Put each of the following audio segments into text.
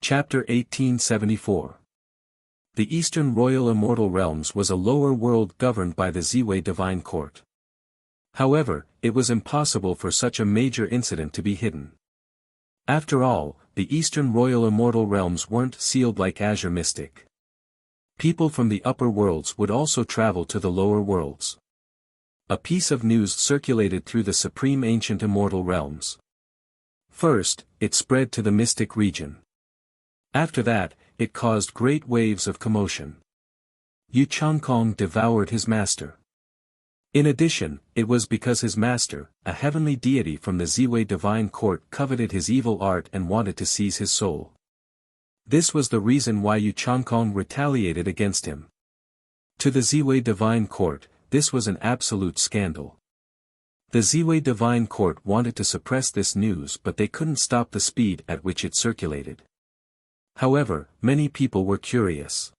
Chapter 1874. The Eastern Royal Immortal Realms was a lower world governed by the Ziwei Divine Court. However, it was impossible for such a major incident to be hidden. After all, the Eastern Royal Immortal Realms weren't sealed like Azure Mystic. People from the upper worlds would also travel to the lower worlds. A piece of news circulated through the Supreme Ancient Immortal Realms. First, it spread to the Mystic region. After that, it caused great waves of commotion. Yu Changkong devoured his master. In addition, it was because his master, a heavenly deity from the Ziwei Divine Court, coveted his evil art and wanted to seize his soul. This was the reason why Yu Changkong retaliated against him. To the Ziwei Divine Court, this was an absolute scandal. The Ziwei Divine Court wanted to suppress this news, but they couldn't stop the speed at which it circulated. However, many people were curious.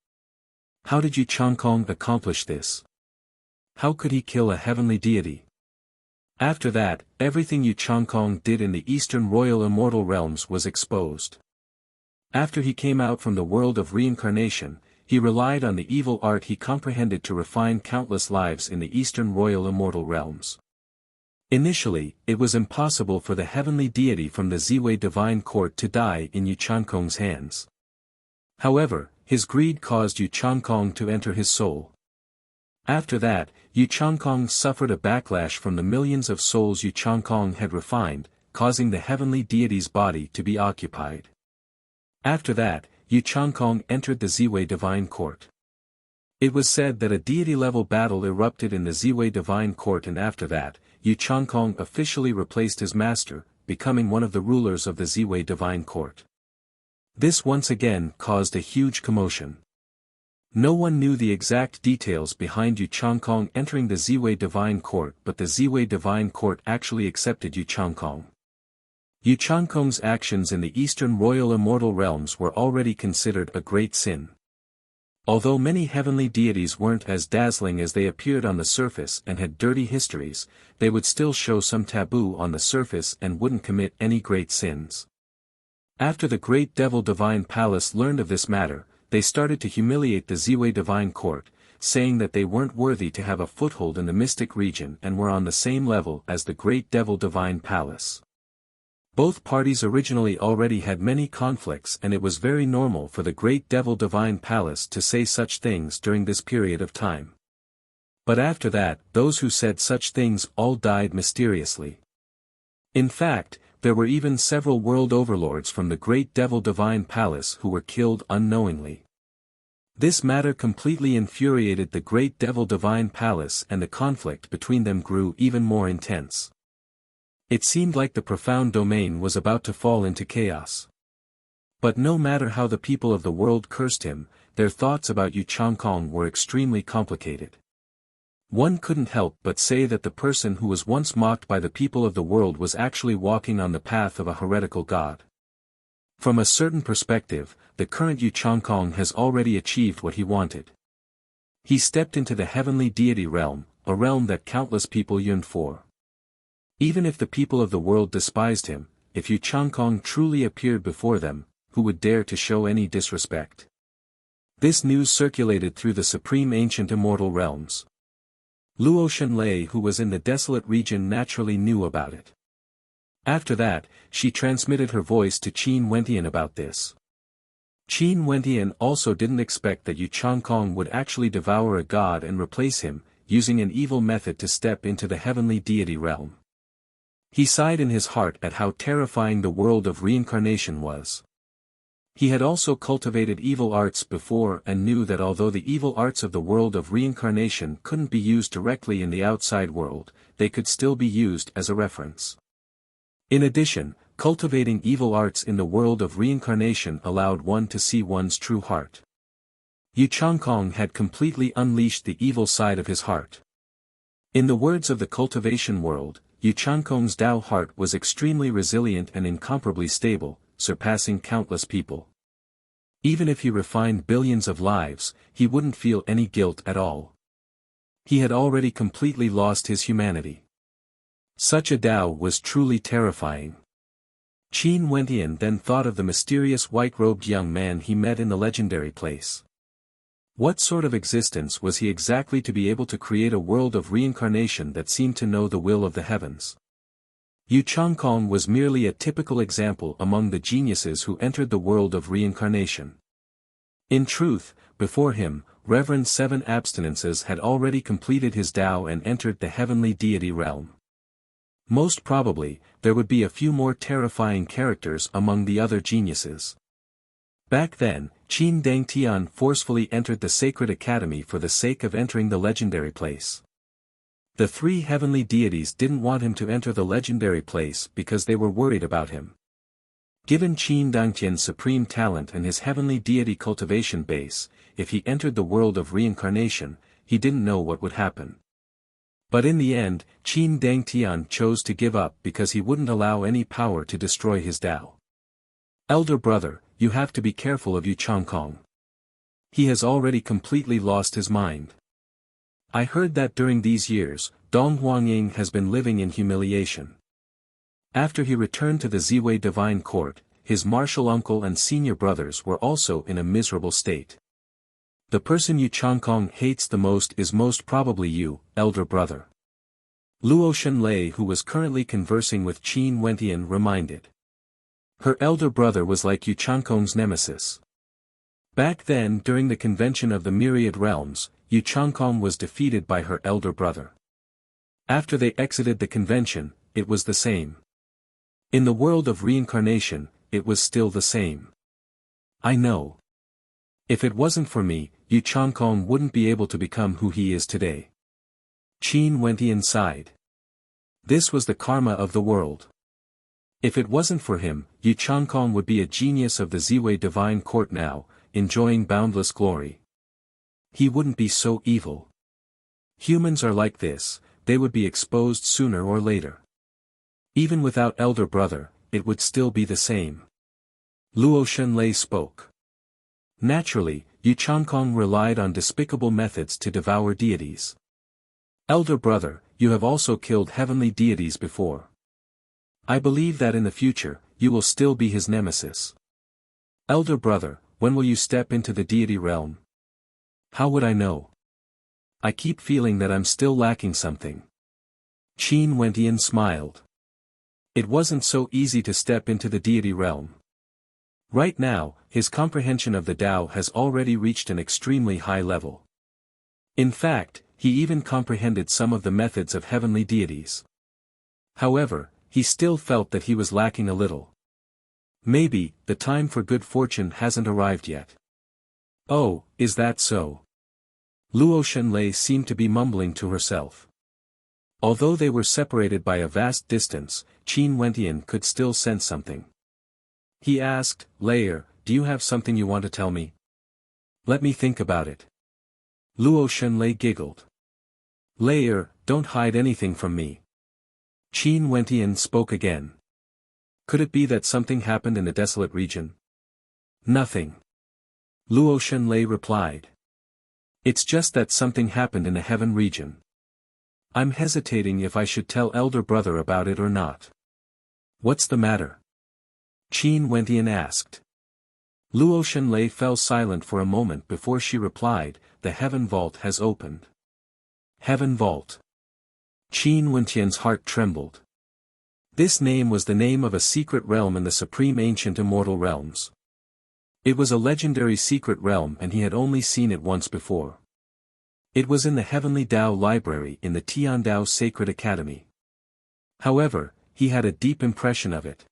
How did Yu Changkong accomplish this? How could he kill a heavenly deity? After that, everything Yu Changkong did in the Eastern Royal Immortal Realms was exposed. After he came out from the world of reincarnation, he relied on the evil art he comprehended to refine countless lives in the Eastern Royal Immortal Realms. Initially, it was impossible for the heavenly deity from the Ziwei Divine Court to die in Yu Changkong's hands. However, his greed caused Yu Changkong to enter his soul. After that, Yu Changkong suffered a backlash from the millions of souls Yu Changkong had refined, causing the heavenly deity's body to be occupied. After that, Yu Changkong entered the Ziwei Divine Court. It was said that a deity-level battle erupted in the Ziwei Divine Court, and after that, Yu Changkong officially replaced his master, becoming one of the rulers of the Ziwei Divine Court. This once again caused a huge commotion. No one knew the exact details behind Yu Changkong entering the Ziwei Divine Court, but the Ziwei Divine Court actually accepted Yu Changkong. Yu Changkong's actions in the Eastern Royal Immortal Realms were already considered a great sin. Although many heavenly deities weren't as dazzling as they appeared on the surface and had dirty histories, they would still show some taboo on the surface and wouldn't commit any great sins. After the Great Devil Divine Palace learned of this matter, they started to humiliate the Ziwei Divine Court, saying that they weren't worthy to have a foothold in the Mystic region and were on the same level as the Great Devil Divine Palace. Both parties originally already had many conflicts, and it was very normal for the Great Devil Divine Palace to say such things during this period of time. But after that, those who said such things all died mysteriously. In fact, there were even several world overlords from the Great Devil Divine Palace who were killed unknowingly. This matter completely infuriated the Great Devil Divine Palace, and the conflict between them grew even more intense. It seemed like the profound domain was about to fall into chaos. But no matter how the people of the world cursed him, their thoughts about Yu Changkong were extremely complicated. One couldn't help but say that the person who was once mocked by the people of the world was actually walking on the path of a heretical god. From a certain perspective, the current Yu Changkong has already achieved what he wanted. He stepped into the heavenly deity realm, a realm that countless people yearned for. Even if the people of the world despised him, if Yu Changkong truly appeared before them, who would dare to show any disrespect? This news circulated through the Supreme Ancient Immortal Realms. Luo Shenlei, who was in the desolate region, naturally knew about it. After that, she transmitted her voice to Qin Wentian about this. Qin Wentian also didn't expect that Yu Changkong would actually devour a god and replace him, using an evil method to step into the heavenly deity realm. He sighed in his heart at how terrifying the world of reincarnation was. He had also cultivated evil arts before and knew that although the evil arts of the world of reincarnation couldn't be used directly in the outside world, they could still be used as a reference. In addition, cultivating evil arts in the world of reincarnation allowed one to see one's true heart. Yu Changkong had completely unleashed the evil side of his heart. In the words of the cultivation world, Yu Changkong's Tao heart was extremely resilient and incomparably stable, surpassing countless people. Even if he refined billions of lives, he wouldn't feel any guilt at all. He had already completely lost his humanity. Such a Tao was truly terrifying. Qin Wentian then thought of the mysterious white-robed young man he met in the legendary place. What sort of existence was he exactly to be able to create a world of reincarnation that seemed to know the will of the heavens? Yu Changkong was merely a typical example among the geniuses who entered the world of reincarnation. In truth, before him, Reverend Seven Abstinences had already completed his Tao and entered the heavenly deity realm. Most probably, there would be a few more terrifying characters among the other geniuses. Back then, Qin Dangtian forcefully entered the sacred academy for the sake of entering the legendary place. The three heavenly deities didn't want him to enter the legendary place because they were worried about him. Given Qin Dangtian's supreme talent and his heavenly deity cultivation base, if he entered the world of reincarnation, he didn't know what would happen. But in the end, Qin Dangtian chose to give up because he wouldn't allow any power to destroy his Tao. Elder brother, you have to be careful of Yu Changkong. He has already completely lost his mind. I heard that during these years, Dong Huangying has been living in humiliation. After he returned to the Ziwei Divine Court, his martial uncle and senior brothers were also in a miserable state. The person Yu Changkong hates the most is most probably you, elder brother. Luo Shenlei, who was currently conversing with Qin Wentian, reminded. Her elder brother was like Yu Changkong's nemesis. Back then, during the convention of the Myriad Realms, Yu Changkong was defeated by her elder brother. After they exited the convention, it was the same. In the world of reincarnation, it was still the same. I know. If it wasn't for me, Yu Changkong wouldn't be able to become who he is today. Qin Wentian sighed. This was the karma of the world. If it wasn't for him, Yu Changkong would be a genius of the Ziwei Divine Court now, enjoying boundless glory. He wouldn't be so evil. Humans are like this, they would be exposed sooner or later. Even without elder brother, it would still be the same. Luo Shenlei spoke. Naturally, Yu Changkong relied on despicable methods to devour deities. Elder brother, you have also killed heavenly deities before. I believe that in the future, you will still be his nemesis. Elder brother, when will you step into the deity realm? How would I know? I keep feeling that I'm still lacking something. Qin Wentian smiled. It wasn't so easy to step into the deity realm. Right now, his comprehension of the Tao has already reached an extremely high level. In fact, he even comprehended some of the methods of heavenly deities. However, he still felt that he was lacking a little. Maybe, the time for good fortune hasn't arrived yet. Oh, is that so? Luo Shenlei seemed to be mumbling to herself. Although they were separated by a vast distance, Qin Wentian could still sense something. He asked, Layer, do you have something you want to tell me? Let me think about it. Luo Shenlei giggled. Layer, don't hide anything from me. Qin Wentian spoke again. Could it be that something happened in the desolate region? Nothing. Luo Shenlei replied. It's just that something happened in the heaven region. I'm hesitating if I should tell elder brother about it or not. What's the matter? Qin Wentian asked. Luo Shenlei fell silent for a moment before she replied, the heaven vault has opened. Heaven vault. Qin Wentian's heart trembled. This name was the name of a secret realm in the supreme ancient immortal realms. It was a legendary secret realm and he had only seen it once before. It was in the Heavenly Tao Library in the Tiandao Sacred Academy. However, he had a deep impression of it.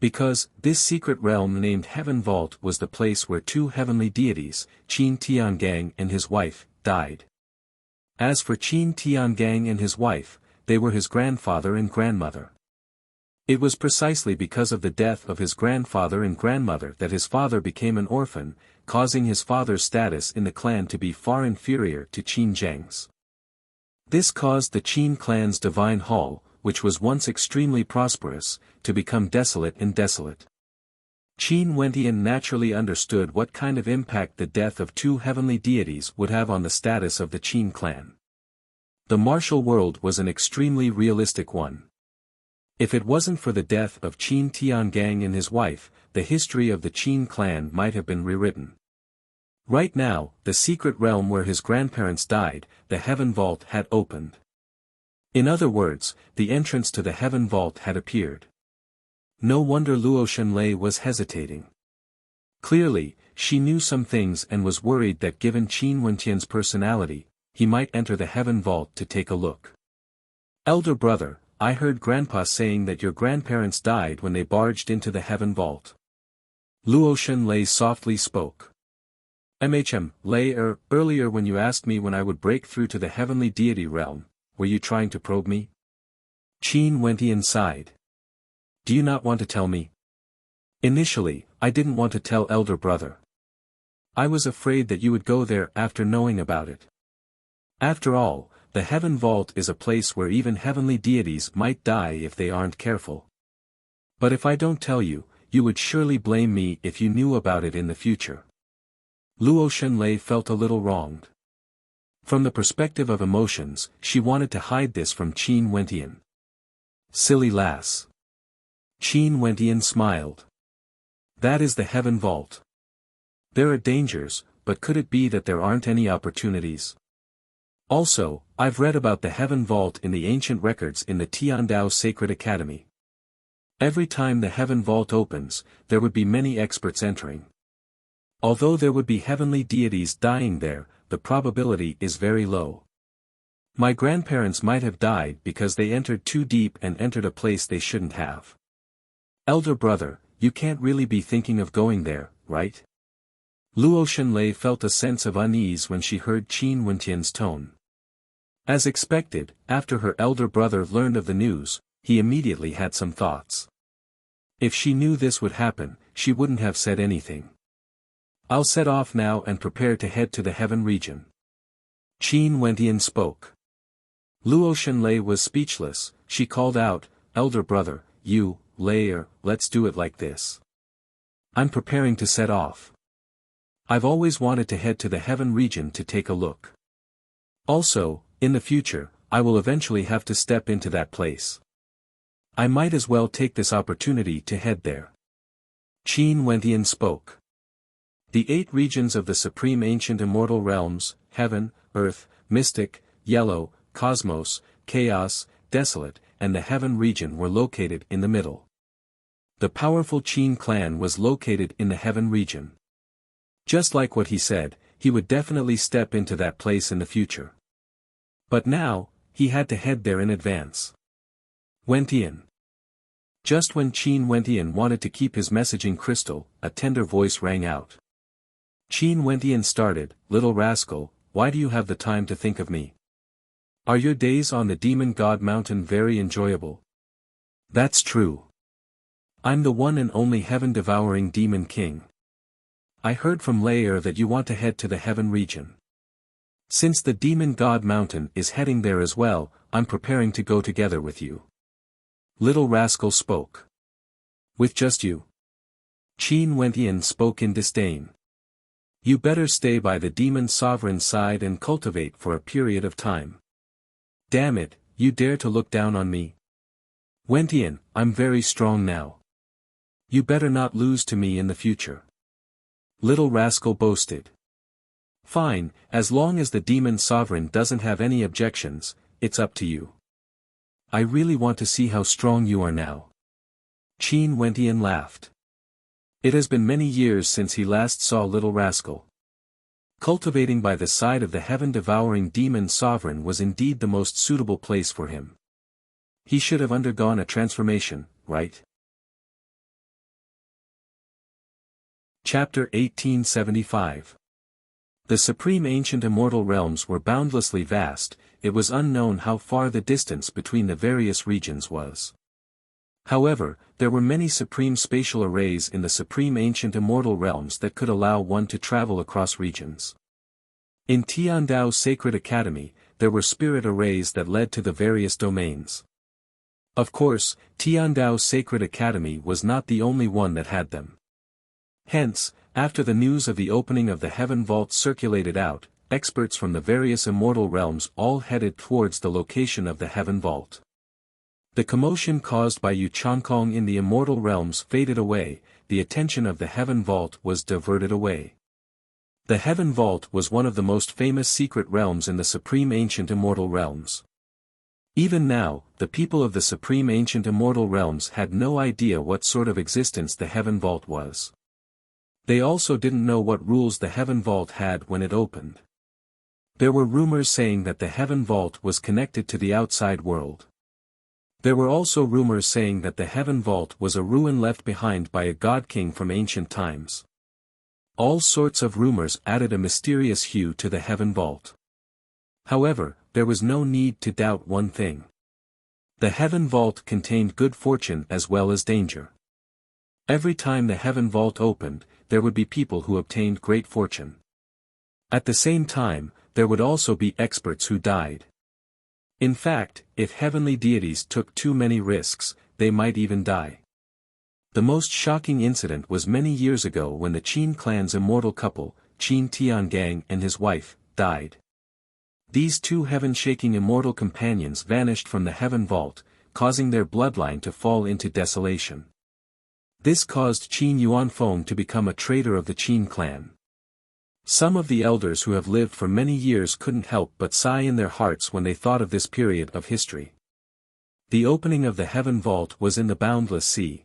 Because, this secret realm named Heaven Vault was the place where two heavenly deities, Qin Tiangang and his wife, died. As for Qin Tiangang and his wife, they were his grandfather and grandmother. It was precisely because of the death of his grandfather and grandmother that his father became an orphan, causing his father's status in the clan to be far inferior to Qin Zheng's. This caused the Qin clan's divine hall, which was once extremely prosperous, to become desolate and desolate. Qin Wentian naturally understood what kind of impact the death of two heavenly deities would have on the status of the Qin clan. The martial world was an extremely realistic one. If it wasn't for the death of Qin Tiangang and his wife, the history of the Qin clan might have been rewritten. Right now, the secret realm where his grandparents died, the Heaven Vault had opened. In other words, the entrance to the Heaven Vault had appeared. No wonder Luo Shenlei was hesitating. Clearly, she knew some things and was worried that given Qin Wentian's personality, he might enter the Heaven Vault to take a look. Elder brother, I heard Grandpa saying that your grandparents died when they barged into the Heaven Vault. Luo Shenlei softly spoke. Earlier when you asked me when I would break through to the heavenly deity realm, were you trying to probe me? Qin Wentian sighed. Do you not want to tell me? Initially, I didn't want to tell elder brother. I was afraid that you would go there after knowing about it. After all, the Heaven Vault is a place where even heavenly deities might die if they aren't careful. But if I don't tell you, you would surely blame me if you knew about it in the future. Luo Shenlei felt a little wronged. From the perspective of emotions, she wanted to hide this from Qin Wentian. Silly lass. Qin Wentian smiled. That is the Heaven Vault. There are dangers, but could it be that there aren't any opportunities? Also, I've read about the Heaven Vault in the ancient records in the Tiandao Sacred Academy. Every time the Heaven Vault opens, there would be many experts entering. Although there would be heavenly deities dying there, the probability is very low. My grandparents might have died because they entered too deep and entered a place they shouldn't have. Elder brother, you can't really be thinking of going there, right? Luo Shenlei felt a sense of unease when she heard Qin Wentian's tone. As expected, after her elder brother learned of the news, he immediately had some thoughts. If she knew this would happen, she wouldn't have said anything. I'll set off now and prepare to head to the heaven region. Qin Wentian spoke. Luo Shenlei was speechless. She called out, Elder brother, let's do it like this. I'm preparing to set off. I've always wanted to head to the heaven region to take a look. Also, in the future, I will eventually have to step into that place. I might as well take this opportunity to head there. Qin Wentian spoke. The 8 regions of the supreme ancient immortal realms, heaven, earth, mystic, yellow, cosmos, chaos, desolate, and the heaven region were located in the middle. The powerful Qin clan was located in the heaven region. Just like what he said, he would definitely step into that place in the future. But now, he had to head there in advance. Wentian. Just when Qin Wentian wanted to keep his messaging crystal, a tender voice rang out. Qin Wentian started, Little rascal, why do you have the time to think of me? Are your days on the Demon God Mountain very enjoyable? That's true. I'm the one and only heaven-devouring demon king. I heard from Lair that you want to head to the heaven region. Since the Demon God Mountain is heading there as well, I'm preparing to go together with you. Little rascal spoke. With just you? Qin Wentian spoke in disdain. You better stay by the demon sovereign's side and cultivate for a period of time. Damn it, you dare to look down on me? Wentian, I'm very strong now. You better not lose to me in the future. Little rascal boasted. Fine, as long as the demon sovereign doesn't have any objections, it's up to you. I really want to see how strong you are now. Qin Wentian laughed. It has been many years since he last saw Little Rascal. Cultivating by the side of the heaven-devouring demon sovereign was indeed the most suitable place for him. He should have undergone a transformation, right? Chapter 1875. The supreme ancient immortal realms were boundlessly vast, it was unknown how far the distance between the various regions was. However, there were many supreme spatial arrays in the supreme ancient immortal realms that could allow one to travel across regions. In Tiandao Sacred Academy, there were spirit arrays that led to the various domains. Of course, Tiandao Sacred Academy was not the only one that had them. Hence, after the news of the opening of the Heaven Vault circulated out, experts from the various immortal realms all headed towards the location of the Heaven Vault. The commotion caused by Yu Changkong in the immortal realms faded away, the attention of the Heaven Vault was diverted away. The Heaven Vault was one of the most famous secret realms in the Supreme Ancient Immortal Realms. Even now, the people of the Supreme Ancient Immortal Realms had no idea what sort of existence the Heaven Vault was. They also didn't know what rules the Heaven Vault had when it opened. There were rumors saying that the Heaven Vault was connected to the outside world. There were also rumors saying that the Heaven Vault was a ruin left behind by a god king from ancient times. All sorts of rumors added a mysterious hue to the Heaven Vault. However, there was no need to doubt one thing. The Heaven Vault contained good fortune as well as danger. Every time the Heaven Vault opened, there would be people who obtained great fortune. At the same time, there would also be experts who died. In fact, if heavenly deities took too many risks, they might even die. The most shocking incident was many years ago when the Qin clan's immortal couple, Qin Tiangang and his wife, died. These two heaven-shaking immortal companions vanished from the Heaven Vault, causing their bloodline to fall into desolation. This caused Qin Yuanfeng to become a traitor of the Qin clan. Some of the elders who have lived for many years couldn't help but sigh in their hearts when they thought of this period of history. The opening of the Heaven Vault was in the boundless sea.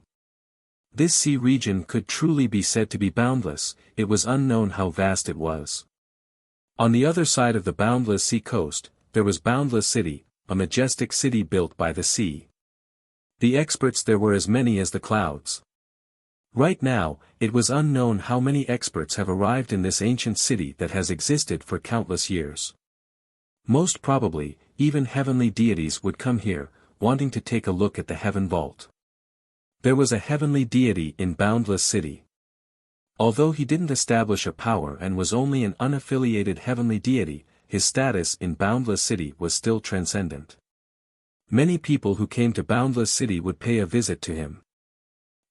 This sea region could truly be said to be boundless, it was unknown how vast it was. On the other side of the boundless sea coast, there was Boundless City, a majestic city built by the sea. The experts there were as many as the clouds. Right now, it was unknown how many experts have arrived in this ancient city that has existed for countless years. Most probably, even heavenly deities would come here, wanting to take a look at the Heaven Vault. There was a heavenly deity in Boundless City. Although he didn't establish a power and was only an unaffiliated heavenly deity, his status in Boundless City was still transcendent. Many people who came to Boundless City would pay a visit to him.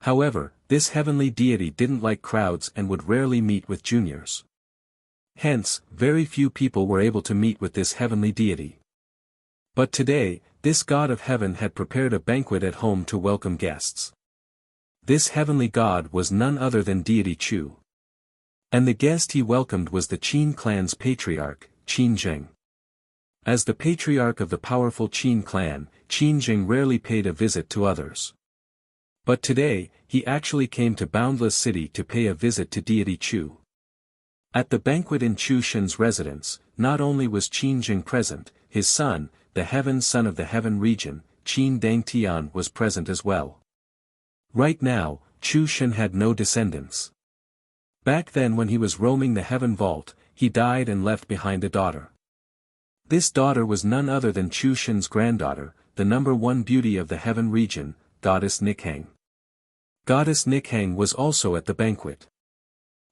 However, this heavenly deity didn't like crowds and would rarely meet with juniors. Hence, very few people were able to meet with this heavenly deity. But today, this god of heaven had prepared a banquet at home to welcome guests. This heavenly god was none other than deity Chu. And the guest he welcomed was the Qin clan's patriarch, Qin Zheng. As the patriarch of the powerful Qin clan, Qin Zheng rarely paid a visit to others. But today, he actually came to Boundless City to pay a visit to deity Chu. At the banquet in Chu Shen's residence, not only was Qin Zheng present, his son, the heaven son of the heaven region, Qin Dangtian was present as well. Right now, Chu Shen had no descendants. Back then when he was roaming the Heaven Vault, he died and left behind a daughter. This daughter was none other than Chu Shen's granddaughter, the #1 beauty of the heaven region, Goddess Nikhang. Goddess Nikhang was also at the banquet.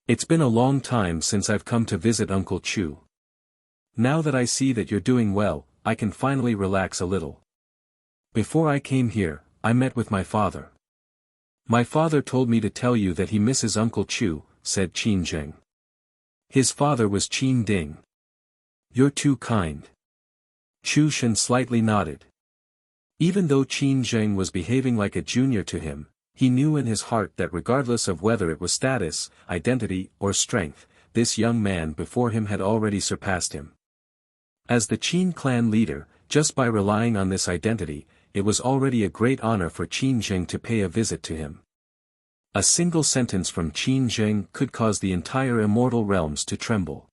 It's been a long time since I've come to visit Uncle Chu. Now that I see that you're doing well, I can finally relax a little. Before I came here, I met with my father. My father told me to tell you that he misses Uncle Chu, said Qin Zheng. His father was Qin Ding. You're too kind. Chu Shen slightly nodded. Even though Qin Zheng was behaving like a junior to him, he knew in his heart that regardless of whether it was status, identity, or strength, this young man before him had already surpassed him. As the Qin clan leader, just by relying on this identity, it was already a great honor for Qin Zheng to pay a visit to him. A single sentence from Qin Zheng could cause the entire immortal realms to tremble.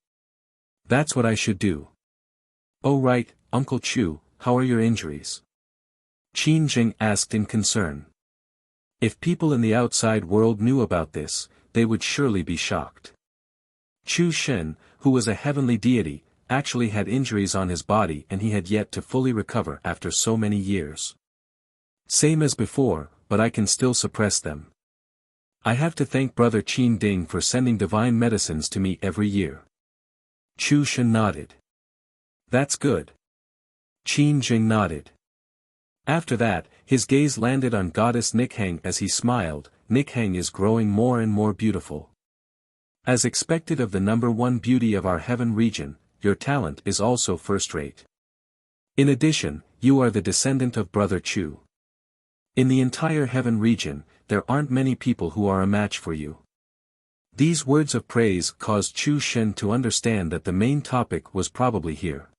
That's what I should do. Oh right, Uncle Chu, how are your injuries? Qin Zheng asked in concern. If people in the outside world knew about this, they would surely be shocked. Chu Shen, who was a heavenly deity, actually had injuries on his body and he had yet to fully recover after so many years. Same as before, but I can still suppress them. I have to thank Brother Qin Ding for sending divine medicines to me every year. Chu Shen nodded. That's good. Qin Jing nodded. After that, his gaze landed on Goddess Nikhang as he smiled. Nikhang is growing more and more beautiful. As expected of the #1 beauty of our heaven region, your talent is also first-rate. In addition, you are the descendant of Brother Chu. In the entire heaven region, there aren't many people who are a match for you. These words of praise caused Chu Shen to understand that the main topic was probably here.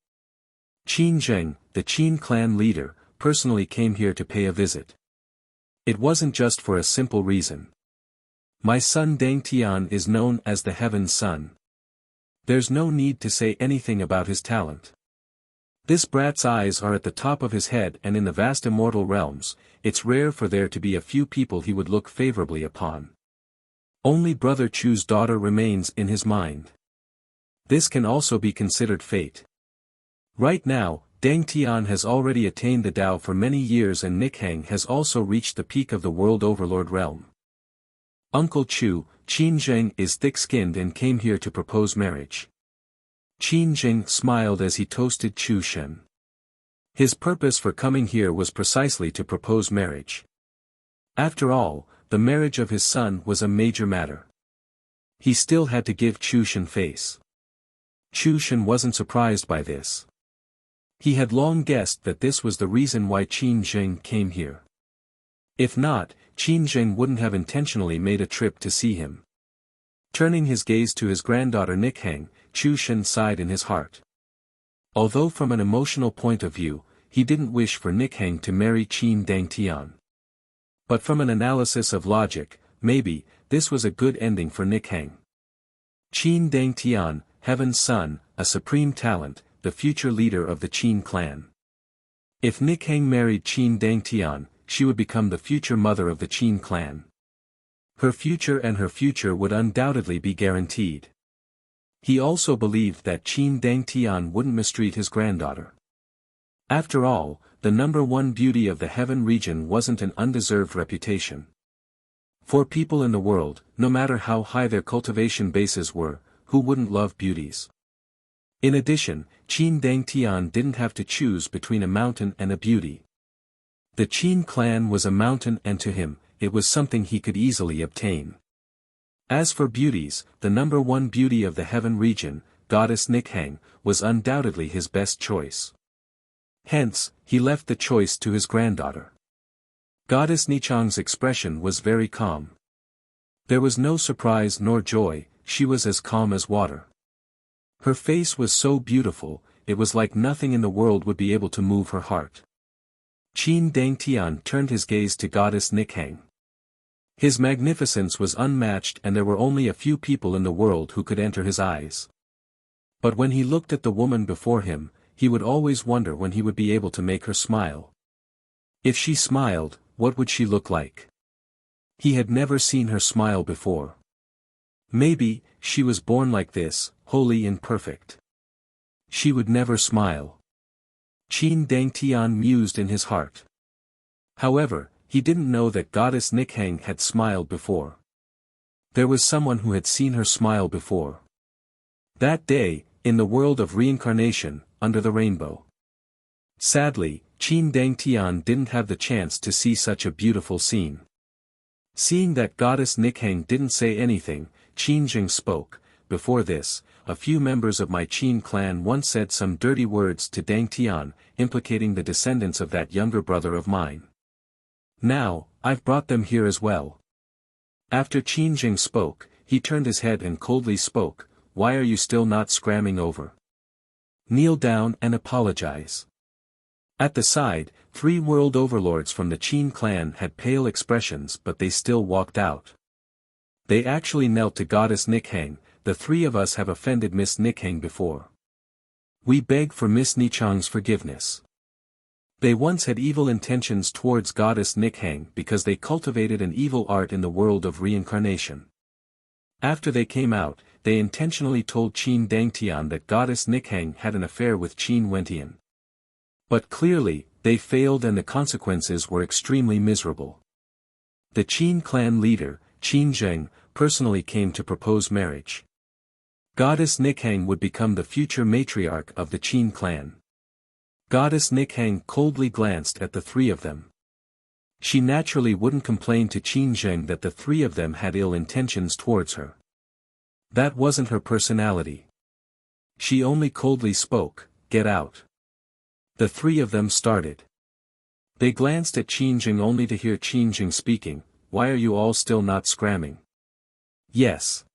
Qin Zheng, the Qin clan leader, personally came here to pay a visit. It wasn't just for a simple reason. My son Dang Tian is known as the Heaven's Son. There's no need to say anything about his talent. This brat's eyes are at the top of his head, and in the vast immortal realms, it's rare for there to be a few people he would look favorably upon. Only Brother Chu's daughter remains in his mind. This can also be considered fate. Right now, Dang Tian has already attained the Tao for many years, and Nikhang has also reached the peak of the World Overlord realm. Uncle Chu, Qin Zheng, is thick-skinned and came here to propose marriage. Qin Zheng smiled as he toasted Chu Shen. His purpose for coming here was precisely to propose marriage. After all, the marriage of his son was a major matter. He still had to give Chu Shen face. Chu Shen wasn't surprised by this. He had long guessed that this was the reason why Qin Zheng came here. If not, Qin Zheng wouldn't have intentionally made a trip to see him. Turning his gaze to his granddaughter Nikhang, Chu Shen sighed in his heart. Although from an emotional point of view, he didn't wish for Nikhang to marry Qin Dang Tian. But from an analysis of logic, maybe, this was a good ending for Nikhang. Qin Dang Tian, Heaven's Son, a supreme talent, the future leader of the Qin clan. If Nikhang married Qin Dang Tian, she would become the future mother of the Qin clan. Her future would undoubtedly be guaranteed. He also believed that Qin Dang Tian wouldn't mistreat his granddaughter. After all, the number one beauty of the heaven region wasn't an undeserved reputation. For people in the world, no matter how high their cultivation bases were, who wouldn't love beauties? In addition, Qin Dang Tian didn't have to choose between a mountain and a beauty. The Qin clan was a mountain, and to him, it was something he could easily obtain. As for beauties, the number one beauty of the heaven region, Goddess Nikhang, was undoubtedly his best choice. Hence, he left the choice to his granddaughter. Goddess Nichang's expression was very calm. There was no surprise nor joy, she was as calm as water. Her face was so beautiful, it was like nothing in the world would be able to move her heart. Qin Dang Tian turned his gaze to Goddess Nikhang. His magnificence was unmatched, and there were only a few people in the world who could enter his eyes. But when he looked at the woman before him, he would always wonder when he would be able to make her smile. If she smiled, what would she look like? He had never seen her smile before. Maybe, she was born like this, holy and perfect. She would never smile. Qin Dang Tian mused in his heart. However, he didn't know that Goddess Nikhang had smiled before. There was someone who had seen her smile before. That day, in the world of reincarnation, under the rainbow. Sadly, Qin Dang Tian didn't have the chance to see such a beautiful scene. Seeing that Goddess Nikhang didn't say anything, Qin Zheng spoke. Before this, a few members of my Qin clan once said some dirty words to Dang Tian, implicating the descendants of that younger brother of mine. Now, I've brought them here as well. After Qin Zheng spoke, he turned his head and coldly spoke, "Why are you still not scramming over? Kneel down and apologize." At the side, 3 world overlords from the Qin clan had pale expressions, but they still walked out. They actually knelt to Goddess Nikhang. "The 3 of us have offended Miss Nikhang before. We beg for Miss Nichang's forgiveness." They once had evil intentions towards Goddess Nikhang because they cultivated an evil art in the world of reincarnation. After they came out, they intentionally told Qin Dang Tian that Goddess Nikhang had an affair with Qin Wentian. But clearly, they failed, and the consequences were extremely miserable. The Qin clan leader, Qin Zheng, personally came to propose marriage. Goddess Nikhang would become the future matriarch of the Qin clan. Goddess Nikhang coldly glanced at the 3 of them. She naturally wouldn't complain to Qin Zheng that the 3 of them had ill intentions towards her. That wasn't her personality. She only coldly spoke, "Get out." The 3 of them started. They glanced at Qin Jing only to hear Qin Jing speaking, "Why are you all still not scramming?" "Yes."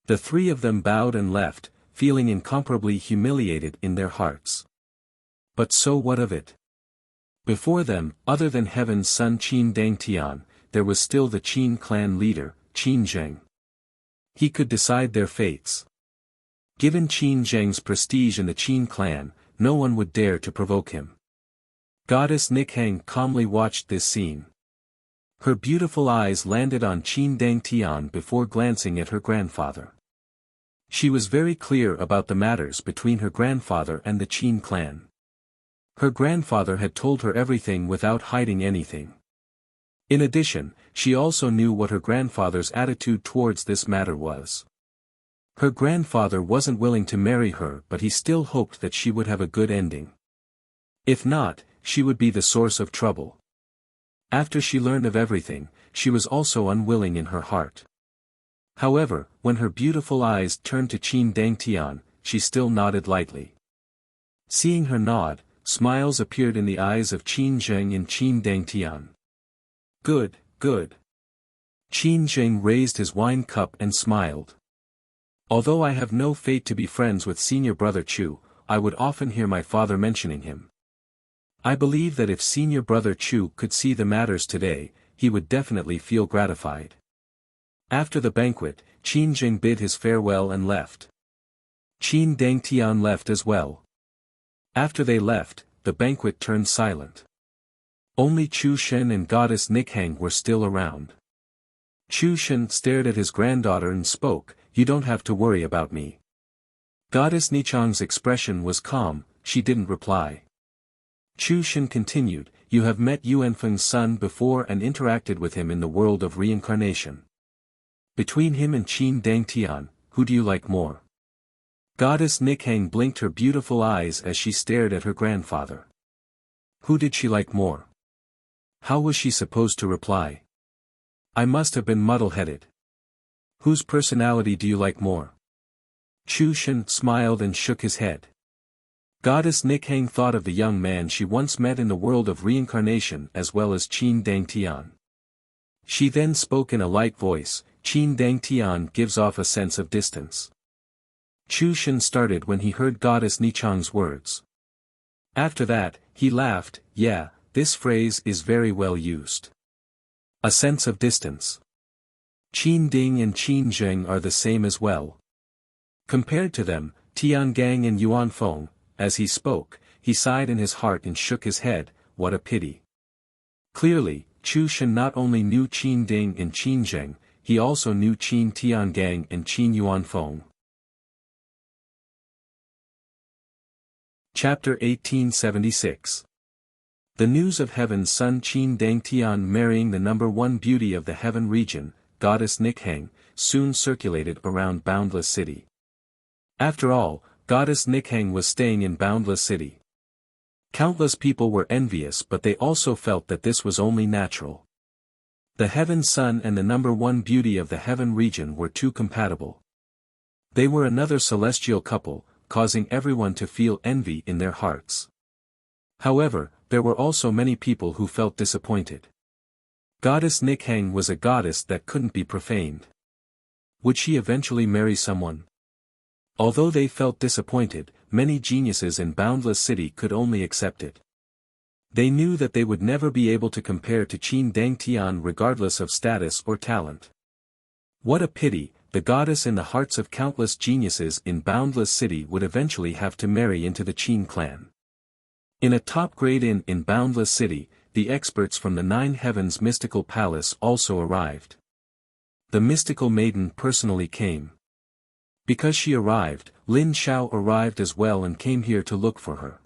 The three of them bowed and left, feeling incomparably humiliated in their hearts. But so what of it? Before them, other than Heaven's son Qin Dangtian, there was still the Qin clan leader, Qin Zheng. He could decide their fates. Given Qin Zheng's prestige in the Qin clan, no one would dare to provoke him. Goddess Nikhang calmly watched this scene. Her beautiful eyes landed on Qin Dangtian before glancing at her grandfather. She was very clear about the matters between her grandfather and the Qin clan. Her grandfather had told her everything without hiding anything. In addition, she also knew what her grandfather's attitude towards this matter was. Her grandfather wasn't willing to marry her, but he still hoped that she would have a good ending. If not, she would be the source of trouble. After she learned of everything, she was also unwilling in her heart. However, when her beautiful eyes turned to Qin Dangtian, she still nodded lightly. Seeing her nod, smiles appeared in the eyes of Qin Zheng and Qin Dangtian. "Good, good." Qin Zheng raised his wine cup and smiled. "Although I have no fate to be friends with senior brother Chu, I would often hear my father mentioning him. I believe that if senior brother Chu could see the matters today, he would definitely feel gratified." After the banquet, Qin Zheng bid his farewell and left. Qin Dangtian left as well. After they left, the banquet turned silent. Only Chu Shen and Goddess Nikhang were still around. Chu Shen stared at his granddaughter and spoke, "You don't have to worry about me." Goddess Nichang's expression was calm, she didn't reply. Chu Shen continued, "You have met Yuanfeng's son before and interacted with him in the world of reincarnation. Between him and Qin Dangtian, who do you like more?" Goddess Nikhang blinked her beautiful eyes as she stared at her grandfather. Who did she like more? How was she supposed to reply? I must have been muddle-headed. Whose personality do you like more? Chu Shen smiled and shook his head. Goddess Nikhang thought of the young man she once met in the world of reincarnation as well as Qin Dangtian. She then spoke in a light voice, "Qin Dangtian gives off a sense of distance." Chu Shen started when he heard Goddess Nichang's words. After that, he laughed, "Yeah, this phrase is very well used. A sense of distance. Qin Ding and Qin Zheng are the same as well. Compared to them, Tiangang and Yuan Feng," as he spoke, he sighed in his heart and shook his head, "What a pity." Clearly, Chu Shen not only knew Qin Ding and Qin Zheng, he also knew Qin Tiangang and Qin Yuan Feng. Chapter 1876. The news of Heaven's son Qin Dangtian marrying the number one beauty of the Heaven region, Goddess Nikhang, soon circulated around Boundless City. After all, Goddess Nikhang was staying in Boundless City. Countless people were envious, but they also felt that this was only natural. The Heaven Son and the number one beauty of the Heaven region were too compatible. They were another celestial couple, causing everyone to feel envy in their hearts. However, there were also many people who felt disappointed. Goddess Nikhang was a goddess that couldn't be profaned. Would she eventually marry someone? Although they felt disappointed, many geniuses in Boundless City could only accept it. They knew that they would never be able to compare to Qin Dangtian regardless of status or talent. What a pity, the goddess in the hearts of countless geniuses in Boundless City would eventually have to marry into the Qin clan. In a top-grade inn in Boundless City, the experts from the Nine Heavens Mystical Palace also arrived. The mystical maiden personally came. Because she arrived, Lin Xiao arrived as well and came here to look for her.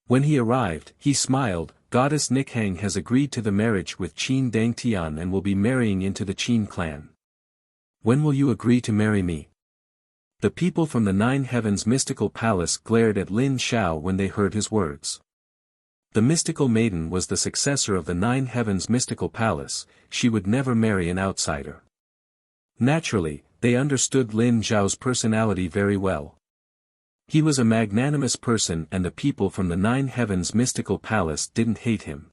When he arrived, he smiled, "Goddess Nikhang has agreed to the marriage with Qin Dangtian and will be marrying into the Qin clan. When will you agree to marry me?" The people from the Nine Heavens Mystical Palace glared at Lin Xiao when they heard his words. The mystical maiden was the successor of the Nine Heavens Mystical Palace, she would never marry an outsider. Naturally, they understood Lin Xiao's personality very well. He was a magnanimous person, and the people from the Nine Heavens mystical palace didn't hate him.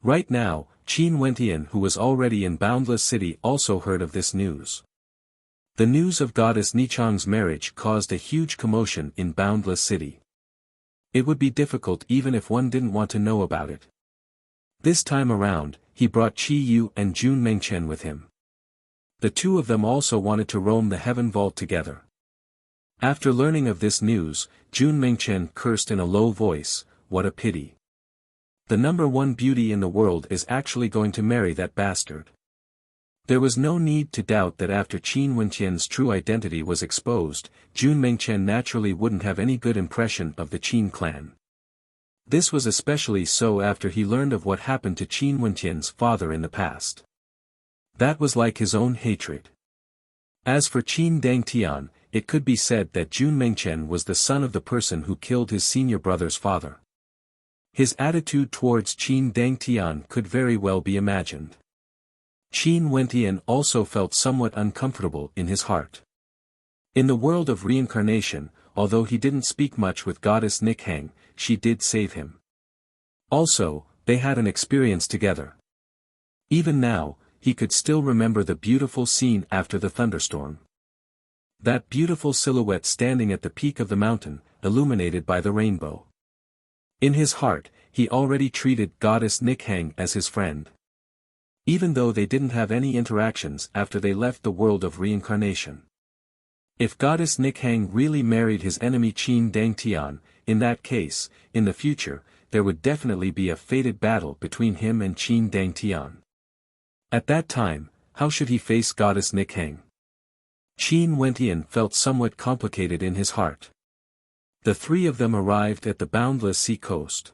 Right now, Qin Wentian, who was already in Boundless City, also heard of this news. The news of Goddess Nichang's marriage caused a huge commotion in Boundless City. It would be difficult even if one didn't want to know about it. This time around, he brought Qi Yu and Jun Mengchen with him. The two of them also wanted to roam the heaven vault together. After learning of this news, Jun Mengchen cursed in a low voice, "What a pity. The number one beauty in the world is actually going to marry that bastard." There was no need to doubt that after Qin Wentian's true identity was exposed, Jun Mengchen naturally wouldn't have any good impression of the Qin clan. This was especially so after he learned of what happened to Qin Wentian's father in the past. That was like his own hatred. As for Qin Dangtian, it could be said that Jun Mengchen was the son of the person who killed his senior brother's father. His attitude towards Qin Dangtian could very well be imagined. Qin Wentian also felt somewhat uncomfortable in his heart. In the world of reincarnation, although he didn't speak much with Goddess Nichang, she did save him. Also, they had an experience together. Even now, he could still remember the beautiful scene after the thunderstorm. That beautiful silhouette standing at the peak of the mountain, illuminated by the rainbow. In his heart, he already treated Goddess Nichang as his friend. Even though they didn't have any interactions after they left the world of reincarnation. If Goddess Nichang really married his enemy Qin Dangtian, in that case, in the future, there would definitely be a fated battle between him and Qin Dangtian. At that time, how should he face Goddess Nichang? Qin Wentian felt somewhat complicated in his heart. The three of them arrived at the Boundless Sea coast.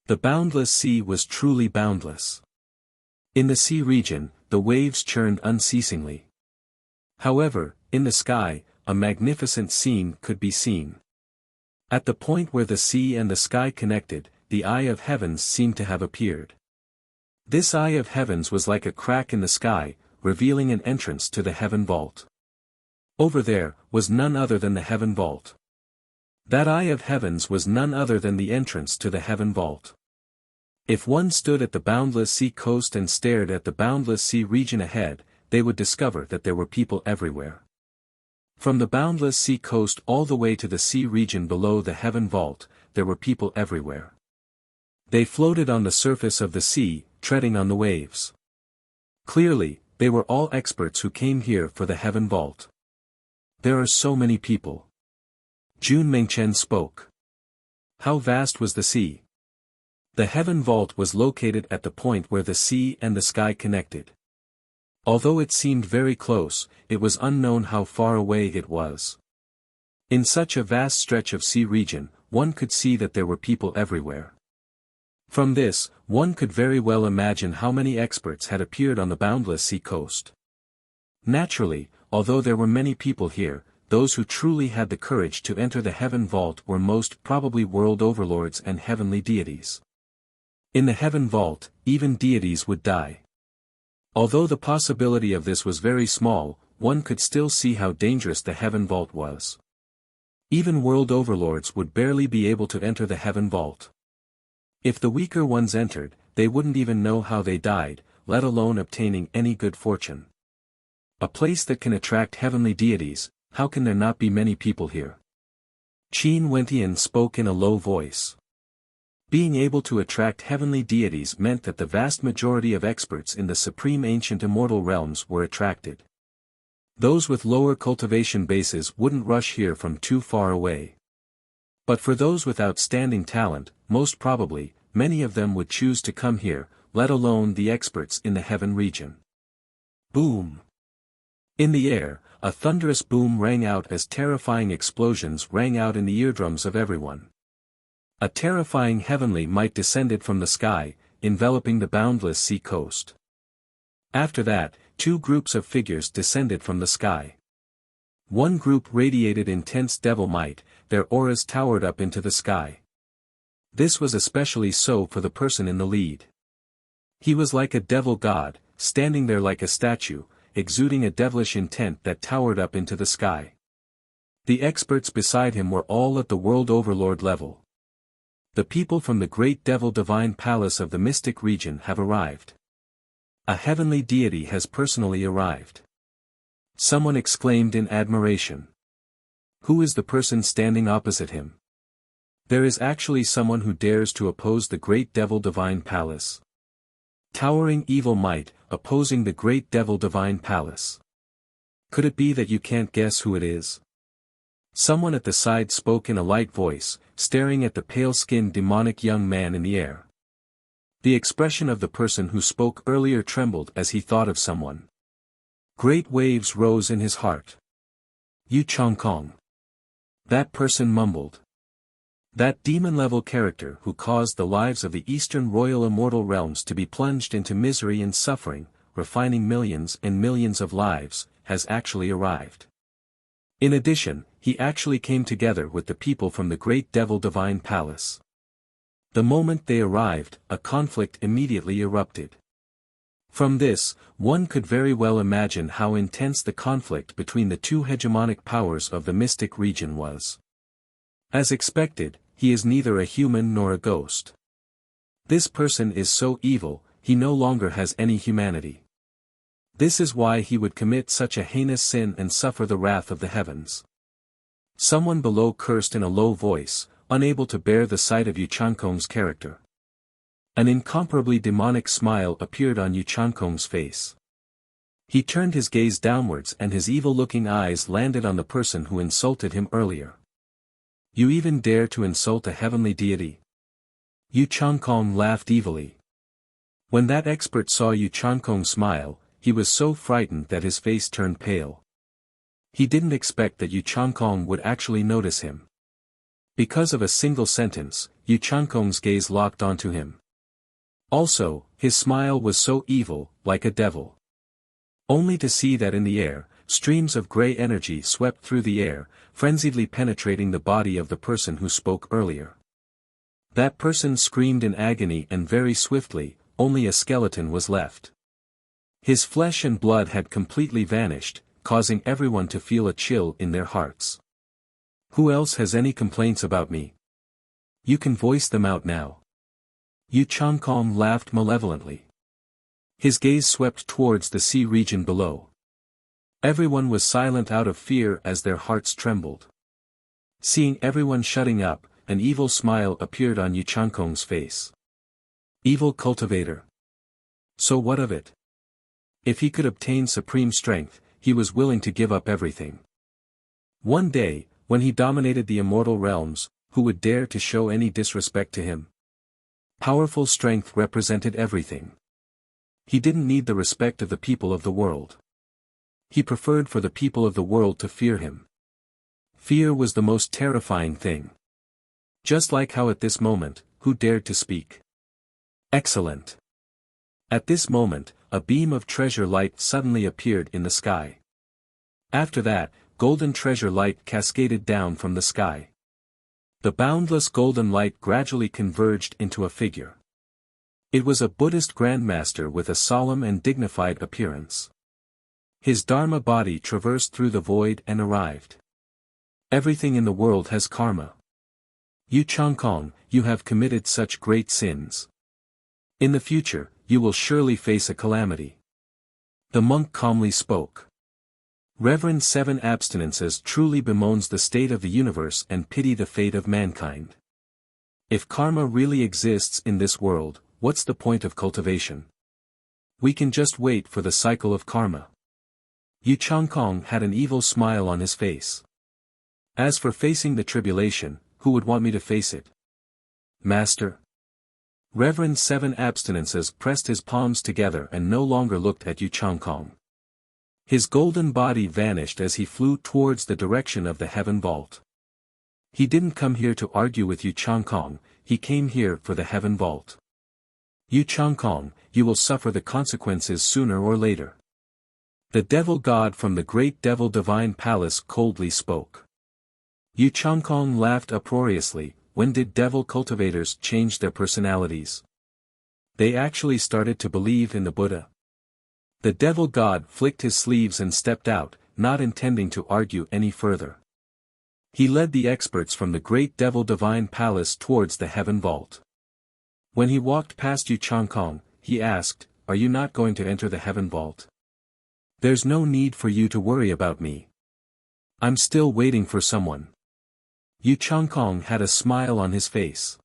The Boundless Sea was truly boundless. In the sea region, the waves churned unceasingly. However, in the sky, a magnificent scene could be seen. At the point where the sea and the sky connected, the Eye of Heavens seemed to have appeared. This Eye of Heavens was like a crack in the sky, revealing an entrance to the heaven vault. Over there was none other than the heaven vault. That Eye of Heavens was none other than the entrance to the heaven vault. If one stood at the Boundless Sea coast and stared at the Boundless Sea region ahead, they would discover that there were people everywhere. From the Boundless Sea coast all the way to the sea region below the heaven vault, there were people everywhere. They floated on the surface of the sea, treading on the waves. Clearly, they were all experts who came here for the heaven vault. There are so many people. Jun Mengchen spoke. How vast was the sea? The heaven vault was located at the point where the sea and the sky connected. Although it seemed very close, it was unknown how far away it was. In such a vast stretch of sea region, one could see that there were people everywhere. From this, one could very well imagine how many experts had appeared on the Boundless Sea coast. Naturally, although there were many people here, those who truly had the courage to enter the heaven vault were most probably world overlords and heavenly deities. In the heaven vault, even deities would die. Although the possibility of this was very small, one could still see how dangerous the heaven vault was. Even world overlords would barely be able to enter the heaven vault. If the weaker ones entered, they wouldn't even know how they died, let alone obtaining any good fortune. A place that can attract heavenly deities, how can there not be many people here? Qin Wentian spoke in a low voice. Being able to attract heavenly deities meant that the vast majority of experts in the supreme ancient immortal realms were attracted. Those with lower cultivation bases wouldn't rush here from too far away. But for those with outstanding talent, most probably, many of them would choose to come here, let alone the experts in the heaven region. Boom! In the air, a thunderous boom rang out as terrifying explosions rang out in the eardrums of everyone. A terrifying heavenly might descended from the sky, enveloping the Boundless Sea coast. After that, two groups of figures descended from the sky. One group radiated intense devil might, their auras towered up into the sky. This was especially so for the person in the lead. He was like a devil god, standing there like a statue, exuding a devilish intent that towered up into the sky. The experts beside him were all at the world overlord level. The people from the great devil divine palace of the mystic region have arrived. A heavenly deity has personally arrived. Someone exclaimed in admiration. Who is the person standing opposite him? There is actually someone who dares to oppose the great devil divine palace. Towering evil might, opposing the great devil divine palace. Could it be that you can't guess who it is? Someone at the side spoke in a light voice, staring at the pale-skinned demonic young man in the air. The expression of the person who spoke earlier trembled as he thought of someone. Great waves rose in his heart. Yu Changkong. That person mumbled. That demon-level character who caused the lives of the Eastern Royal Immortal Realms to be plunged into misery and suffering, refining millions and millions of lives, has actually arrived. In addition, he actually came together with the people from the Great Devil Divine Palace. The moment they arrived, a conflict immediately erupted. From this, one could very well imagine how intense the conflict between the two hegemonic powers of the mystic region was. As expected, he is neither a human nor a ghost. This person is so evil, he no longer has any humanity. This is why he would commit such a heinous sin and suffer the wrath of the heavens. Someone below cursed in a low voice, unable to bear the sight of Yu Changkong's character. An incomparably demonic smile appeared on Yu Changkong's face. He turned his gaze downwards and his evil-looking eyes landed on the person who insulted him earlier. You even dare to insult a heavenly deity? Yu Changkong laughed evilly. When that expert saw Yu Changkong smile, he was so frightened that his face turned pale. He didn't expect that Yu Changkong would actually notice him. Because of a single sentence, Yu Changkong's gaze locked onto him. Also, his smile was so evil, like a devil. Only to see that in the air, streams of grey energy swept through the air, frenziedly penetrating the body of the person who spoke earlier. That person screamed in agony and very swiftly, only a skeleton was left. His flesh and blood had completely vanished, causing everyone to feel a chill in their hearts. Who else has any complaints about me? You can voice them out now. Yu Changkong laughed malevolently. His gaze swept towards the sea region below. Everyone was silent out of fear as their hearts trembled. Seeing everyone shutting up, an evil smile appeared on Yu Changkong's face. Evil cultivator. So what of it? If he could obtain supreme strength, he was willing to give up everything. One day, when he dominated the immortal realms, who would dare to show any disrespect to him? Powerful strength represented everything. He didn't need the respect of the people of the world. He preferred for the people of the world to fear him. Fear was the most terrifying thing. Just like how at this moment, who dared to speak? Excellent. At this moment, a beam of treasure light suddenly appeared in the sky. After that, golden treasure light cascaded down from the sky. The boundless golden light gradually converged into a figure. It was a Buddhist grandmaster with a solemn and dignified appearance. His Dharma body traversed through the void and arrived. Everything in the world has karma. Yu Changkong, you have committed such great sins. In the future, you will surely face a calamity. The monk calmly spoke. Reverend 7 Abstinences truly bemoans the state of the universe and pity the fate of mankind. If karma really exists in this world, what's the point of cultivation? We can just wait for the cycle of karma. Yu Changkong had an evil smile on his face. As for facing the tribulation, who would want me to face it? Master. Reverend 7 Abstinences pressed his palms together and no longer looked at Yu Changkong. His golden body vanished as he flew towards the direction of the heaven vault. He didn't come here to argue with Yu Changkong, he came here for the heaven vault. Yu Changkong, you will suffer the consequences sooner or later. The devil god from the great devil divine palace coldly spoke. Yu Changkong laughed uproariously. When did devil cultivators change their personalities? They actually started to believe in the Buddha. The devil god flicked his sleeves and stepped out, not intending to argue any further. He led the experts from the great devil divine palace towards the heaven vault. When he walked past Yu Changkong, he asked, "Are you not going to enter the heaven vault? There's no need for you to worry about me. I'm still waiting for someone." Yu Changkong had a smile on his face.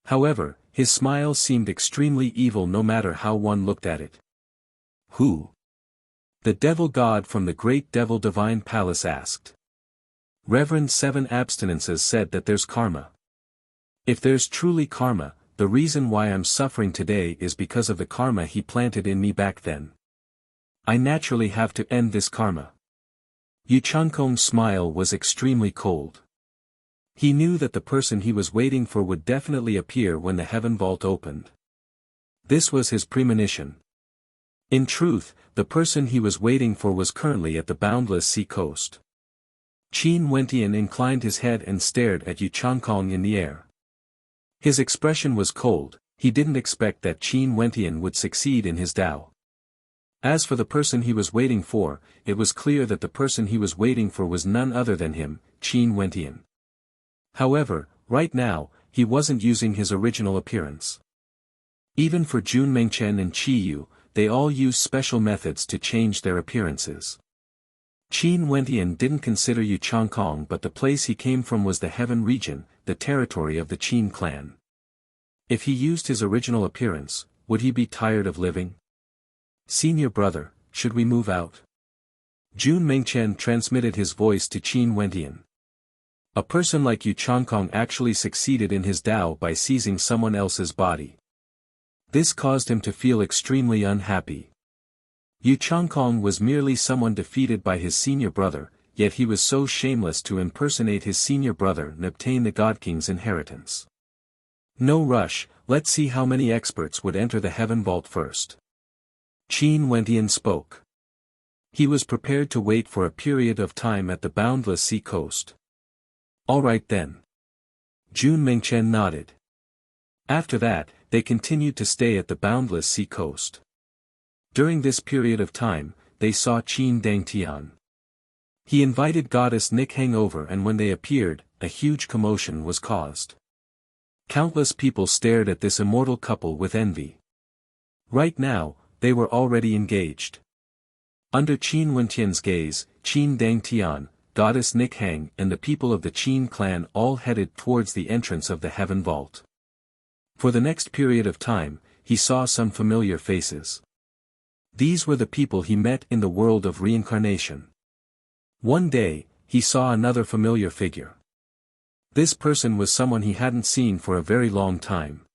However, his smile seemed extremely evil no matter how one looked at it. "Who?" the devil god from the great devil divine palace asked. Reverend 7 Abstinences said that there's karma. If there's truly karma, the reason why I'm suffering today is because of the karma he planted in me back then. I naturally have to end this karma. Yu Changkong's smile was extremely cold. He knew that the person he was waiting for would definitely appear when the heaven vault opened. This was his premonition. In truth, the person he was waiting for was currently at the boundless sea coast. Qin Wentian inclined his head and stared at Yu Changkong in the air. His expression was cold. He didn't expect that Qin Wentian would succeed in his Tao. As for the person he was waiting for, it was clear that the person he was waiting for was none other than him, Qin Wentian. However, right now, he wasn't using his original appearance. Even for Jun Mengchen and Qi Yu, they all use special methods to change their appearances. Qin Wentian didn't consider Yu Changkong, but the place he came from was the heaven region, the territory of the Qin clan. If he used his original appearance, would he be tired of living? "Senior brother, should we move out?" Jun Mengchen transmitted his voice to Qin Wentian. A person like Yu Changkong actually succeeded in his Tao by seizing someone else's body. This caused him to feel extremely unhappy. Yu Changkong was merely someone defeated by his senior brother, yet he was so shameless to impersonate his senior brother and obtain the God King's inheritance. No rush, let's see how many experts would enter the heaven vault first. Qin Wentian spoke. He was prepared to wait for a period of time at the boundless sea coast. All right then. Jun Mengchen nodded. After that, they continued to stay at the boundless sea coast. During this period of time, they saw Qin Dangtian. He invited goddess Nikhang over, and when they appeared, a huge commotion was caused. Countless people stared at this immortal couple with envy. Right now, they were already engaged. Under Qin Wentian's gaze, Qin Dangtian, goddess Nikhang and the people of the Qin clan all headed towards the entrance of the heaven vault. For the next period of time, he saw some familiar faces. These were the people he met in the world of reincarnation. One day, he saw another familiar figure. This person was someone he hadn't seen for a very long time.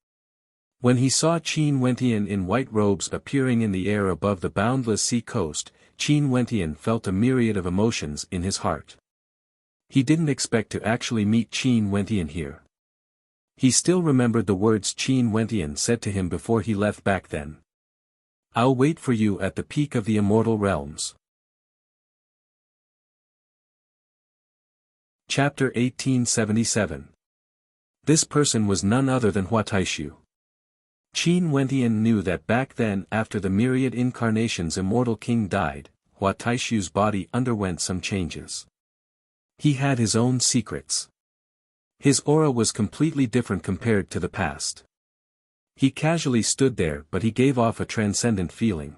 When he saw Qin Wentian in white robes appearing in the air above the boundless sea coast, Qin Wentian felt a myriad of emotions in his heart. He didn't expect to actually meet Qin Wentian here. He still remembered the words Qin Wentian said to him before he left back then. "I'll wait for you at the peak of the immortal realms." Chapter 1877. This person was none other than Hua Taishu. Qin Wentian knew that back then, after the myriad incarnations immortal king died, Hua Taishu's body underwent some changes. He had his own secrets. His aura was completely different compared to the past. He casually stood there, but he gave off a transcendent feeling.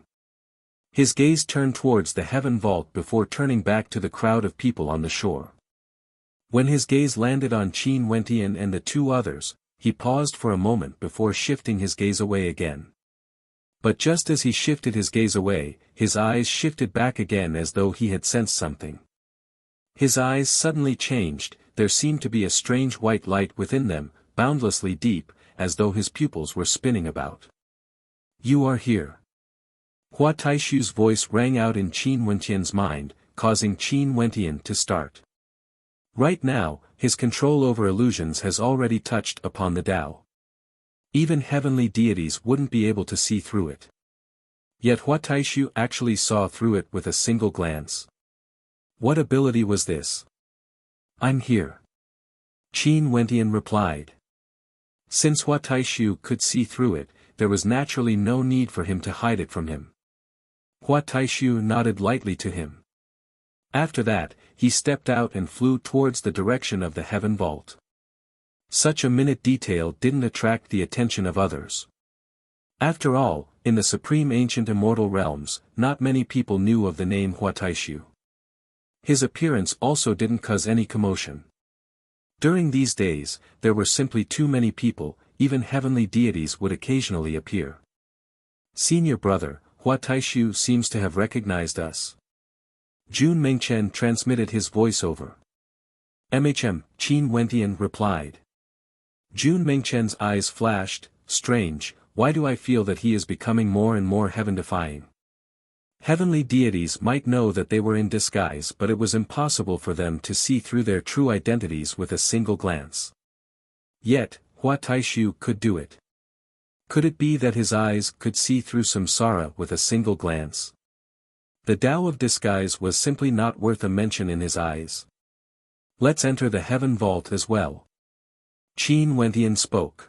His gaze turned towards the heaven vault before turning back to the crowd of people on the shore. When his gaze landed on Qin Wentian and the two others, he paused for a moment before shifting his gaze away again. But just as he shifted his gaze away, his eyes shifted back again as though he had sensed something. His eyes suddenly changed, there seemed to be a strange white light within them, boundlessly deep, as though his pupils were spinning about. "You are here." Hua Taishu's voice rang out in Qin Wentian's mind, causing Qin Wentian to start. Right now, his control over illusions has already touched upon the Tao. Even heavenly deities wouldn't be able to see through it. Yet Hua Taishu actually saw through it with a single glance. What ability was this? "I'm here." Qin Wentian replied. Since Hua Taishu could see through it, there was naturally no need for him to hide it from him. Hua Taishu nodded lightly to him. After that, he stepped out and flew towards the direction of the heaven vault. Such a minute detail didn't attract the attention of others. After all, in the supreme ancient immortal realms, not many people knew of the name Huataishu. His appearance also didn't cause any commotion. During these days, there were simply too many people, even heavenly deities would occasionally appear. Senior brother, Huataishu seems to have recognized us. Jun Mengchen transmitted his voiceover. MHM, Qin Wentian replied. Jun Mengchen's eyes flashed, strange, why do I feel that he is becoming more and more heaven-defying? Heavenly deities might know that they were in disguise, but it was impossible for them to see through their true identities with a single glance. Yet, Huataishu could do it. Could it be that his eyes could see through samsara with a single glance? The Tao of disguise was simply not worth a mention in his eyes. Let's enter the heaven vault as well. Qin Wentian spoke.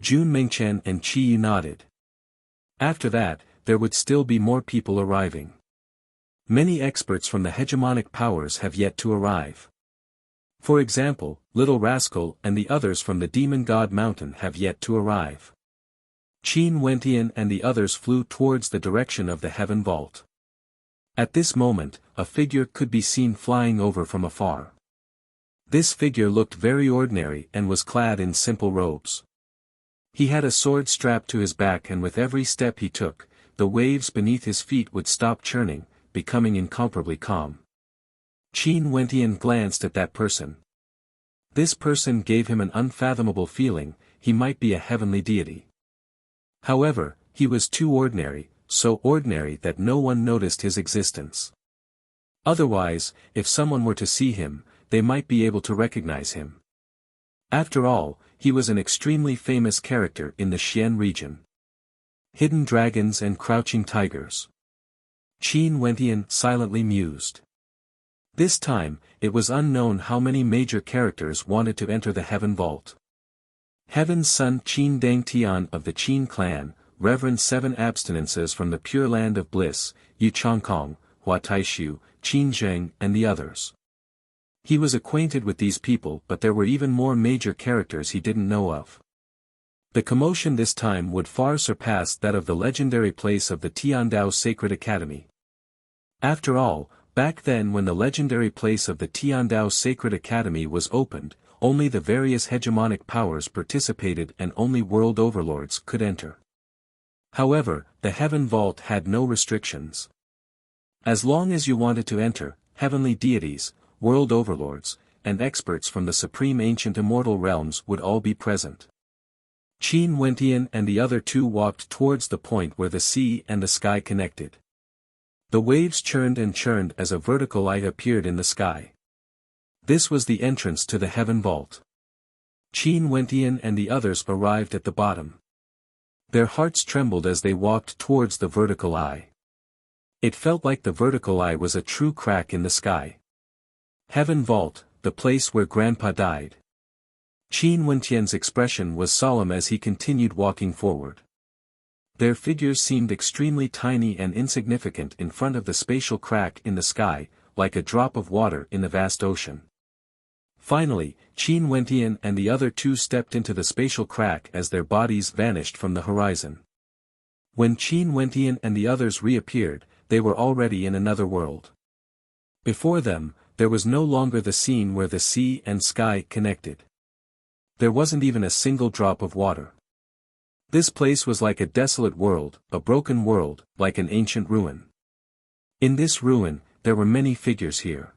Jun Mengchen and Qi Yu nodded. After that, there would still be more people arriving. Many experts from the hegemonic powers have yet to arrive. For example, Little Rascal and the others from the Demon God Mountain have yet to arrive. Qin Wentian and the others flew towards the direction of the heaven vault. At this moment, a figure could be seen flying over from afar. This figure looked very ordinary and was clad in simple robes. He had a sword strapped to his back, and with every step he took, the waves beneath his feet would stop churning, becoming incomparably calm. Qin Wentian glanced at that person. This person gave him an unfathomable feeling, he might be a heavenly deity. However, he was too ordinary, so ordinary that no one noticed his existence. Otherwise, if someone were to see him, they might be able to recognize him. After all, he was an extremely famous character in the Xian region. Hidden dragons and crouching tigers. Qin Wentian silently mused. This time, it was unknown how many major characters wanted to enter the heaven vault. Heaven's son Qin Dang Tian of the Qin clan, reverend 7 abstinences from the pure land of bliss, Yu Changkong, Huataishu, Qin Zheng and the others. He was acquainted with these people, but there were even more major characters he didn't know of. The commotion this time would far surpass that of the legendary place of the Tiandao Sacred Academy. After all, back then when the legendary place of the Tiandao Sacred Academy was opened, only the various hegemonic powers participated and only world overlords could enter. However, the heaven vault had no restrictions. As long as you wanted to enter, heavenly deities, world overlords, and experts from the supreme ancient immortal realms would all be present. Qin Wentian and the other two walked towards the point where the sea and the sky connected. The waves churned and churned as a vertical light appeared in the sky. This was the entrance to the heaven vault. Qin Wentian and the others arrived at the bottom. Their hearts trembled as they walked towards the vertical eye. It felt like the vertical eye was a true crack in the sky. Heaven vault, the place where Grandpa died. Qin Wentian's expression was solemn as he continued walking forward. Their figures seemed extremely tiny and insignificant in front of the spatial crack in the sky, like a drop of water in the vast ocean. Finally, Qin Wentian and the other two stepped into the spatial crack as their bodies vanished from the horizon. When Qin Wentian and the others reappeared, they were already in another world. Before them, there was no longer the scene where the sea and sky connected. There wasn't even a single drop of water. This place was like a desolate world, a broken world, like an ancient ruin. In this ruin, there were many figures here.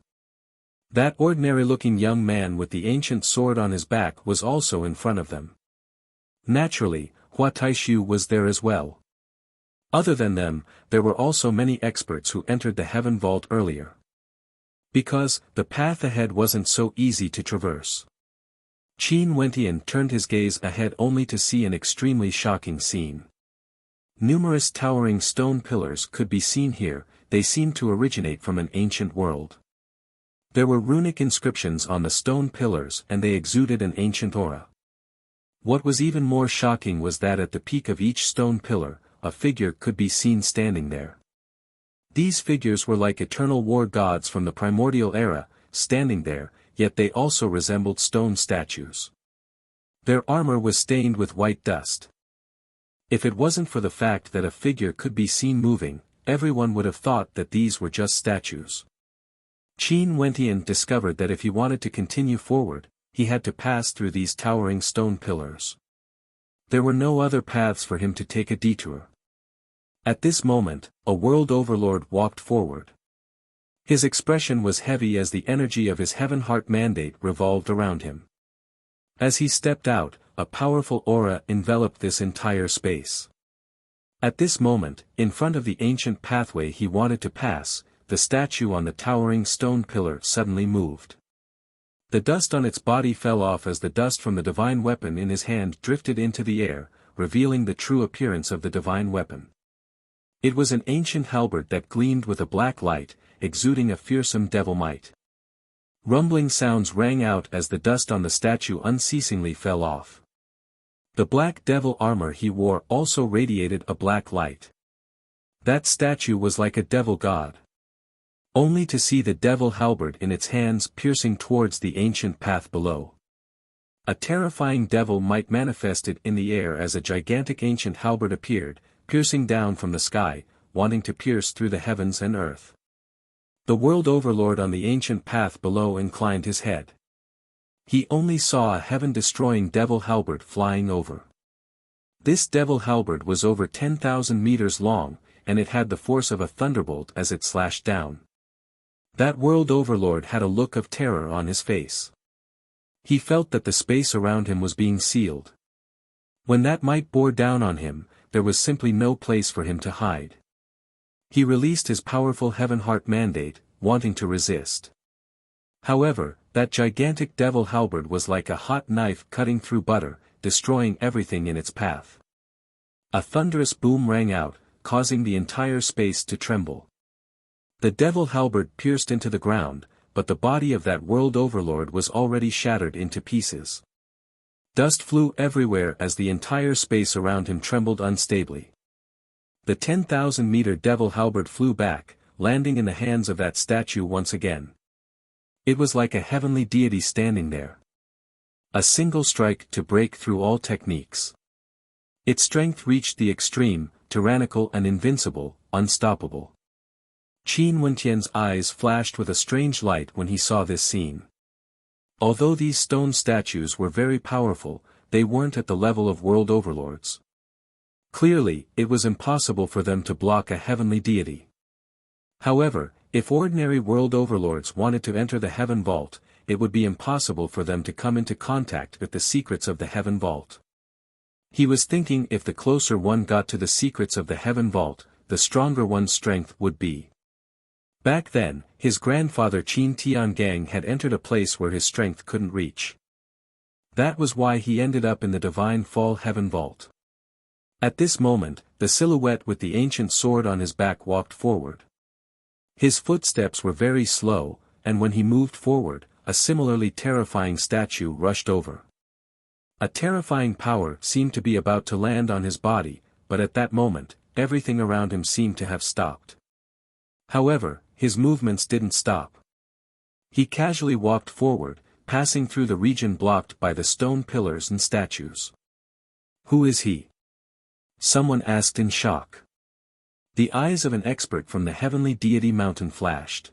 That ordinary-looking young man with the ancient sword on his back was also in front of them. Naturally, Huataishu was there as well. Other than them, there were also many experts who entered the heaven vault earlier. Because, the path ahead wasn't so easy to traverse. Qin Wentian turned his gaze ahead only to see an extremely shocking scene. Numerous towering stone pillars could be seen here, they seemed to originate from an ancient world. There were runic inscriptions on the stone pillars and they exuded an ancient aura. What was even more shocking was that at the peak of each stone pillar, a figure could be seen standing there. These figures were like eternal war gods from the primordial era, standing there, yet they also resembled stone statues. Their armor was stained with white dust. If it wasn't for the fact that a figure could be seen moving, everyone would have thought that these were just statues. Qin Wentian discovered that if he wanted to continue forward, he had to pass through these towering stone pillars. There were no other paths for him to take a detour. At this moment, a world overlord walked forward. His expression was heavy as the energy of his Heaven Heart mandate revolved around him. As he stepped out, a powerful aura enveloped this entire space. At this moment, in front of the ancient pathway he wanted to pass, the statue on the towering stone pillar suddenly moved. The dust on its body fell off as the dust from the divine weapon in his hand drifted into the air, revealing the true appearance of the divine weapon. It was an ancient halberd that gleamed with a black light, exuding a fearsome devil might. Rumbling sounds rang out as the dust on the statue unceasingly fell off. The black devil armor he wore also radiated a black light. That statue was like a devil god. Only to see the devil halberd in its hands piercing towards the ancient path below. A terrifying devil might manifested in the air as a gigantic ancient halberd appeared, piercing down from the sky, wanting to pierce through the heavens and earth. The world overlord on the ancient path below inclined his head. He only saw a heaven-destroying devil halberd flying over. This devil halberd was over 10,000 meters long, and it had the force of a thunderbolt as it slashed down. That world overlord had a look of terror on his face. He felt that the space around him was being sealed. When that might bore down on him, there was simply no place for him to hide. He released his powerful Heaven Heart mandate, wanting to resist. However, that gigantic devil halberd was like a hot knife cutting through butter, destroying everything in its path. A thunderous boom rang out, causing the entire space to tremble. The devil halberd pierced into the ground, but the body of that world overlord was already shattered into pieces. Dust flew everywhere as the entire space around him trembled unstably. The 10,000-meter devil halberd flew back, landing in the hands of that statue once again. It was like a heavenly deity standing there. A single strike to break through all techniques. Its strength reached the extreme, tyrannical and invincible, unstoppable. Qin Wentian's eyes flashed with a strange light when he saw this scene. Although these stone statues were very powerful, they weren't at the level of world overlords. Clearly, it was impossible for them to block a heavenly deity. However, if ordinary world overlords wanted to enter the heaven vault, it would be impossible for them to come into contact with the secrets of the heaven vault. He was thinking if the closer one got to the secrets of the heaven vault, the stronger one's strength would be. Back then, his grandfather Qin Tiangang had entered a place where his strength couldn't reach. That was why he ended up in the Divine Fall Heaven Vault. At this moment, the silhouette with the ancient sword on his back walked forward. His footsteps were very slow, and when he moved forward, a similarly terrifying statue rushed over. A terrifying power seemed to be about to land on his body, but at that moment, everything around him seemed to have stopped. However, his movements didn't stop. He casually walked forward, passing through the region blocked by the stone pillars and statues. Who is he? Someone asked in shock. The eyes of an expert from the heavenly deity mountain flashed.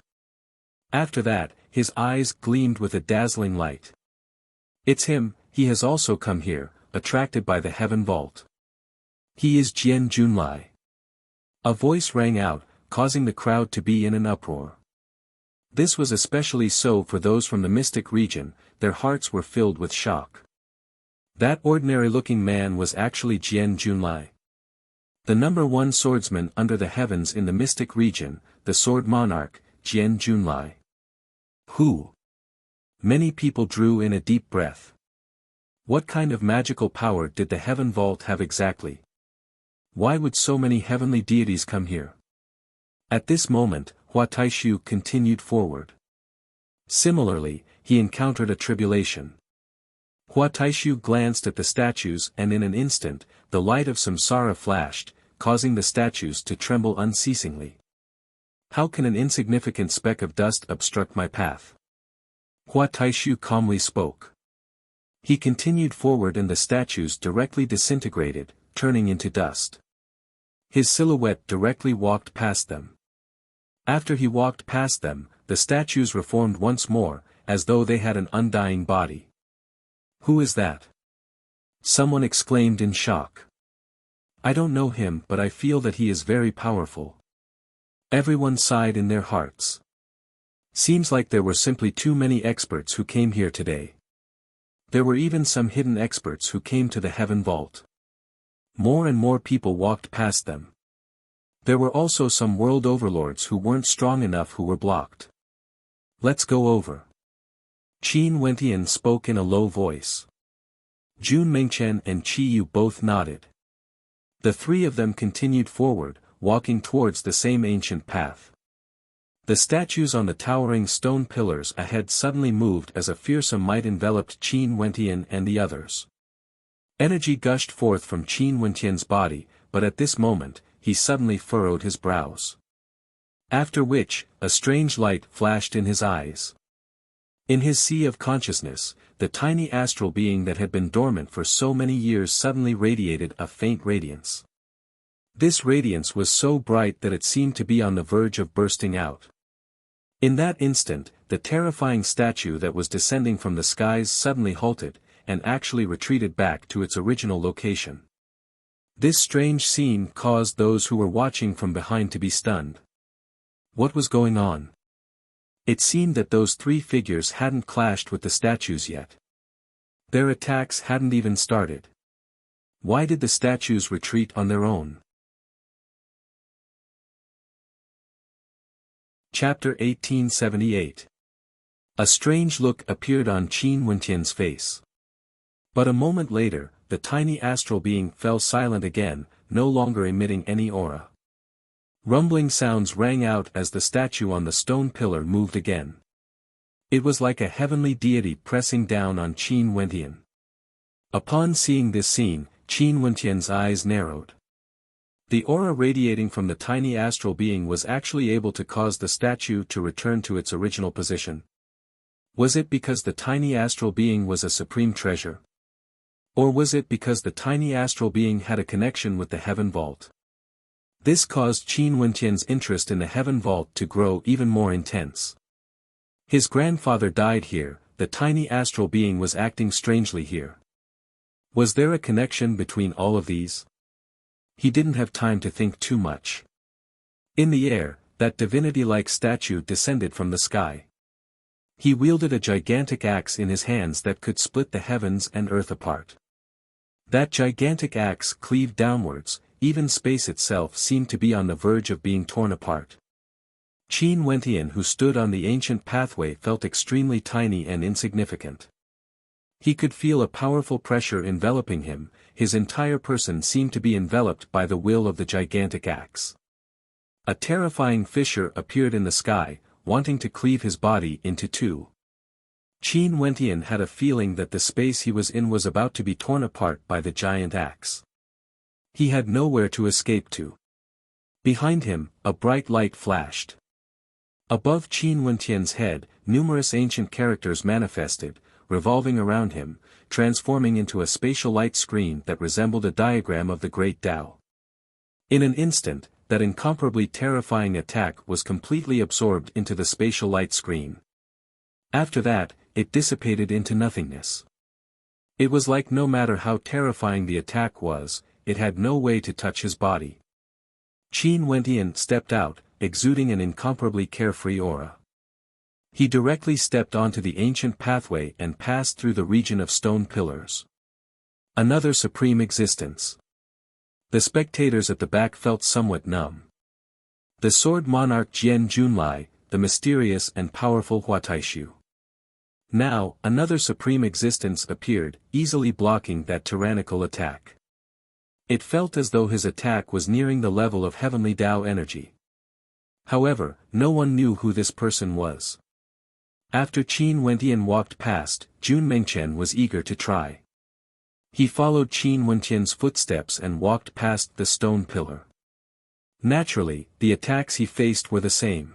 After that, his eyes gleamed with a dazzling light. It's him, he has also come here, attracted by the heaven vault. He is Jian Junlai. A voice rang out, causing the crowd to be in an uproar. This was especially so for those from the mystic region, their hearts were filled with shock. That ordinary-looking man was actually Jian Junlai. The number one swordsman under the heavens in the mystic region, the sword monarch, Jian Junlai. Who? Many people drew in a deep breath. What kind of magical power did the heaven vault have exactly? Why would so many heavenly deities come here? At this moment, Hua Taishu continued forward. Similarly, he encountered a tribulation. Hua Taishu glanced at the statues and in an instant, the light of samsara flashed, causing the statues to tremble unceasingly. How can an insignificant speck of dust obstruct my path? Hua Taishu calmly spoke. He continued forward and the statues directly disintegrated, turning into dust. His silhouette directly walked past them. After he walked past them, the statues reformed once more, as though they had an undying body. Who is that? Someone exclaimed in shock. I don't know him, but I feel that he is very powerful. Everyone sighed in their hearts. Seems like there were simply too many experts who came here today. There were even some hidden experts who came to the heaven vault. More and more people walked past them. There were also some world overlords who weren't strong enough who were blocked. Let's go over. Qin Wentian spoke in a low voice. Jun Mengchen and Qi Yu both nodded. The three of them continued forward, walking towards the same ancient path. The statues on the towering stone pillars ahead suddenly moved as a fearsome might enveloped Qin Wentian and the others. Energy gushed forth from Qin Wentian's body, but at this moment, he suddenly furrowed his brows. After which, a strange light flashed in his eyes. In his sea of consciousness, the tiny astral being that had been dormant for so many years suddenly radiated a faint radiance. This radiance was so bright that it seemed to be on the verge of bursting out. In that instant, the terrifying statue that was descending from the skies suddenly halted, and actually retreated back to its original location. This strange scene caused those who were watching from behind to be stunned. What was going on? It seemed that those three figures hadn't clashed with the statues yet. Their attacks hadn't even started. Why did the statues retreat on their own? Chapter 1878. A strange look appeared on Qin Wentian's face. But a moment later, the tiny astral being fell silent again, no longer emitting any aura. Rumbling sounds rang out as the statue on the stone pillar moved again. It was like a heavenly deity pressing down on Qin Wentian. Upon seeing this scene, Qin Wentian's eyes narrowed. The aura radiating from the tiny astral being was actually able to cause the statue to return to its original position. Was it because the tiny astral being was a supreme treasure? Or was it because the tiny astral being had a connection with the heaven vault? This caused Qin Wentian's interest in the heaven vault to grow even more intense. His grandfather died here, the tiny astral being was acting strangely here. Was there a connection between all of these? He didn't have time to think too much. In the air, that divinity-like statue descended from the sky. He wielded a gigantic axe in his hands that could split the heavens and earth apart. That gigantic axe cleaved downwards, even space itself seemed to be on the verge of being torn apart. Qin Wentian, who stood on the ancient pathway, felt extremely tiny and insignificant. He could feel a powerful pressure enveloping him, his entire person seemed to be enveloped by the will of the gigantic axe. A terrifying fissure appeared in the sky, wanting to cleave his body into two. Qin Wentian had a feeling that the space he was in was about to be torn apart by the giant axe. He had nowhere to escape to. Behind him, a bright light flashed. Above Qin Wentian's head, numerous ancient characters manifested, revolving around him, transforming into a spatial light screen that resembled a diagram of the Great Tao. In an instant, that incomparably terrifying attack was completely absorbed into the spatial light screen. After that, it dissipated into nothingness. It was like no matter how terrifying the attack was, it had no way to touch his body. Qin Wentian stepped out, exuding an incomparably carefree aura. He directly stepped onto the ancient pathway and passed through the region of stone pillars. Another supreme existence. The spectators at the back felt somewhat numb. The sword monarch Jian Junlai, the mysterious and powerful Hua Taishu. Now, another supreme existence appeared, easily blocking that tyrannical attack. It felt as though his attack was nearing the level of heavenly Tao energy. However, no one knew who this person was. After Qin Wentian walked past, Jun Mengchen was eager to try. He followed Qin Wentian's footsteps and walked past the stone pillar. Naturally, the attacks he faced were the same.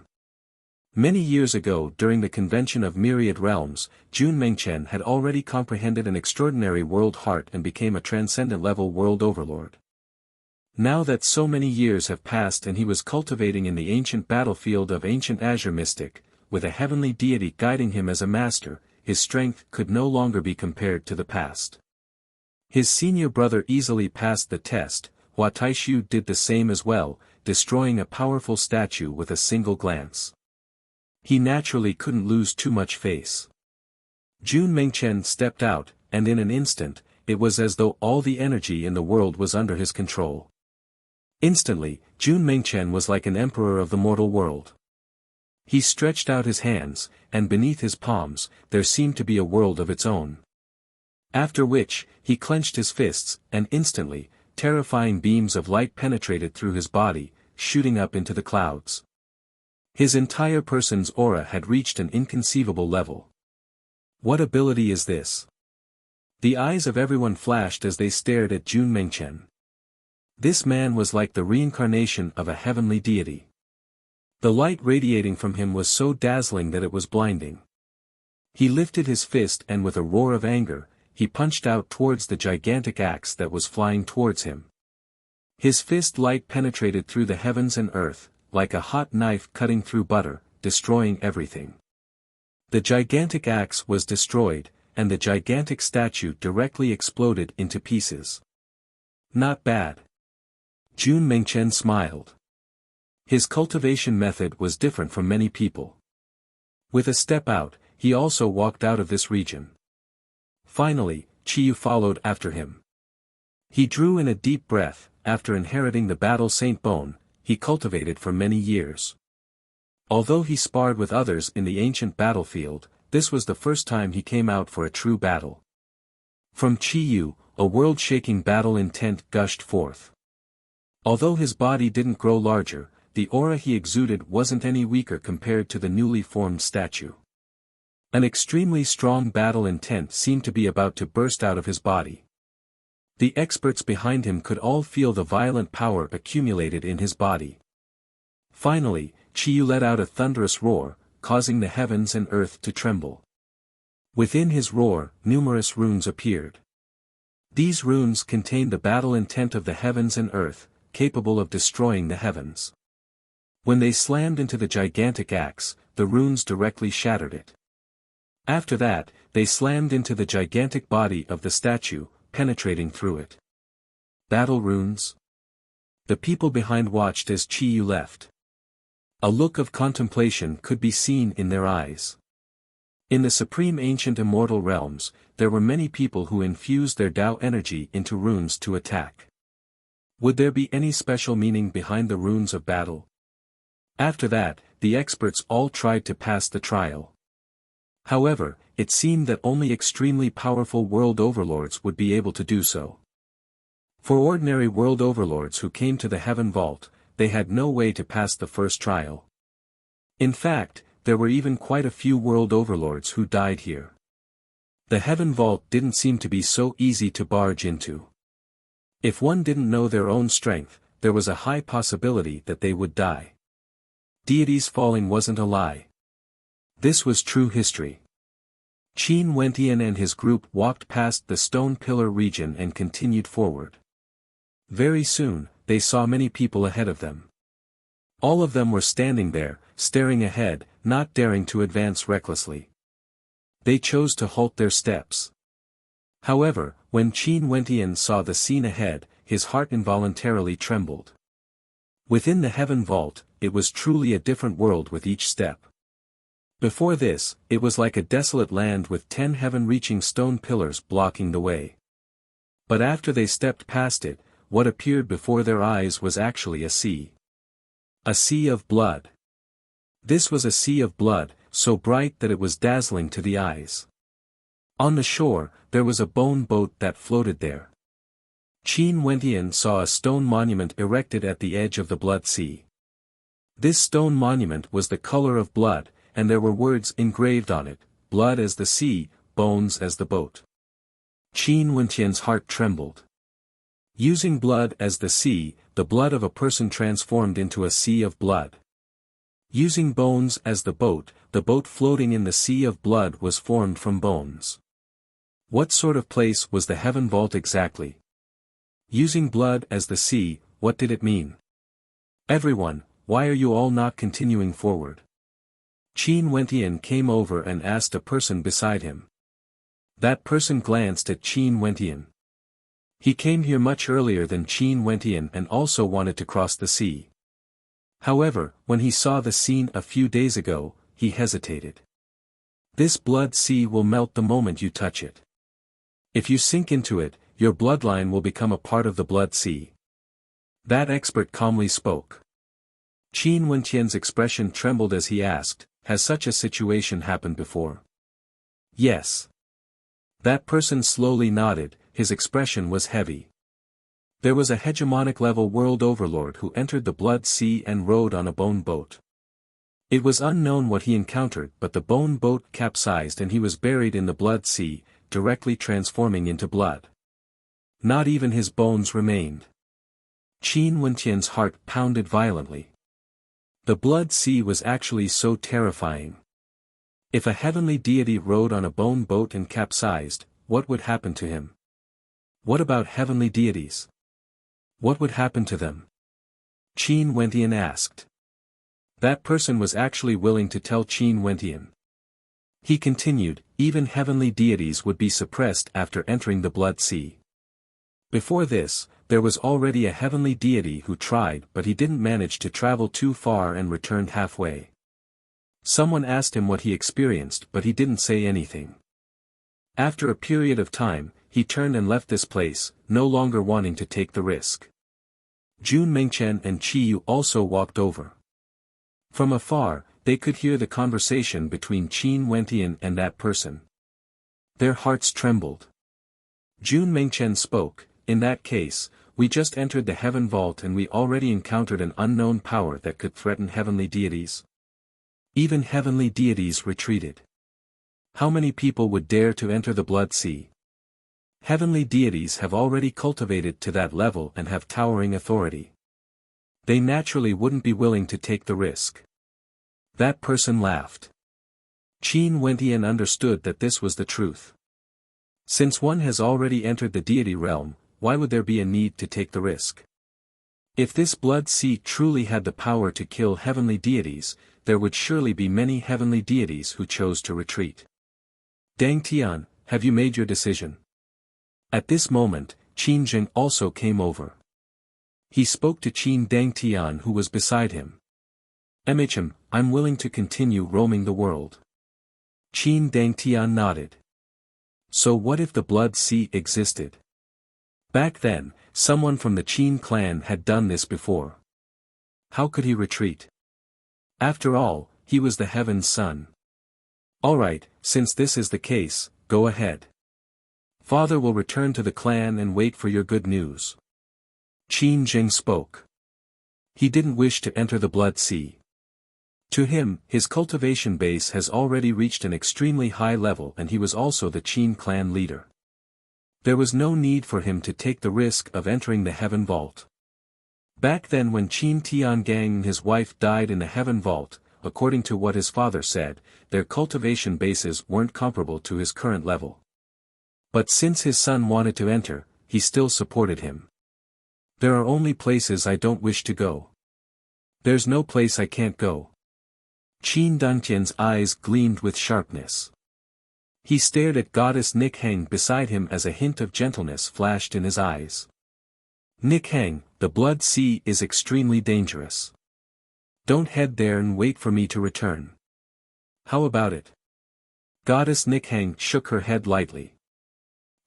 Many years ago during the convention of Myriad Realms, Jun Mengchen had already comprehended an extraordinary world heart and became a transcendent-level world overlord. Now that so many years have passed and he was cultivating in the ancient battlefield of ancient Azure Mystic, with a heavenly deity guiding him as a master, his strength could no longer be compared to the past. His senior brother easily passed the test, Hua Taishu did the same as well, destroying a powerful statue with a single glance. He naturally couldn't lose too much face. Jun Mengchen stepped out, and in an instant, it was as though all the energy in the world was under his control. Instantly, Jun Mengchen was like an emperor of the mortal world. He stretched out his hands, and beneath his palms, there seemed to be a world of its own. After which, he clenched his fists, and instantly, terrifying beams of light penetrated through his body, shooting up into the clouds. His entire person's aura had reached an inconceivable level. What ability is this? The eyes of everyone flashed as they stared at Jun Mengchen. This man was like the reincarnation of a heavenly deity. The light radiating from him was so dazzling that it was blinding. He lifted his fist and with a roar of anger, he punched out towards the gigantic axe that was flying towards him. His fist light penetrated through the heavens and earth, like a hot knife cutting through butter, destroying everything. The gigantic axe was destroyed, and the gigantic statue directly exploded into pieces. Not bad. Jun Mengchen smiled. His cultivation method was different from many people. With a step out, he also walked out of this region. Finally, Qiyu followed after him. He drew in a deep breath, after inheriting the battle Saint Bone, he cultivated for many years. Although he sparred with others in the ancient battlefield, this was the first time he came out for a true battle. From Qiyu, a world-shaking battle intent gushed forth. Although his body didn't grow larger, the aura he exuded wasn't any weaker compared to the newly formed statue. An extremely strong battle intent seemed to be about to burst out of his body. The experts behind him could all feel the violent power accumulated in his body. Finally, Qiyu let out a thunderous roar, causing the heavens and earth to tremble. Within his roar, numerous runes appeared. These runes contained the battle intent of the heavens and earth, capable of destroying the heavens. When they slammed into the gigantic axe, the runes directly shattered it. After that, they slammed into the gigantic body of the statue, penetrating through it. Battle runes? The people behind watched as Qiyu left. A look of contemplation could be seen in their eyes. In the supreme ancient immortal realms, there were many people who infused their Tao energy into runes to attack. Would there be any special meaning behind the runes of battle? After that, the experts all tried to pass the trial. However, it seemed that only extremely powerful world overlords would be able to do so. For ordinary world overlords who came to the Heaven Vault, they had no way to pass the first trial. In fact, there were even quite a few world overlords who died here. The Heaven Vault didn't seem to be so easy to barge into. If one didn't know their own strength, there was a high possibility that they would die. Deities falling wasn't a lie. This was true history. Qin Wentian and his group walked past the stone pillar region and continued forward. Very soon, they saw many people ahead of them. All of them were standing there, staring ahead, not daring to advance recklessly. They chose to halt their steps. However, when Qin Wentian saw the scene ahead, his heart involuntarily trembled. Within the Heaven Vault, it was truly a different world with each step. Before this, it was like a desolate land with 10 heaven-reaching stone pillars blocking the way. But after they stepped past it, what appeared before their eyes was actually a sea. A sea of blood. This was a sea of blood, so bright that it was dazzling to the eyes. On the shore, there was a bone boat that floated there. Qin Wentian saw a stone monument erected at the edge of the blood sea. This stone monument was the color of blood, and there were words engraved on it, blood as the sea, bones as the boat. Qin Wentian's heart trembled. Using blood as the sea, the blood of a person transformed into a sea of blood. Using bones as the boat floating in the sea of blood was formed from bones. What sort of place was the heaven vault exactly? Using blood as the sea, what did it mean? Everyone, why are you all not continuing forward? Qin Wentian came over and asked a person beside him. That person glanced at Qin Wentian. He came here much earlier than Qin Wentian and also wanted to cross the sea. However, when he saw the scene a few days ago, he hesitated. This blood sea will melt the moment you touch it. If you sink into it, your bloodline will become a part of the blood sea. That expert calmly spoke. Qin Wentian's expression trembled as he asked, has such a situation happened before? Yes. That person slowly nodded, his expression was heavy. There was a hegemonic level world overlord who entered the blood sea and rode on a bone boat. It was unknown what he encountered, but the bone boat capsized and he was buried in the blood sea, directly transforming into blood. Not even his bones remained. Qin Wentian's heart pounded violently. The blood sea was actually so terrifying. If a heavenly deity rode on a bone boat and capsized, what would happen to him? What about heavenly deities? What would happen to them? Qin Wentian asked. That person was actually willing to tell Qin Wentian. He continued, even heavenly deities would be suppressed after entering the blood sea. Before this, there was already a heavenly deity who tried but he didn't manage to travel too far and returned halfway. Someone asked him what he experienced but he didn't say anything. After a period of time, he turned and left this place, no longer wanting to take the risk. Jun Mengchen and Qi Yu also walked over. From afar, they could hear the conversation between Qin Wentian and that person. Their hearts trembled. Jun Mengchen spoke, in that case, we just entered the heaven vault and we already encountered an unknown power that could threaten heavenly deities. Even heavenly deities retreated. How many people would dare to enter the blood sea? Heavenly deities have already cultivated to that level and have towering authority. They naturally wouldn't be willing to take the risk. That person laughed. Qin Wentian understood that this was the truth. Since one has already entered the deity realm, why would there be a need to take the risk? If this blood sea truly had the power to kill heavenly deities, there would surely be many heavenly deities who chose to retreat. Dang Tian, have you made your decision? At this moment, Qin Zheng also came over. He spoke to Qin Dang Tian who was beside him. MHM, I'm willing to continue roaming the world. Qin Dang Tian nodded. So what if the blood sea existed? Back then, someone from the Qin clan had done this before. How could he retreat? After all, he was the heaven's son. Alright, since this is the case, go ahead. Father will return to the clan and wait for your good news. Qin Jing spoke. He didn't wish to enter the blood sea. To him, his cultivation base has already reached an extremely high level and he was also the Qin clan leader. There was no need for him to take the risk of entering the heaven vault. Back then when Qin Tiangang and his wife died in the heaven vault, according to what his father said, their cultivation bases weren't comparable to his current level. But since his son wanted to enter, he still supported him. There are only places I don't wish to go. There's no place I can't go. Qin Dantian's eyes gleamed with sharpness. He stared at goddess Nik Heng beside him as a hint of gentleness flashed in his eyes. Nik Heng, the blood sea is extremely dangerous. Don't head there and wait for me to return. How about it? Goddess Nik Heng shook her head lightly.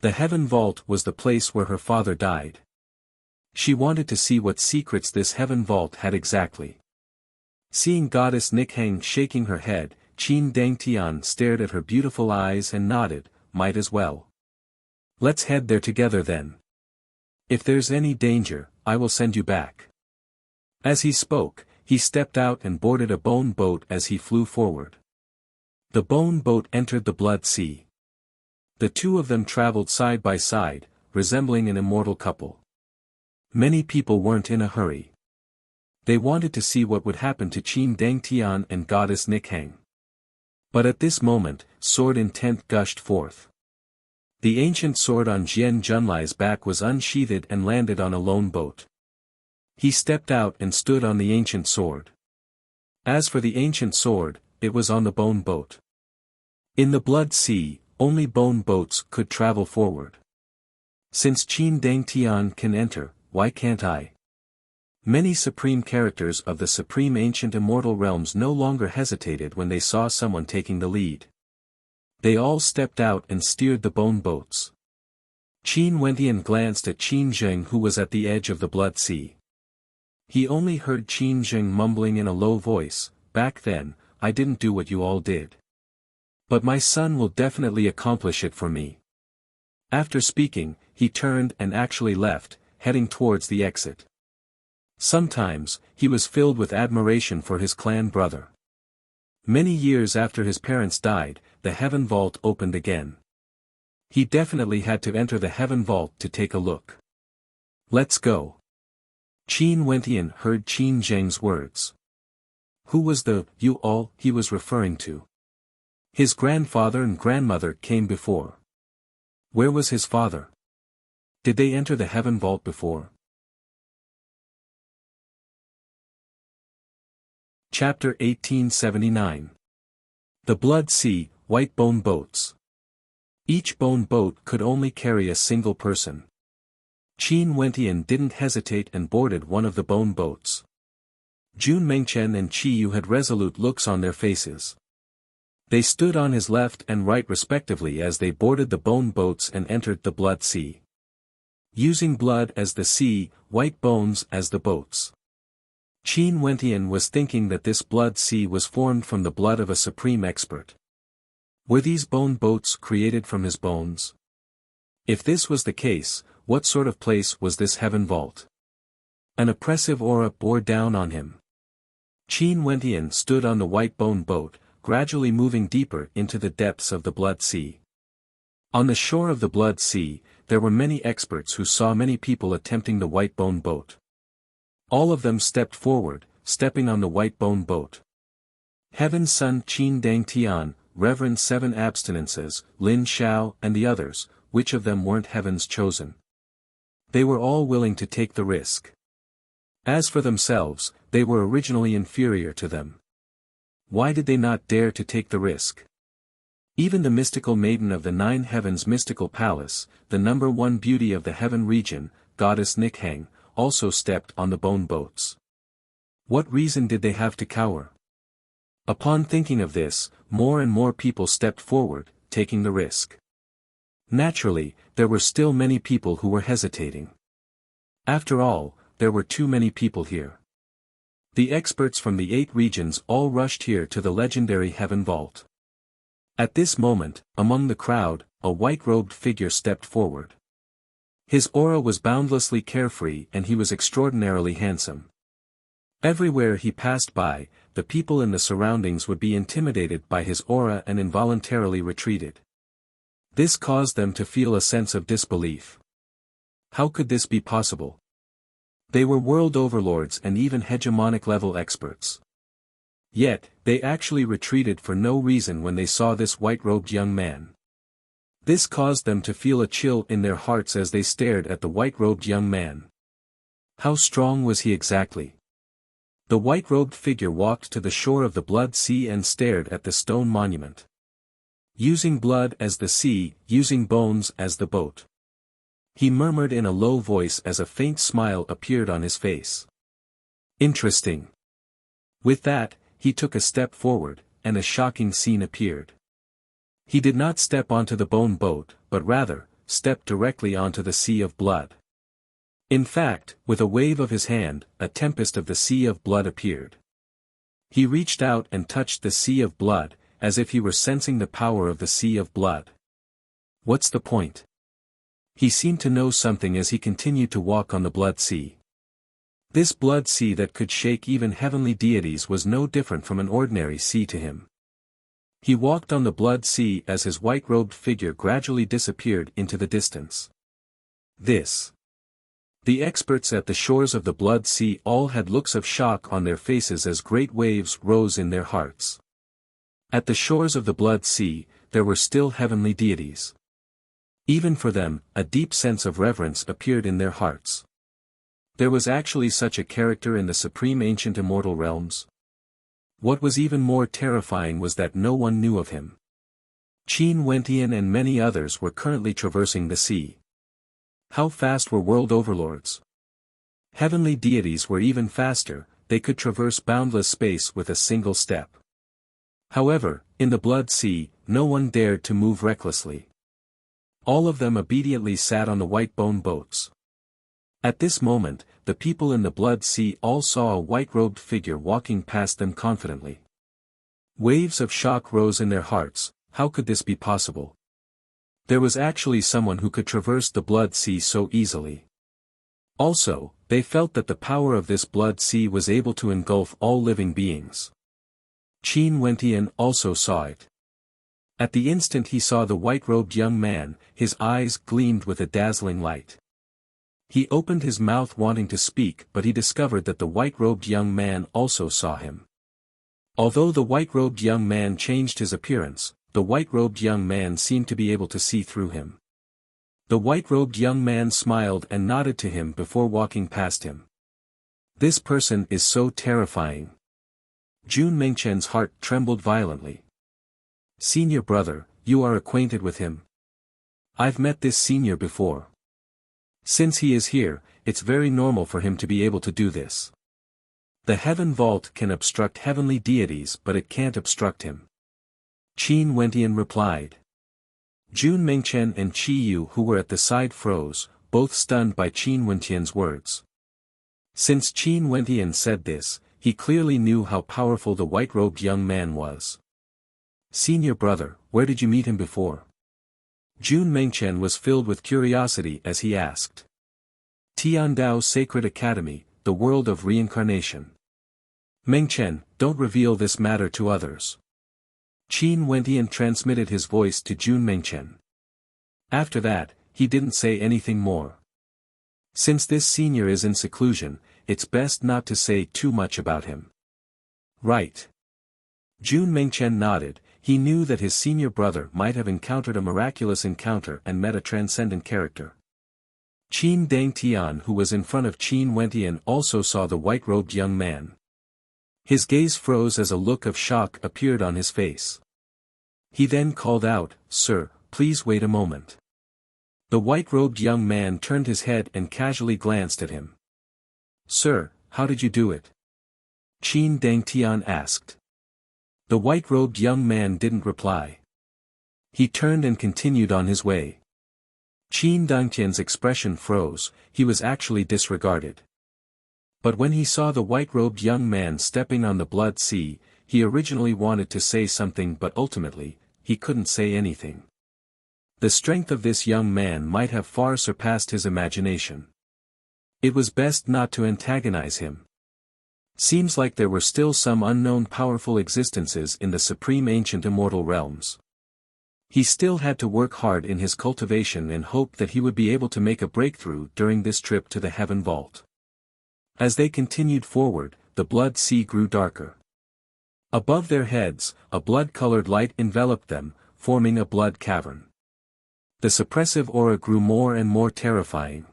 The heaven vault was the place where her father died. She wanted to see what secrets this heaven vault had exactly. Seeing goddess Nik Heng shaking her head, Qin Dangtian stared at her beautiful eyes and nodded, might as well. Let's head there together then. If there's any danger, I will send you back. As he spoke, he stepped out and boarded a bone boat as he flew forward. The bone boat entered the blood sea. The two of them traveled side by side, resembling an immortal couple. Many people weren't in a hurry. They wanted to see what would happen to Qin Dang Tian and goddess Nikhang. But at this moment, sword intent gushed forth. The ancient sword on Jian Junlai's back was unsheathed and landed on a lone boat. He stepped out and stood on the ancient sword. As for the ancient sword, it was on the bone boat. In the Blood Sea, only bone boats could travel forward. Since Qin Dang Tian can enter, why can't I? Many supreme characters of the supreme ancient immortal realms no longer hesitated when they saw someone taking the lead. They all stepped out and steered the bone boats. Qin Wentian glanced at Qin Zheng, who was at the edge of the Blood Sea. He only heard Qin Zheng mumbling in a low voice, "Back then, I didn't do what you all did. But my son will definitely accomplish it for me." After speaking, he turned and actually left, heading towards the exit. Sometimes, he was filled with admiration for his clan brother. Many years after his parents died, the heaven vault opened again. He definitely had to enter the heaven vault to take a look. "Let's go." Qin Wentian heard Qin Zheng's words. Who was the "you all" he was referring to? His grandfather and grandmother came before. Where was his father? Did they enter the heaven vault before? Chapter 1879. The Blood Sea, White Bone Boats. Each bone boat could only carry a single person. Qin Wentian didn't hesitate and boarded one of the bone boats. Jun Mengchen and Qi Yu had resolute looks on their faces. They stood on his left and right respectively as they boarded the bone boats and entered the Blood Sea. Using blood as the sea, white bones as the boats. Qin Wentian was thinking that this Blood Sea was formed from the blood of a supreme expert. Were these bone boats created from his bones? If this was the case, what sort of place was this heaven vault? An oppressive aura bore down on him. Qin Wentian stood on the white bone boat, gradually moving deeper into the depths of the Blood Sea. On the shore of the Blood Sea, there were many experts who saw many people attempting the white bone boat. All of them stepped forward, stepping on the white bone boat. Heaven's Son Qin Dang Tian, Reverend Seven Abstinences, Lin Xiao and the others, which of them weren't heaven's chosen? They were all willing to take the risk. As for themselves, they were originally inferior to them. Why did they not dare to take the risk? Even the mystical maiden of the Nine Heavens mystical palace, the number one beauty of the heaven region, goddess Nikhang, also stepped on the bone boats. What reason did they have to cower? Upon thinking of this, more and more people stepped forward, taking the risk. Naturally, there were still many people who were hesitating. After all, there were too many people here. The experts from the 8 regions all rushed here to the legendary heaven vault. At this moment, among the crowd, a white-robed figure stepped forward. His aura was boundlessly carefree and he was extraordinarily handsome. Everywhere he passed by, the people in the surroundings would be intimidated by his aura and involuntarily retreated. This caused them to feel a sense of disbelief. How could this be possible? They were world overlords and even hegemonic-level experts. Yet, they actually retreated for no reason when they saw this white-robed young man. This caused them to feel a chill in their hearts as they stared at the white-robed young man. How strong was he exactly? The white-robed figure walked to the shore of the Blood Sea and stared at the stone monument. Using blood as the sea, using bones as the boat. He murmured in a low voice as a faint smile appeared on his face. Interesting. With that, he took a step forward, and a shocking scene appeared. He did not step onto the bone boat, but rather, stepped directly onto the sea of blood. In fact, with a wave of his hand, a tempest of the sea of blood appeared. He reached out and touched the sea of blood, as if he were sensing the power of the sea of blood. What's the point? He seemed to know something as he continued to walk on the Blood Sea. This Blood Sea that could shake even heavenly deities was no different from an ordinary sea to him. He walked on the Blood Sea as his white-robed figure gradually disappeared into the distance. This The experts at the shores of the Blood Sea all had looks of shock on their faces as great waves rose in their hearts. At the shores of the Blood Sea, there were still heavenly deities. Even for them, a deep sense of reverence appeared in their hearts. There was actually such a character in the supreme ancient immortal realms. What was even more terrifying was that no one knew of him. Qin Wentian and many others were currently traversing the sea. How fast were world overlords? Heavenly deities were even faster, they could traverse boundless space with a single step. However, in the Blood Sea, no one dared to move recklessly. All of them obediently sat on the white bone boats. At this moment, the people in the Blood Sea all saw a white-robed figure walking past them confidently. Waves of shock rose in their hearts. How could this be possible? There was actually someone who could traverse the Blood Sea so easily. Also, they felt that the power of this Blood Sea was able to engulf all living beings. Qin Wentian also saw it. At the instant he saw the white-robed young man, his eyes gleamed with a dazzling light. He opened his mouth wanting to speak, but he discovered that the white-robed young man also saw him. Although the white-robed young man changed his appearance, the white-robed young man seemed to be able to see through him. The white-robed young man smiled and nodded to him before walking past him. This person is so terrifying. Jun Mengchen's heart trembled violently. Senior brother, you are acquainted with him? I've met this senior before. Since he is here, it's very normal for him to be able to do this. The heaven vault can obstruct heavenly deities but it can't obstruct him. Qin Wentian replied. Jun Mengchen and Qi Yu who were at the side froze, both stunned by Qin Wentian's words. Since Qin Wentian said this, he clearly knew how powerful the white-robed young man was. Senior brother, where did you meet him before? Jun Mengchen was filled with curiosity as he asked. Tiandao Sacred Academy, the world of reincarnation. Mengchen, don't reveal this matter to others. Qin Wentian transmitted his voice to Jun Mengchen. After that, he didn't say anything more. Since this senior is in seclusion, it's best not to say too much about him. Right. Jun Mengchen nodded. He knew that his senior brother might have encountered a miraculous encounter and met a transcendent character. Qin Dangtian who was in front of Qin Wentian also saw the white-robed young man. His gaze froze as a look of shock appeared on his face. He then called out, Sir, please wait a moment. The white-robed young man turned his head and casually glanced at him. Sir, how did you do it? Qin Dangtian asked. The white-robed young man didn't reply. He turned and continued on his way. Qin Dangtian's expression froze, he was actually disregarded. But when he saw the white-robed young man stepping on the Blood Sea, he originally wanted to say something but ultimately, he couldn't say anything. The strength of this young man might have far surpassed his imagination. It was best not to antagonize him. Seems like there were still some unknown powerful existences in the supreme ancient immortal realms. He still had to work hard in his cultivation and hoped that he would be able to make a breakthrough during this trip to the Heaven Vault. As they continued forward, the Blood Sea grew darker. Above their heads, a blood-colored light enveloped them, forming a blood cavern. The suppressive aura grew more and more terrifying.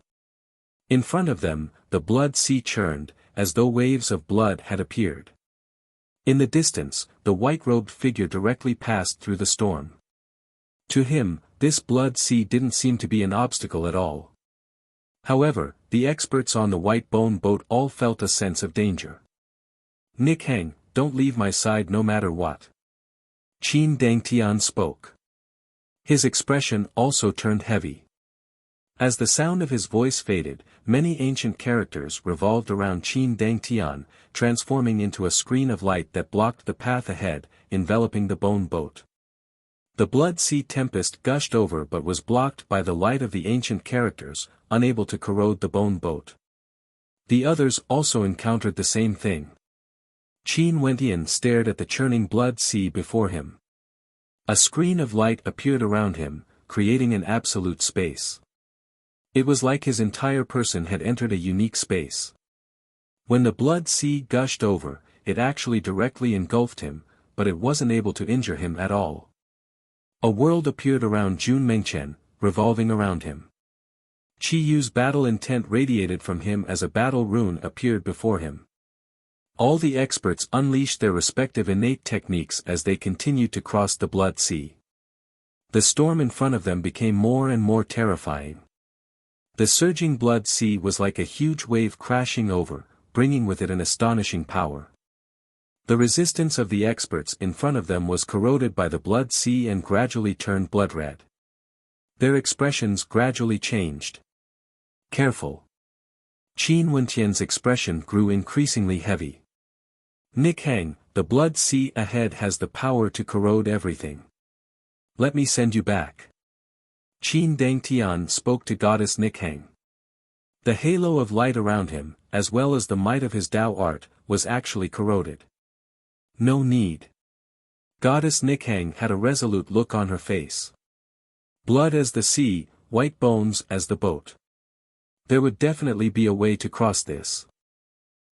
In front of them, the Blood Sea churned, as though waves of blood had appeared. In the distance, the white-robed figure directly passed through the storm. To him, this Blood Sea didn't seem to be an obstacle at all. However, the experts on the white bone boat all felt a sense of danger. Nick Heng, don't leave my side no matter what. Qin Dangtian spoke. His expression also turned heavy. As the sound of his voice faded, many ancient characters revolved around Qin Dangtian, transforming into a screen of light that blocked the path ahead, enveloping the bone boat. The Blood Sea tempest gushed over but was blocked by the light of the ancient characters, unable to corrode the bone boat. The others also encountered the same thing. Qin Wentian stared at the churning Blood Sea before him. A screen of light appeared around him, creating an absolute space. It was like his entire person had entered a unique space. When the blood sea gushed over, it actually directly engulfed him, but it wasn't able to injure him at all. A world appeared around Jun Mengchen, revolving around him. Qi Yu's battle intent radiated from him as a battle rune appeared before him. All the experts unleashed their respective innate techniques as they continued to cross the blood sea. The storm in front of them became more and more terrifying. The surging blood sea was like a huge wave crashing over, bringing with it an astonishing power. The resistance of the experts in front of them was corroded by the blood sea and gradually turned blood red. Their expressions gradually changed. Careful. Qin Wentian's expression grew increasingly heavy. Nikhang, the blood sea ahead has the power to corrode everything. Let me send you back. Qin Dangtian spoke to goddess Nikhang. The halo of light around him, as well as the might of his Tao art, was actually corroded. No need. Goddess Nikhang had a resolute look on her face. Blood as the sea, white bones as the boat. There would definitely be a way to cross this.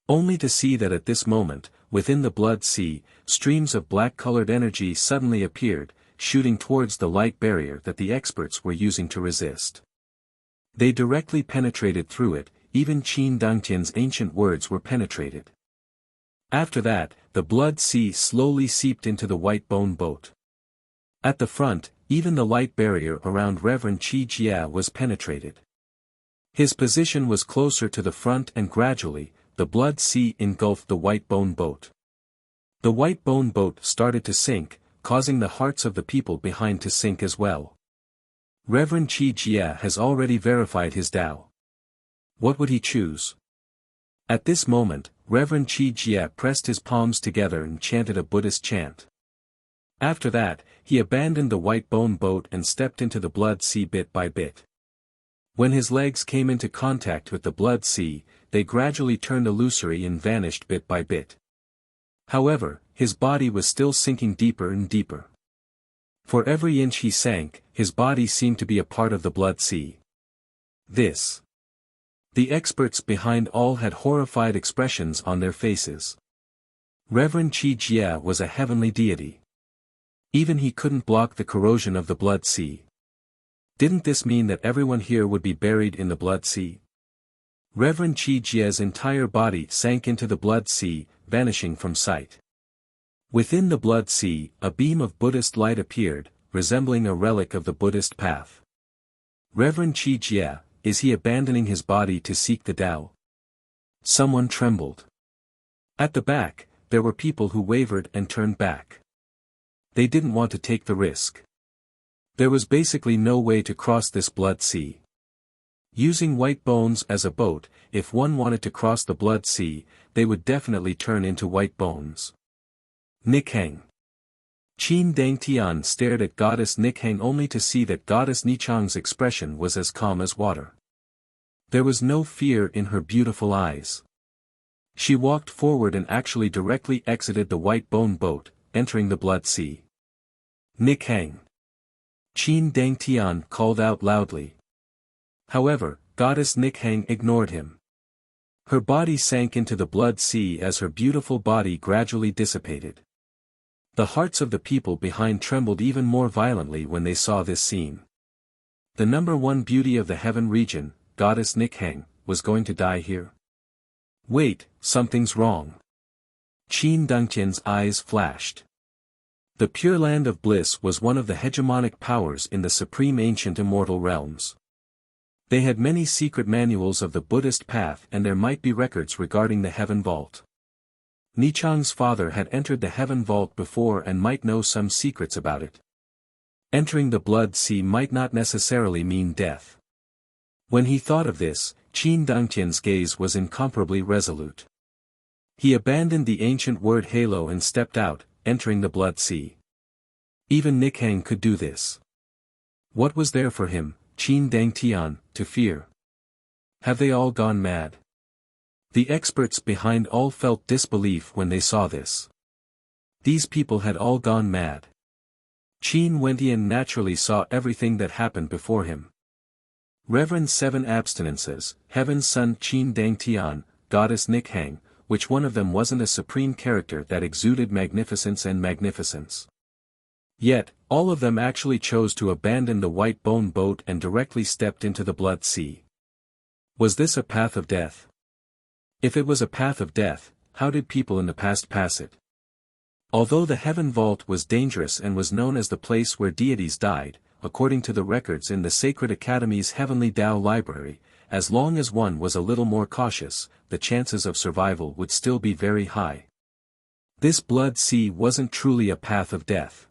Only to see that at this moment, within the blood sea, streams of black-colored energy suddenly appeared, shooting towards the light barrier that the experts were using to resist. They directly penetrated through it, even Qin Dangtian's ancient words were penetrated. After that, the blood sea slowly seeped into the white bone boat. At the front, even the light barrier around Reverend Qi Jia was penetrated. His position was closer to the front and gradually, the blood sea engulfed the white bone boat. The white bone boat started to sink, causing the hearts of the people behind to sink as well. Reverend Qi Jia has already verified his Tao. What would he choose? At this moment, Reverend Qi Jia pressed his palms together and chanted a Buddhist chant. After that, he abandoned the white bone boat and stepped into the blood sea bit by bit. When his legs came into contact with the blood sea, they gradually turned illusory and vanished bit by bit. However, his body was still sinking deeper and deeper. For every inch he sank, his body seemed to be a part of the blood sea. This. The experts behind all had horrified expressions on their faces. Reverend Qi Jia was a heavenly deity. Even he couldn't block the corrosion of the blood sea. Didn't this mean that everyone here would be buried in the blood sea? Reverend Qi Jia's entire body sank into the blood sea, vanishing from sight. Within the blood sea, a beam of Buddhist light appeared, resembling a relic of the Buddhist path. Reverend Qi Jia, is he abandoning his body to seek the Tao? Someone trembled. At the back, there were people who wavered and turned back. They didn't want to take the risk. There was basically no way to cross this blood sea. Using white bones as a boat, if one wanted to cross the blood sea, they would definitely turn into white bones. Nikhang. Qin Dangtian stared at goddess Nikhang only to see that goddess Nichang's expression was as calm as water. There was no fear in her beautiful eyes. She walked forward and actually directly exited the white bone boat, entering the blood sea. Nikhang. Qin Dangtian called out loudly. However, goddess Nikhang ignored him. Her body sank into the blood sea as her beautiful body gradually dissipated. The hearts of the people behind trembled even more violently when they saw this scene. The number one beauty of the heaven region, goddess Nikhang, was going to die here. Wait, something's wrong. Qin Dangtian's eyes flashed. The Pure Land of Bliss was one of the hegemonic powers in the supreme ancient immortal realms. They had many secret manuals of the Buddhist path and there might be records regarding the Heaven Vault. Nichang's father had entered the Heaven Vault before and might know some secrets about it. Entering the blood sea might not necessarily mean death. When he thought of this, Qin Dangtian's gaze was incomparably resolute. He abandoned the ancient word halo and stepped out, entering the blood sea. Even Nikhang could do this. What was there for him, Qin Dangtian, to fear? Have they all gone mad? The experts behind all felt disbelief when they saw this. These people had all gone mad. Qin Wentian naturally saw everything that happened before him. Reverend 7 abstinences, Heaven's Son Qin Dang Tian, Goddess Nikhang, which one of them wasn't a supreme character that exuded magnificence and magnificence? Yet, all of them actually chose to abandon the white bone boat and directly stepped into the blood sea. Was this a path of death? If it was a path of death, how did people in the past pass it? Although the heaven vault was dangerous and was known as the place where deities died, according to the records in the Sacred Academy's Heavenly Tao Library, as long as one was a little more cautious, the chances of survival would still be very high. This blood sea wasn't truly a path of death.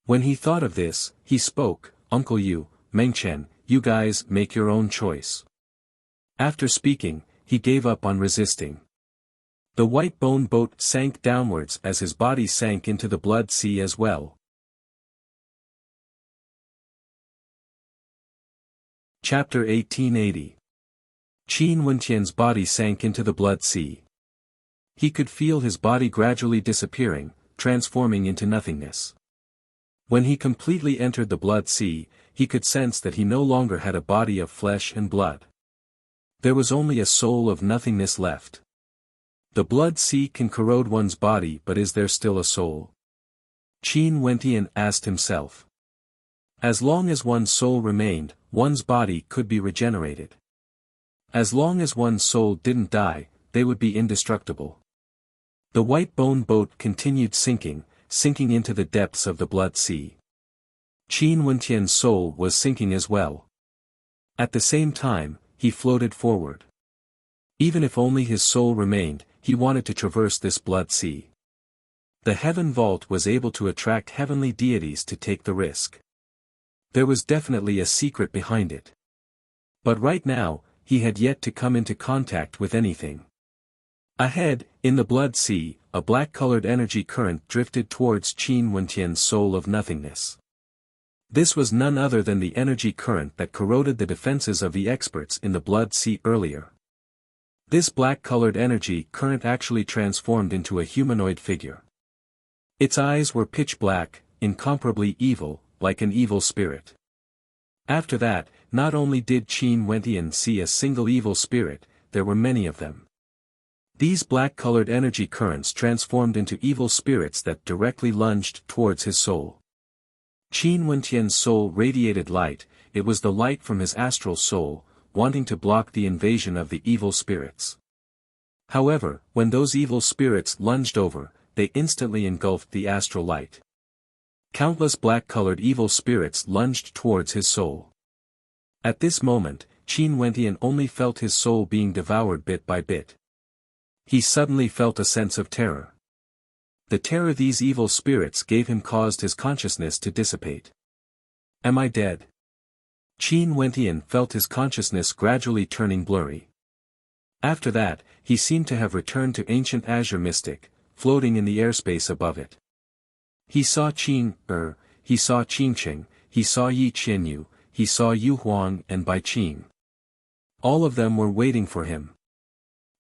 When he thought of this, he spoke, "Uncle Yu, Mengchen, you guys make your own choice." After speaking, he gave up on resisting. The white bone boat sank downwards as his body sank into the blood sea as well. Chapter 1880. Qin Wenqian's body sank into the blood sea. He could feel his body gradually disappearing, transforming into nothingness. When he completely entered the blood sea, he could sense that he no longer had a body of flesh and blood. There was only a soul of nothingness left. The blood sea can corrode one's body, but is there still a soul? Qin Wenqian asked himself. As long as one's soul remained, one's body could be regenerated. As long as one's soul didn't die, they would be indestructible. The white bone boat continued sinking into the depths of the blood sea. Qin Wenqian's soul was sinking as well. At the same time, he floated forward. Even if only his soul remained, he wanted to traverse this blood sea. The heaven vault was able to attract heavenly deities to take the risk. There was definitely a secret behind it. But right now, he had yet to come into contact with anything. Ahead, in the blood sea, a black-colored energy current drifted towards Qin Wenqian's soul of nothingness. This was none other than the energy current that corroded the defenses of the experts in the blood sea earlier. This black-colored energy current actually transformed into a humanoid figure. Its eyes were pitch black, incomparably evil, like an evil spirit. After that, not only did Qin Wenqian see a single evil spirit, there were many of them. These black-colored energy currents transformed into evil spirits that directly lunged towards his soul. Qin Wenqian's soul radiated light, it was the light from his astral soul, wanting to block the invasion of the evil spirits. However, when those evil spirits lunged over, they instantly engulfed the astral light. Countless black-colored evil spirits lunged towards his soul. At this moment, Qin Wenqian only felt his soul being devoured bit by bit. He suddenly felt a sense of terror. The terror these evil spirits gave him caused his consciousness to dissipate. Am I dead? Qin Wenqian felt his consciousness gradually turning blurry. After that, he seemed to have returned to ancient azure mystic, floating in the airspace above it. He saw he saw Qingqing, he saw Yi Qianyu, he saw Yu Huang and Bai Qing. All of them were waiting for him.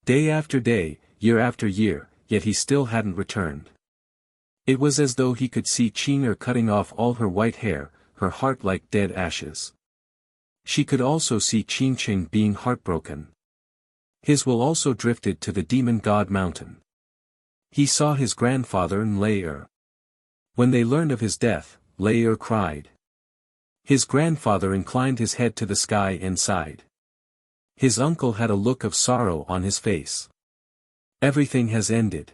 Day after day, year after year, yet he still hadn't returned. It was as though he could see Qing'er cutting off all her white hair, her heart like dead ashes. She could also see Qingqing being heartbroken. His will also drifted to the demon god mountain. He saw his grandfather and Lei. When they learned of his death, Lei cried. His grandfather inclined his head to the sky and sighed. His uncle had a look of sorrow on his face. Everything has ended.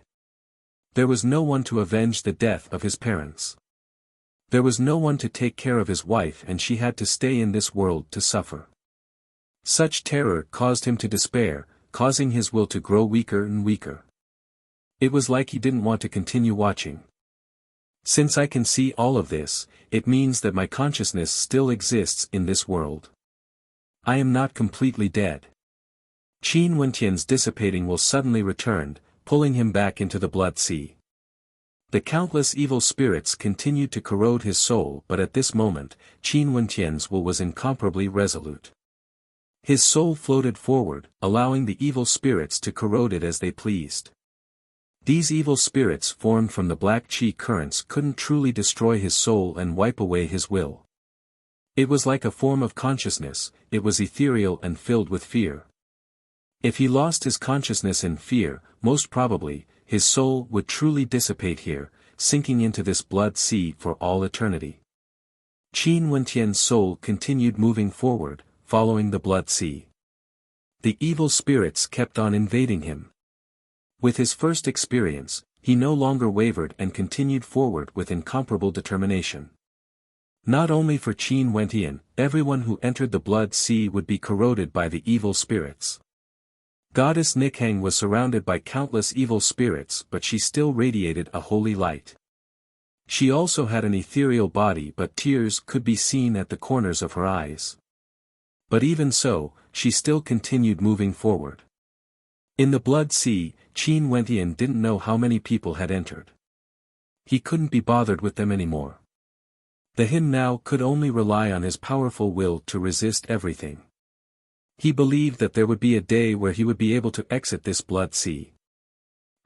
There was no one to avenge the death of his parents. There was no one to take care of his wife, and she had to stay in this world to suffer. Such terror caused him to despair, causing his will to grow weaker and weaker. It was like he didn't want to continue watching. Since I can see all of this, it means that my consciousness still exists in this world. I am not completely dead. Qin Wenqian's dissipating will suddenly returned, pulling him back into the blood sea. The countless evil spirits continued to corrode his soul, but at this moment, Qin Wenqian's will was incomparably resolute. His soul floated forward, allowing the evil spirits to corrode it as they pleased. These evil spirits formed from the black qi currents couldn't truly destroy his soul and wipe away his will. It was like a form of consciousness, it was ethereal and filled with fear. If he lost his consciousness in fear, most probably, his soul would truly dissipate here, sinking into this blood sea for all eternity. Qin Wentian's soul continued moving forward, following the blood sea. The evil spirits kept on invading him. With his first experience, he no longer wavered and continued forward with incomparable determination. Not only for Qin Wentian, everyone who entered the blood sea would be corroded by the evil spirits. Goddess Nikhang was surrounded by countless evil spirits, but she still radiated a holy light. She also had an ethereal body, but tears could be seen at the corners of her eyes. But even so, she still continued moving forward. In the blood sea, Qin Wentian didn't know how many people had entered. He couldn't be bothered with them anymore. Him now could only rely on his powerful will to resist everything. He believed that there would be a day where he would be able to exit this blood sea.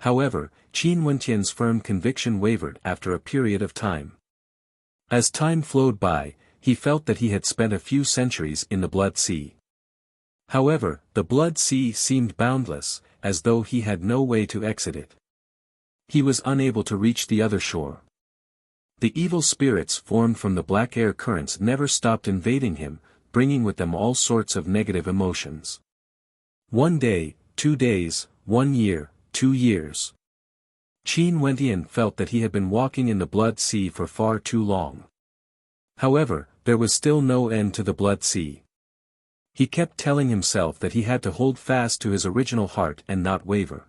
However, Qin Wentian's firm conviction wavered after a period of time. As time flowed by, he felt that he had spent a few centuries in the blood sea. However, the blood sea seemed boundless, as though he had no way to exit it. He was unable to reach the other shore. The evil spirits formed from the black air currents never stopped invading him, bringing with them all sorts of negative emotions. 1 day, 2 days, 1 year, 2 years. Qin Wentian felt that he had been walking in the blood sea for far too long. However, there was still no end to the blood sea. He kept telling himself that he had to hold fast to his original heart and not waver.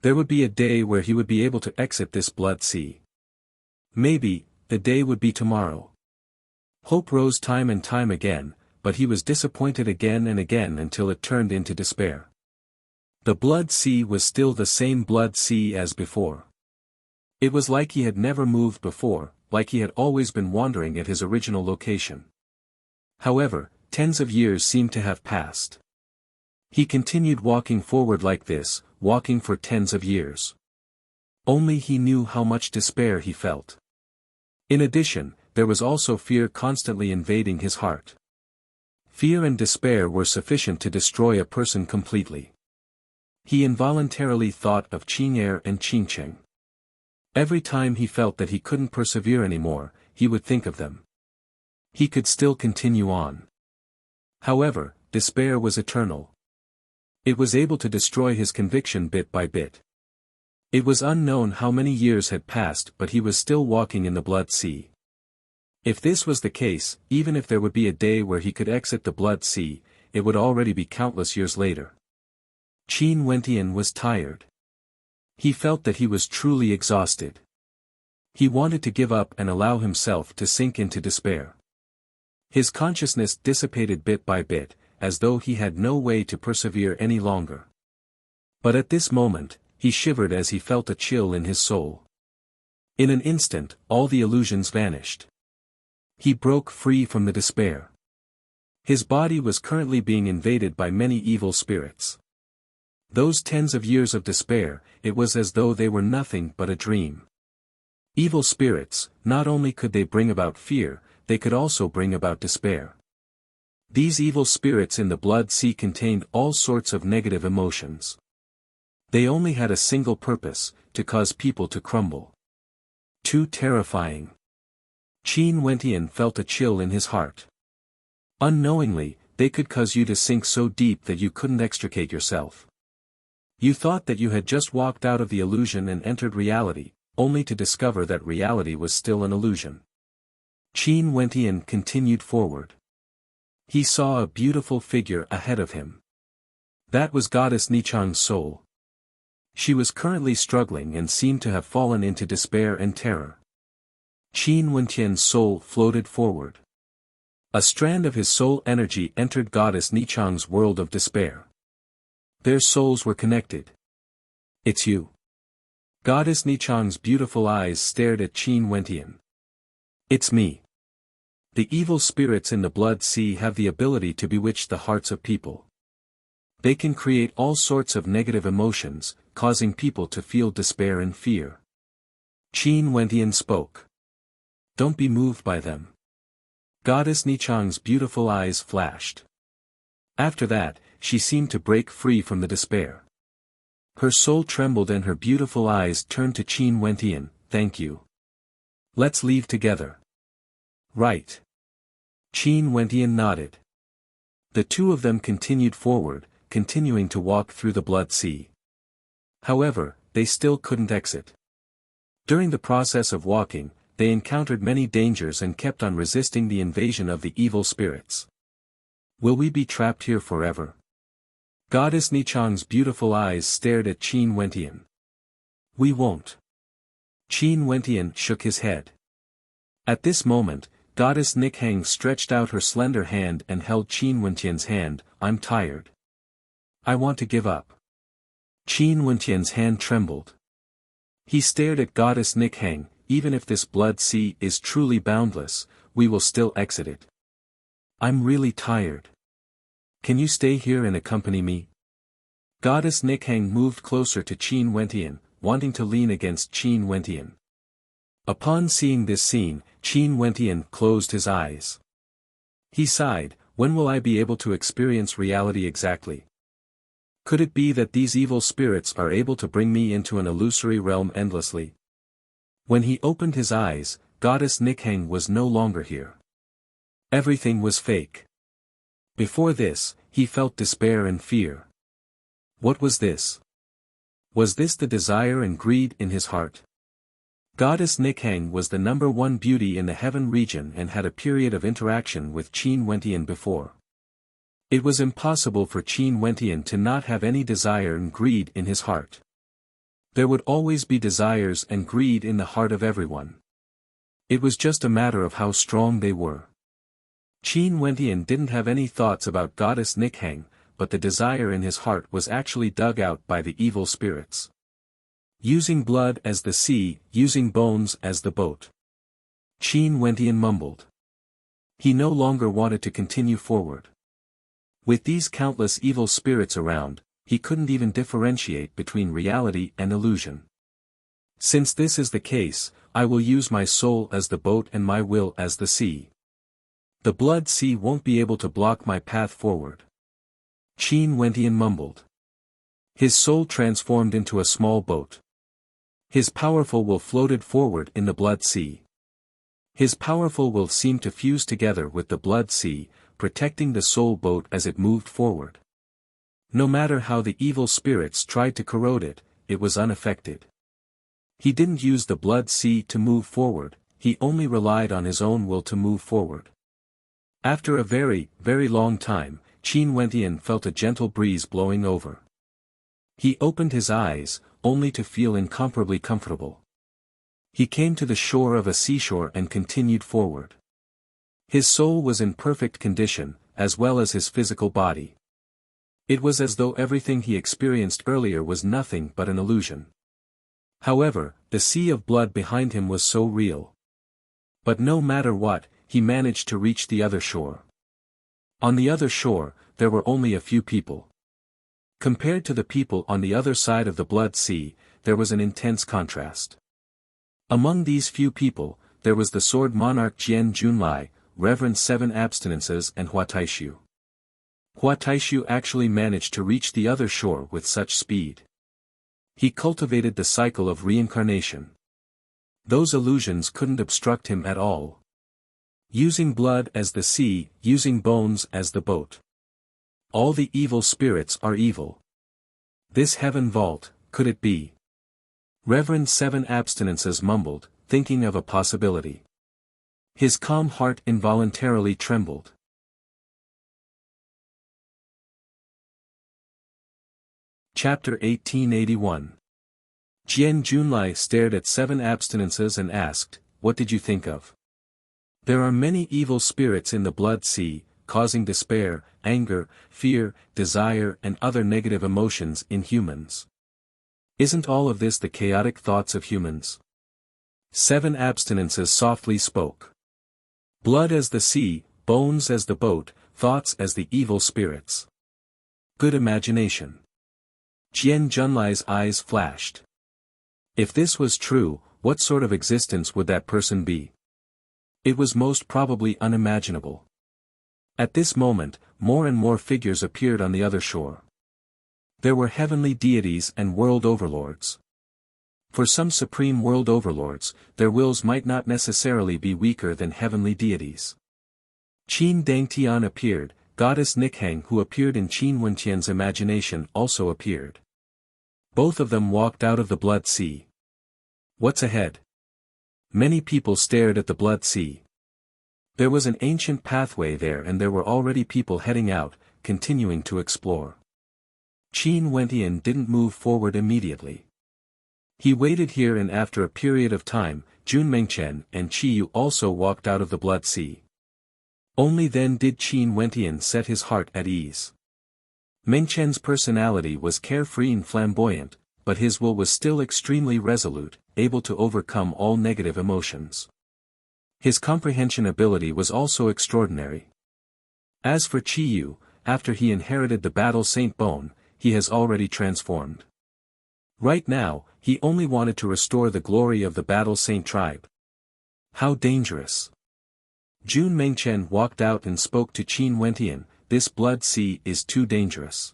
There would be a day where he would be able to exit this blood sea. Maybe, the day would be tomorrow. Hope rose time and time again, but he was disappointed again and again until it turned into despair. The blood sea was still the same blood sea as before. It was like he had never moved before, like he had always been wandering at his original location. However, tens of years seemed to have passed. He continued walking forward like this, walking for tens of years. Only he knew how much despair he felt. In addition, there was also fear constantly invading his heart. Fear and despair were sufficient to destroy a person completely. He involuntarily thought of Qing'er and Qingcheng. Every time he felt that he couldn't persevere anymore, he would think of them. He could still continue on. However, despair was eternal. It was able to destroy his conviction bit by bit. It was unknown how many years had passed, but he was still walking in the blood sea. If this was the case, even if there would be a day where he could exit the blood sea, it would already be countless years later. Qin Wentian was tired. He felt that he was truly exhausted. He wanted to give up and allow himself to sink into despair. His consciousness dissipated bit by bit, as though he had no way to persevere any longer. But at this moment, he shivered as he felt a chill in his soul. In an instant, all the illusions vanished. He broke free from the despair. His body was currently being invaded by many evil spirits. Those tens of years of despair, it was as though they were nothing but a dream. Evil spirits, not only could they bring about fear, they could also bring about despair. These evil spirits in the blood sea contained all sorts of negative emotions. They only had a single purpose, to cause people to crumble. Too terrifying. Qin Wentian felt a chill in his heart. Unknowingly, they could cause you to sink so deep that you couldn't extricate yourself. You thought that you had just walked out of the illusion and entered reality, only to discover that reality was still an illusion. Qin Wentian continued forward. He saw a beautiful figure ahead of him. That was Goddess Nichang's soul. She was currently struggling and seemed to have fallen into despair and terror. Qin Wentian's soul floated forward. A strand of his soul energy entered Goddess Nichang's world of despair. Their souls were connected. It's you. Goddess Nichang's beautiful eyes stared at Qin Wentian. It's me. The evil spirits in the blood sea have the ability to bewitch the hearts of people. They can create all sorts of negative emotions, causing people to feel despair and fear. Qin Wentian spoke. Don't be moved by them. Goddess Nichang's beautiful eyes flashed. After that, she seemed to break free from the despair. Her soul trembled and her beautiful eyes turned to Qin Wentian. Thank you. Let's leave together. Right. Qin Wentian nodded. The two of them continued forward, continuing to walk through the Blood Sea. However, they still couldn't exit. During the process of walking, they encountered many dangers and kept on resisting the invasion of the evil spirits. Will we be trapped here forever? Goddess Nichang's beautiful eyes stared at Qin Wentian. We won't. Qin Wentian shook his head. At this moment, Goddess Nichang stretched out her slender hand and held Qin Wentian's hand. I'm tired. I want to give up. Qin Wentian's hand trembled. He stared at Goddess Nichang. Even if this blood sea is truly boundless, we will still exit it. I'm really tired. Can you stay here and accompany me? Goddess Nichang moved closer to Qin Wentian, wanting to lean against Qin Wentian. Upon seeing this scene, Qin Wentian closed his eyes. He sighed, when will I be able to experience reality exactly? Could it be that these evil spirits are able to bring me into an illusory realm endlessly? When he opened his eyes, Goddess Nichang was no longer here. Everything was fake. Before this, he felt despair and fear. What was this? Was this the desire and greed in his heart? Goddess Nichang was the #1 beauty in the heaven region and had a period of interaction with Qin Wentian before. It was impossible for Qin Wentian to not have any desire and greed in his heart. There would always be desires and greed in the heart of everyone. It was just a matter of how strong they were. Qin Wentian didn't have any thoughts about Goddess Nichang, but the desire in his heart was actually dug out by the evil spirits. Using blood as the sea, using bones as the boat. Qin Wentian mumbled. He no longer wanted to continue forward. With these countless evil spirits around, he couldn't even differentiate between reality and illusion. Since this is the case, I will use my soul as the boat and my will as the sea. The blood sea won't be able to block my path forward. Qin Wentian mumbled. His soul transformed into a small boat. His powerful will floated forward in the blood sea. His powerful will seemed to fuse together with the blood sea, protecting the soul boat as it moved forward. No matter how the evil spirits tried to corrode it, it was unaffected. He didn't use the blood sea to move forward, he only relied on his own will to move forward. After a very, very long time, Qin Wentian felt a gentle breeze blowing over. He opened his eyes, only to feel incomparably comfortable. He came to the shore of a seashore and continued forward. His soul was in perfect condition, as well as his physical body. It was as though everything he experienced earlier was nothing but an illusion. However, the sea of blood behind him was so real. But no matter what, he managed to reach the other shore. On the other shore, there were only a few people. Compared to the people on the other side of the blood sea, there was an intense contrast. Among these few people, there was the sword monarch Jian Junlai, Reverend 7 Abstinences and Hua Taishu. Hua Taishu actually managed to reach the other shore with such speed. He cultivated the cycle of reincarnation. Those illusions couldn't obstruct him at all. Using blood as the sea, using bones as the boat. All the evil spirits are evil. This heaven vault, could it be? Reverend 7 Abstinences mumbled, thinking of a possibility. His calm heart involuntarily trembled. Chapter 1881. Jian Junlai stared at 7 Abstinences and asked, "What did you think of?" There are many evil spirits in the blood sea, causing despair, anger, fear, desire and other negative emotions in humans. Isn't all of this the chaotic thoughts of humans? 7 Abstinences softly spoke. Blood as the sea, bones as the boat, thoughts as the evil spirits. Good imagination. Jian Junlai's eyes flashed. If this was true, what sort of existence would that person be? It was most probably unimaginable. At this moment, more and more figures appeared on the other shore. There were heavenly deities and world overlords. For some supreme world overlords, their wills might not necessarily be weaker than heavenly deities. Qin Dangtian appeared, goddess Nikhang who appeared in Qin Wentian's imagination also appeared. Both of them walked out of the Blood Sea. What's ahead? Many people stared at the Blood Sea. There was an ancient pathway there and there were already people heading out, continuing to explore. Qin Wentian didn't move forward immediately. He waited here and after a period of time, Jun Mengchen and Qi Yu also walked out of the Blood Sea. Only then did Qin Wentian set his heart at ease. Mengchen's personality was carefree and flamboyant, but his will was still extremely resolute, able to overcome all negative emotions. His comprehension ability was also extraordinary. As for Qi Yu, after he inherited the Battle Saint Bone, he has already transformed. Right now, he only wanted to restore the glory of the Battle Saint tribe. How dangerous! Jun Mengchen walked out and spoke to Qin Wentian, this Blood Sea is too dangerous.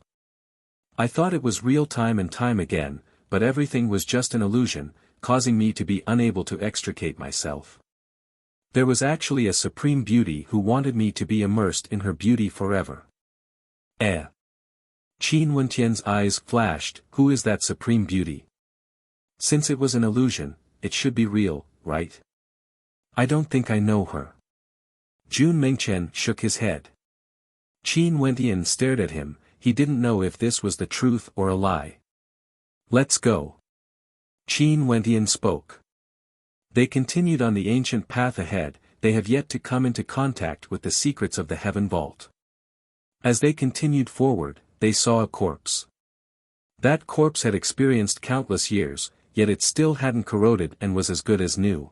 I thought it was real time and time again, but everything was just an illusion, causing me to be unable to extricate myself. There was actually a supreme beauty who wanted me to be immersed in her beauty forever. Eh? Qin Wentian's eyes flashed, who is that supreme beauty? Since it was an illusion, it should be real, right? I don't think I know her. Jun Mengchen shook his head. Qin Wentian stared at him, he didn't know if this was the truth or a lie. Let's go. Qin Wentian spoke. They continued on the ancient path ahead, they have yet to come into contact with the secrets of the Heaven Vault. As they continued forward, they saw a corpse. That corpse had experienced countless years, yet it still hadn't corroded and was as good as new.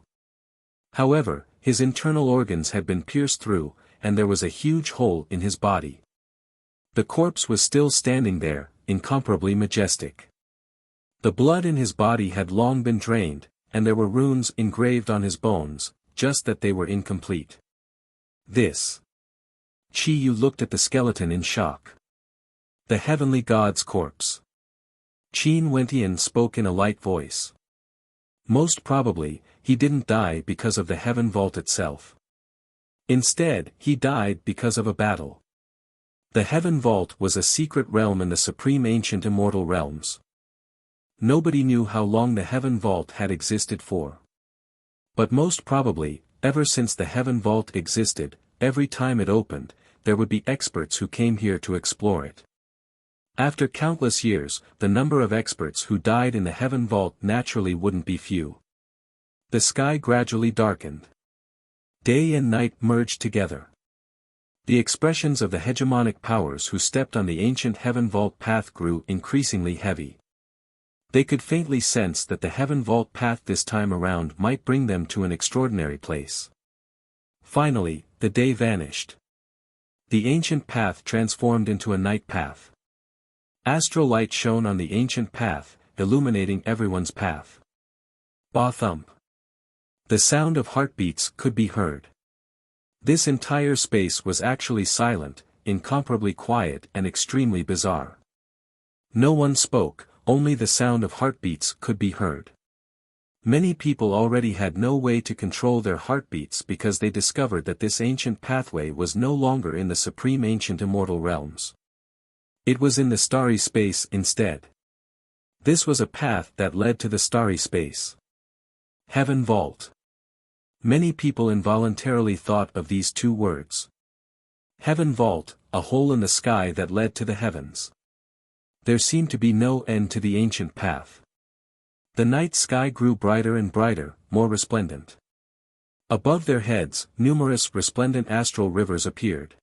However, his internal organs had been pierced through, and there was a huge hole in his body. The corpse was still standing there, incomparably majestic. The blood in his body had long been drained, and there were runes engraved on his bones, just that they were incomplete. This. Qi Yu looked at the skeleton in shock. The heavenly god's corpse. Qin Wentian spoke in a light voice. Most probably, he didn't die because of the Heaven Vault itself. Instead, he died because of a battle. The Heaven Vault was a secret realm in the supreme ancient immortal realms. Nobody knew how long the Heaven Vault had existed for. But most probably, ever since the Heaven Vault existed, every time it opened, there would be experts who came here to explore it. After countless years, the number of experts who died in the Heaven Vault naturally wouldn't be few. The sky gradually darkened. Day and night merged together. The expressions of the hegemonic powers who stepped on the ancient Heaven Vault path grew increasingly heavy. They could faintly sense that the Heaven Vault path this time around might bring them to an extraordinary place. Finally, the day vanished. The ancient path transformed into a night path. Astral light shone on the ancient path, illuminating everyone's path. Ba thump. The sound of heartbeats could be heard. This entire space was actually silent, incomparably quiet and extremely bizarre. No one spoke, only the sound of heartbeats could be heard. Many people already had no way to control their heartbeats because they discovered that this ancient pathway was no longer in the supreme ancient immortal realms. It was in the starry space instead. This was a path that led to the starry space. Heaven Vault. Many people involuntarily thought of these two words. Heaven Vault, a hole in the sky that led to the heavens. There seemed to be no end to the ancient path. The night sky grew brighter and brighter, more resplendent. Above their heads, numerous resplendent astral rivers appeared.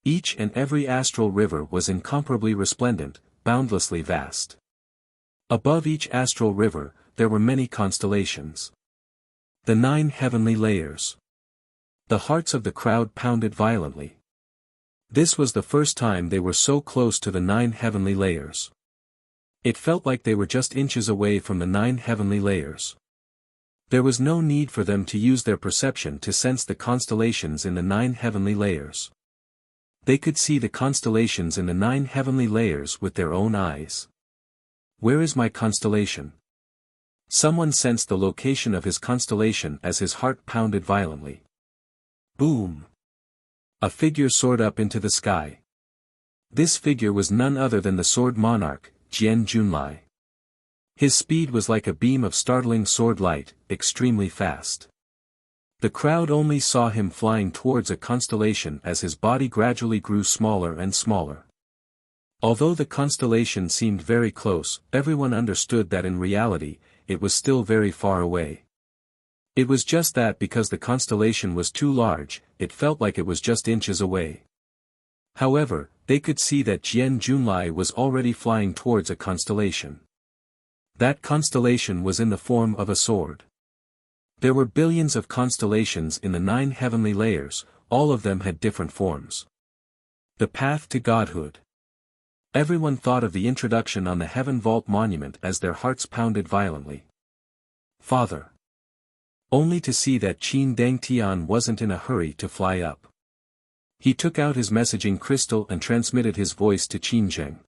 Each and every astral river was incomparably resplendent, boundlessly vast. Above each astral river, there were many constellations. The 9 heavenly layers. The hearts of the crowd pounded violently. This was the first time they were so close to the 9 heavenly layers. It felt like they were just inches away from the 9 heavenly layers. There was no need for them to use their perception to sense the constellations in the 9 heavenly layers. They could see the constellations in the 9 heavenly layers with their own eyes. Where is my constellation? Someone sensed the location of his constellation as his heart pounded violently. Boom! A figure soared up into the sky. This figure was none other than the sword monarch, Jian Junlai. His speed was like a beam of startling sword light, extremely fast. The crowd only saw him flying towards a constellation as his body gradually grew smaller and smaller. Although the constellation seemed very close, everyone understood that in reality, it was still very far away. It was just that because the constellation was too large, it felt like it was just inches away. However, they could see that Jian Junlai was already flying towards a constellation. That constellation was in the form of a sword. There were billions of constellations in the 9 heavenly layers, all of them had different forms. The path to godhood. Everyone thought of the introduction on the Heaven Vault monument as their hearts pounded violently. Father. Only to see that Qin Dangtian wasn't in a hurry to fly up. He took out his messaging crystal and transmitted his voice to Qin Zheng.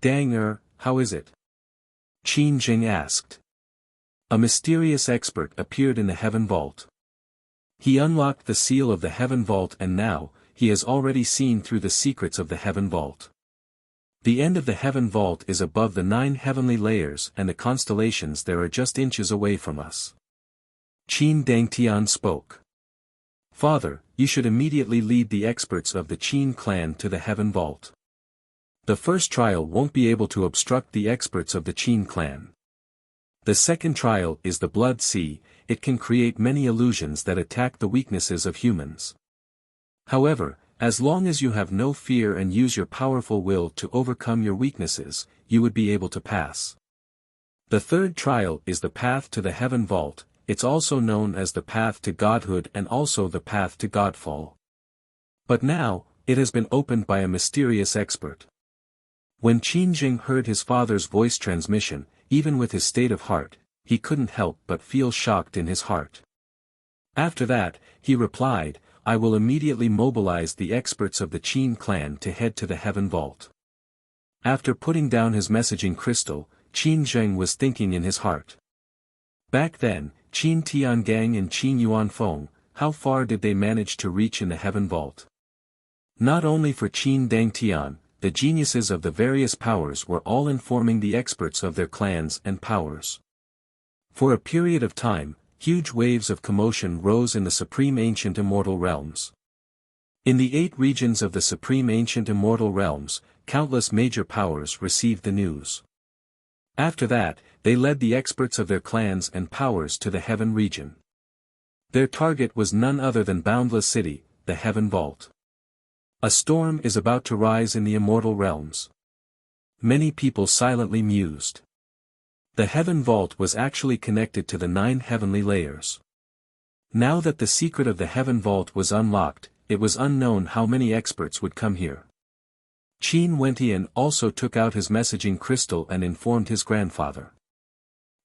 Dang how is it? Qin Zheng asked. A mysterious expert appeared in the Heaven Vault. He unlocked the seal of the Heaven Vault and now, he has already seen through the secrets of the Heaven Vault. The end of the Heaven Vault is above the 9 heavenly layers and the constellations there are just inches away from us. Qin Dangtian spoke. Father, you should immediately lead the experts of the Qin clan to the Heaven Vault. The first trial won't be able to obstruct the experts of the Qin clan. The second trial is the Blood Sea, it can create many illusions that attack the weaknesses of humans. However, as long as you have no fear and use your powerful will to overcome your weaknesses, you would be able to pass. The third trial is the path to the Heaven Vault, it's also known as the path to godhood and also the path to godfall. But now, it has been opened by a mysterious expert. When Qin Zheng heard his father's voice transmission, even with his state of heart, he couldn't help but feel shocked in his heart. After that, he replied, I will immediately mobilize the experts of the Qin clan to head to the Heaven Vault. After putting down his messaging crystal, Qin Zheng was thinking in his heart. Back then, Qin Tiangang and Qin Yuanfeng, how far did they manage to reach in the Heaven Vault? Not only for Qin Dangtian, the geniuses of the various powers were all informing the experts of their clans and powers. For a period of time, huge waves of commotion rose in the Supreme Ancient Immortal Realms. In the 8 regions of the Supreme Ancient Immortal Realms, countless major powers received the news. After that, they led the experts of their clans and powers to the Heaven region. Their target was none other than Boundless City, the Heaven Vault. A storm is about to rise in the Immortal Realms. Many people silently mused. The Heaven Vault was actually connected to the 9 heavenly layers. Now that the secret of the Heaven Vault was unlocked, it was unknown how many experts would come here. Qin Wentian also took out his messaging crystal and informed his grandfather.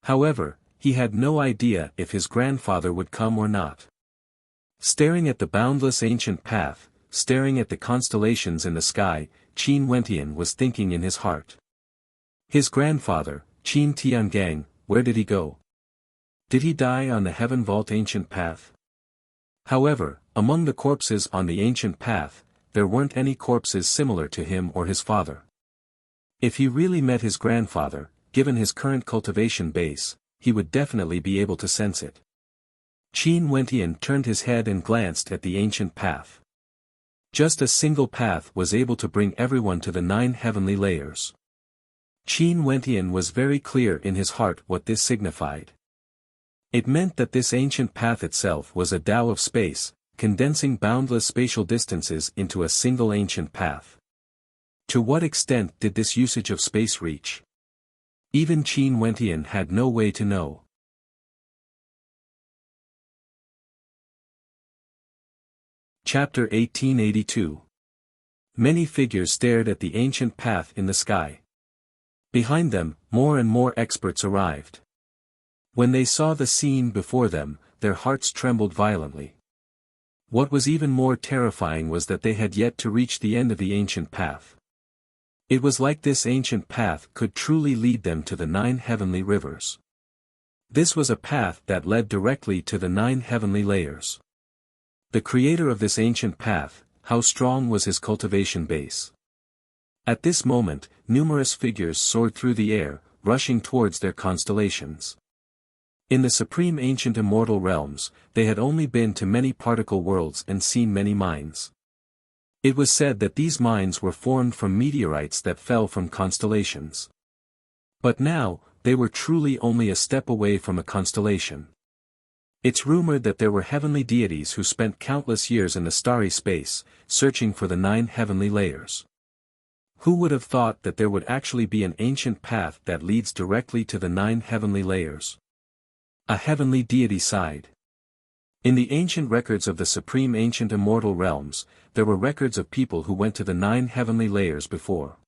However, he had no idea if his grandfather would come or not. Staring at the boundless ancient path, staring at the constellations in the sky, Qin Wentian was thinking in his heart. His grandfather, Qin Tiangang, where did he go? Did he die on the Heaven Vault ancient path? However, among the corpses on the ancient path, there weren't any corpses similar to him or his father. If he really met his grandfather, given his current cultivation base, he would definitely be able to sense it. Qin Wentian turned his head and glanced at the ancient path. Just a single path was able to bring everyone to the 9 heavenly layers. Qin Wentian was very clear in his heart what this signified. It meant that this ancient path itself was a Tao of space, condensing boundless spatial distances into a single ancient path. To what extent did this usage of space reach? Even Qin Wentian had no way to know. Chapter 1882. Many figures stared at the ancient path in the sky. Behind them, more and more experts arrived. When they saw the scene before them, their hearts trembled violently. What was even more terrifying was that they had yet to reach the end of the ancient path. It was like this ancient path could truly lead them to the 9 heavenly rivers. This was a path that led directly to the 9 heavenly layers. The creator of this ancient path, how strong was his cultivation base? At this moment, numerous figures soared through the air, rushing towards their constellations. In the supreme ancient immortal realms, they had only been to many particle worlds and seen many mines. It was said that these mines were formed from meteorites that fell from constellations. But now, they were truly only a step away from a constellation. It's rumored that there were heavenly deities who spent countless years in the starry space, searching for the 9 heavenly layers. Who would have thought that there would actually be an ancient path that leads directly to the 9 heavenly layers? A heavenly deity sighed. In the ancient records of the supreme ancient immortal realms, there were records of people who went to the 9 heavenly layers before.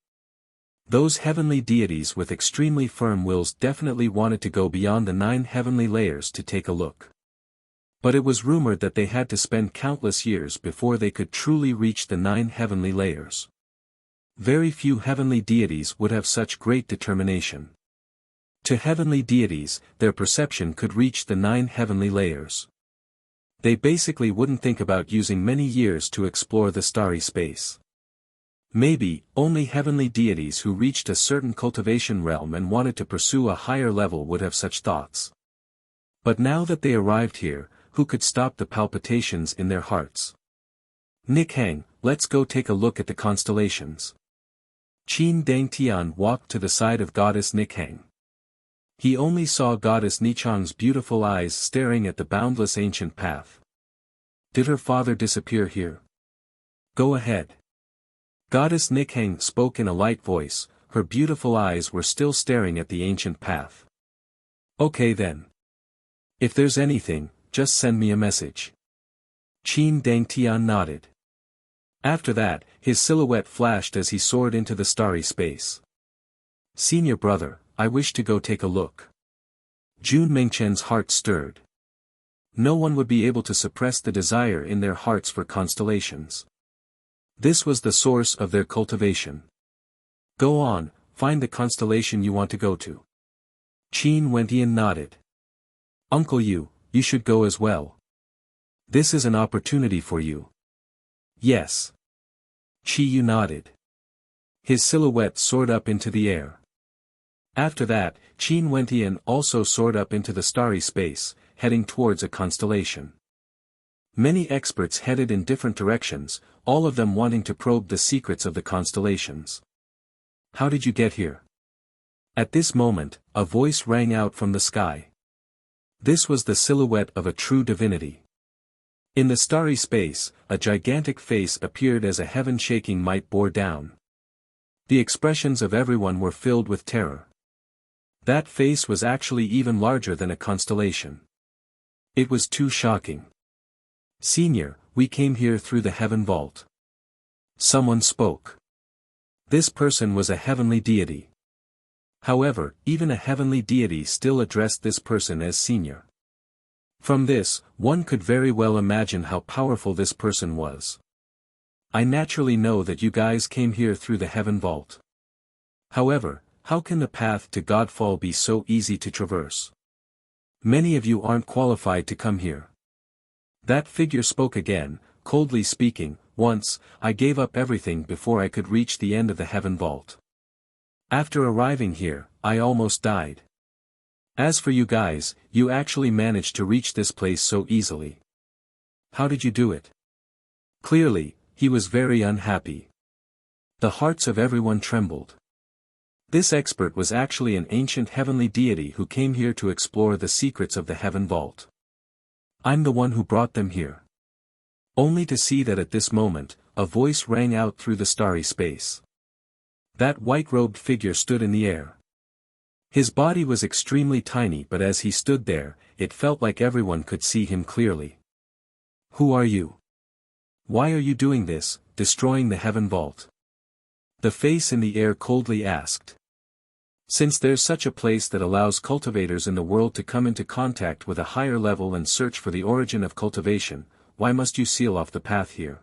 Those heavenly deities with extremely firm wills definitely wanted to go beyond the 9 heavenly layers to take a look. But it was rumored that they had to spend countless years before they could truly reach the 9 heavenly layers. Very few heavenly deities would have such great determination. To heavenly deities, their perception could reach the 9 heavenly layers. They basically wouldn't think about using many years to explore the starry space. Maybe, only heavenly deities who reached a certain cultivation realm and wanted to pursue a higher level would have such thoughts. But now that they arrived here, who could stop the palpitations in their hearts? Nick Hang, let's go take a look at the constellations. Qin Dangtian walked to the side of goddess Nick Hang. He only saw goddess Nichang's beautiful eyes staring at the boundless ancient path. Did her father disappear here? Go ahead. Goddess Nick Hang spoke in a light voice, her beautiful eyes were still staring at the ancient path. Okay then. If there's anything, just send me a message. Qin Dangtian nodded. After that, his silhouette flashed as he soared into the starry space. Senior brother, I wish to go take a look. Jun Mengchen's heart stirred. No one would be able to suppress the desire in their hearts for constellations. This was the source of their cultivation. Go on, find the constellation you want to go to. Qin Wentian nodded. Uncle you should go as well. This is an opportunity for you. Yes. Qi Yu nodded. His silhouette soared up into the air. After that, Qin Wentian also soared up into the starry space, heading towards a constellation. Many experts headed in different directions, all of them wanting to probe the secrets of the constellations. How did you get here? At this moment, a voice rang out from the sky. This was the silhouette of a true divinity. In the starry space, a gigantic face appeared as a heaven-shaking might bore down. The expressions of everyone were filled with terror. That face was actually even larger than a constellation. It was too shocking. Senior, we came here through the heaven vault. Someone spoke. This person was a heavenly deity. However, even a heavenly deity still addressed this person as senior. From this, one could very well imagine how powerful this person was. I naturally know that you guys came here through the heaven vault. However, how can the path to Godfall be so easy to traverse? Many of you aren't qualified to come here. That figure spoke again, coldly speaking, once, I gave up everything before I could reach the end of the heaven vault. After arriving here, I almost died. As for you guys, you actually managed to reach this place so easily. How did you do it? Clearly, he was very unhappy. The hearts of everyone trembled. This expert was actually an ancient heavenly deity who came here to explore the secrets of the heaven vault. I'm the one who brought them here. Only to see that at this moment, a voice rang out through the starry space. That white-robed figure stood in the air. His body was extremely tiny, but as he stood there, it felt like everyone could see him clearly. Who are you? Why are you doing this, destroying the heaven vault? The face in the air coldly asked. Since there's such a place that allows cultivators in the world to come into contact with a higher level and search for the origin of cultivation, why must you seal off the path here?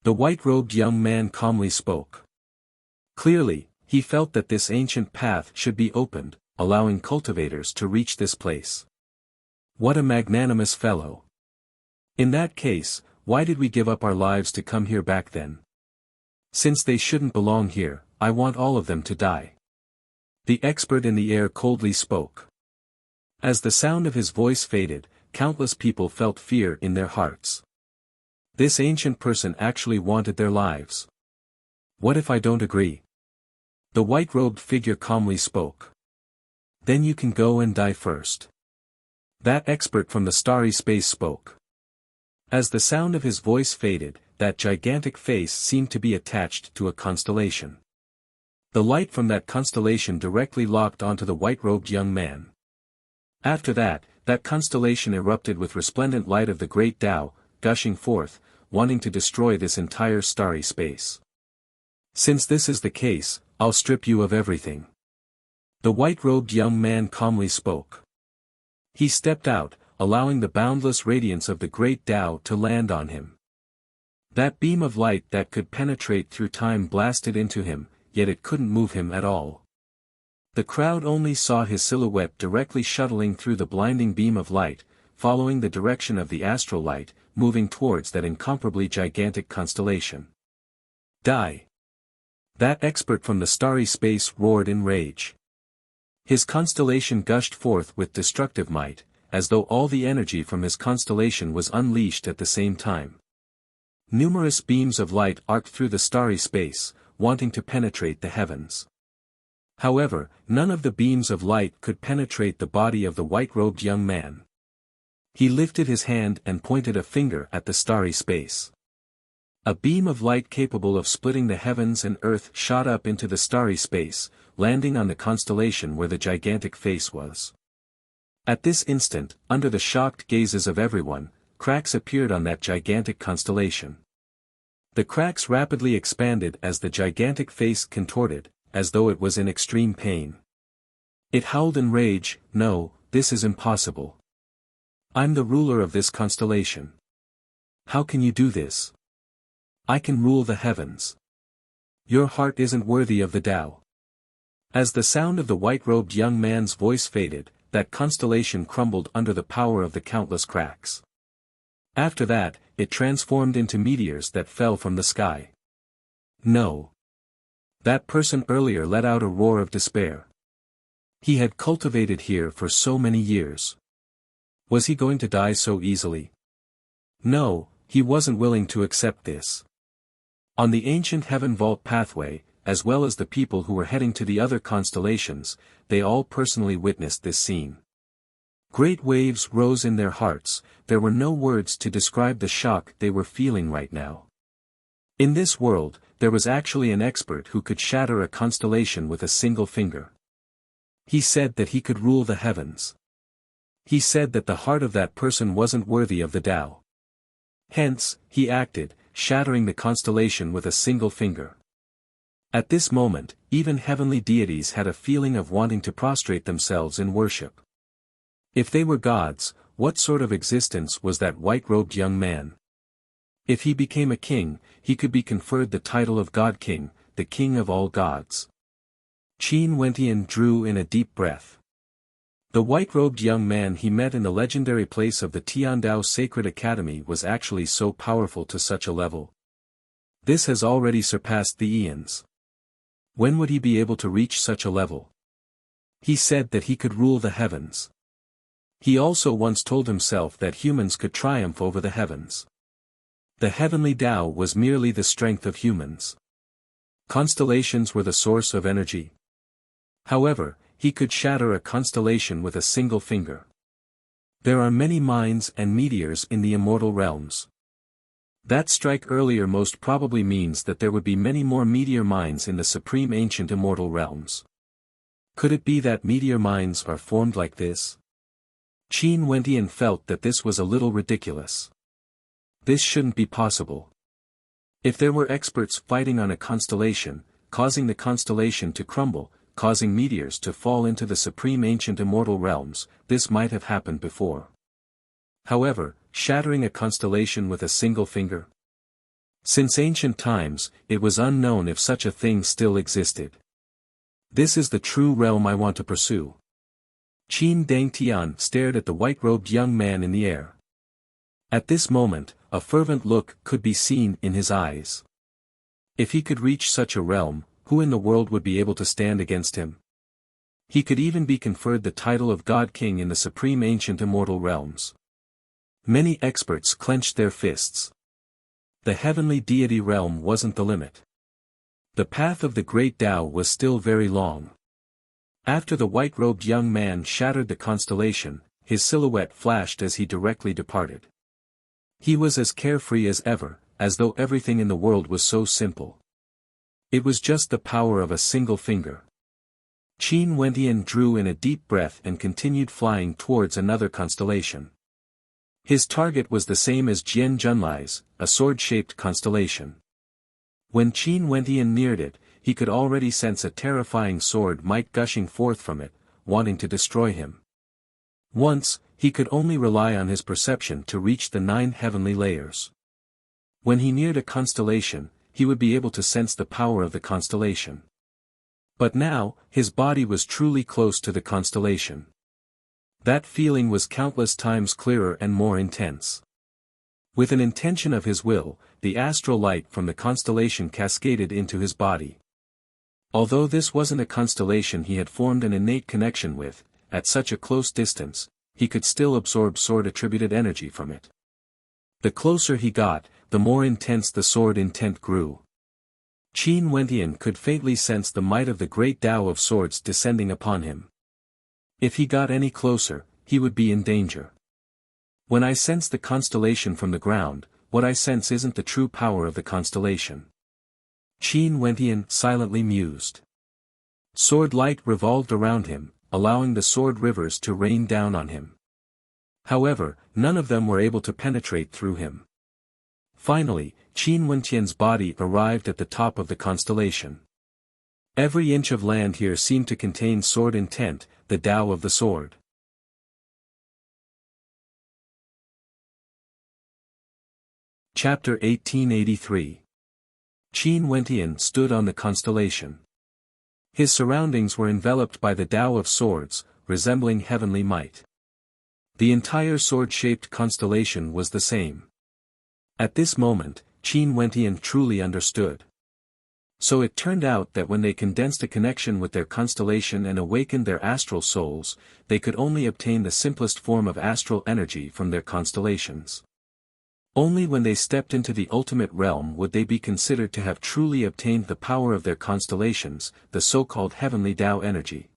The white-robed young man calmly spoke. Clearly, he felt that this ancient path should be opened, allowing cultivators to reach this place. What a magnanimous fellow. In that case, why did we give up our lives to come here back then? Since they shouldn't belong here, I want all of them to die. The expert in the air coldly spoke. As the sound of his voice faded, countless people felt fear in their hearts. This ancient person actually wanted their lives. What if I don't agree? The white-robed figure calmly spoke. Then you can go and die first. That expert from the starry space spoke. As the sound of his voice faded, that gigantic face seemed to be attached to a constellation. The light from that constellation directly locked onto the white-robed young man. After that, that constellation erupted with resplendent light of the great Tao, gushing forth, wanting to destroy this entire starry space. Since this is the case, I'll strip you of everything. The white-robed young man calmly spoke. He stepped out, allowing the boundless radiance of the great Tao to land on him. That beam of light that could penetrate through time blasted into him, yet it couldn't move him at all. The crowd only saw his silhouette directly shuttling through the blinding beam of light, following the direction of the astral light, moving towards that incomparably gigantic constellation. Die! That expert from the starry space roared in rage. His constellation gushed forth with destructive might, as though all the energy from his constellation was unleashed at the same time. Numerous beams of light arced through the starry space, wanting to penetrate the heavens. However, none of the beams of light could penetrate the body of the white-robed young man. He lifted his hand and pointed a finger at the starry space. A beam of light capable of splitting the heavens and earth shot up into the starry space, landing on the constellation where the gigantic face was. At this instant, under the shocked gazes of everyone, cracks appeared on that gigantic constellation. The cracks rapidly expanded as the gigantic face contorted, as though it was in extreme pain. It howled in rage, "No, this is impossible. I'm the ruler of this constellation. How can you do this? I can rule the heavens. Your heart isn't worthy of the Tao." As the sound of the white-robed young man's voice faded, that constellation crumbled under the power of the countless cracks. After that, it transformed into meteors that fell from the sky. No. That person earlier let out a roar of despair. He had cultivated here for so many years. Was he going to die so easily? No, he wasn't willing to accept this. On the ancient heaven vault pathway, as well as the people who were heading to the other constellations, they all personally witnessed this scene. Great waves rose in their hearts, there were no words to describe the shock they were feeling right now. In this world, there was actually an expert who could shatter a constellation with a single finger. He said that he could rule the heavens. He said that the heart of that person wasn't worthy of the Tao. Hence, he acted, shattering the constellation with a single finger. At this moment, even heavenly deities had a feeling of wanting to prostrate themselves in worship. If they were gods, what sort of existence was that white-robed young man? If he became a king, he could be conferred the title of God King, the king of all gods. Qin Wentian drew in a deep breath. The white-robed young man he met in the legendary place of the Tiandao Sacred Academy was actually so powerful to such a level. This has already surpassed the eons. When would he be able to reach such a level? He said that he could rule the heavens. He also once told himself that humans could triumph over the heavens. The heavenly Tao was merely the strength of humans. Constellations were the source of energy. However, he could shatter a constellation with a single finger. There are many mines and meteors in the immortal realms. That strike earlier most probably means that there would be many more meteor mines in the supreme ancient immortal realms. Could it be that meteor mines are formed like this? Qin Wentian felt that this was a little ridiculous. This shouldn't be possible. If there were experts fighting on a constellation, causing the constellation to crumble, causing meteors to fall into the supreme ancient immortal realms. This might have happened before. However, shattering a constellation with a single finger? Since ancient times, it was unknown if such a thing still existed. This is the true realm I want to pursue. Qin Dangtian stared at the white-robed young man in the air. At this moment, a fervent look could be seen in his eyes. If he could reach such a realm, who in the world would be able to stand against him? He could even be conferred the title of God King in the supreme ancient immortal realms. Many experts clenched their fists. The heavenly deity realm wasn't the limit. The path of the great Tao was still very long. After the white-robed young man shattered the constellation, his silhouette flashed as he directly departed. He was as carefree as ever, as though everything in the world was so simple. It was just the power of a single finger. Qin Wentian drew in a deep breath and continued flying towards another constellation. His target was the same as Jian Junlai's, a sword-shaped constellation. When Qin Wentian neared it, he could already sense a terrifying sword might gushing forth from it, wanting to destroy him. Once, he could only rely on his perception to reach the 9 heavenly layers. When he neared a constellation, he would be able to sense the power of the constellation. But now, his body was truly close to the constellation. That feeling was countless times clearer and more intense. With an intention of his will, the astral light from the constellation cascaded into his body. Although this wasn't a constellation he had formed an innate connection with, at such a close distance, he could still absorb sword-attributed energy from it. The closer he got, the more intense the sword intent grew. Qin Wentian could faintly sense the might of the great Tao of swords descending upon him. If he got any closer, he would be in danger. When I sense the constellation from the ground, what I sense isn't the true power of the constellation. Qin Wentian silently mused. Sword light revolved around him, allowing the sword rivers to rain down on him. However, none of them were able to penetrate through him. Finally, Qin Wentian's body arrived at the top of the constellation. Every inch of land here seemed to contain sword intent, the Tao of the sword. Chapter 1883. Qin Wentian stood on the constellation. His surroundings were enveloped by the Tao of swords, resembling heavenly might. The entire sword-shaped constellation was the same. At this moment, Qin Wentian truly understood. So it turned out that when they condensed a connection with their constellation and awakened their astral souls, they could only obtain the simplest form of astral energy from their constellations. Only when they stepped into the ultimate realm would they be considered to have truly obtained the power of their constellations, the so-called heavenly Tao energy.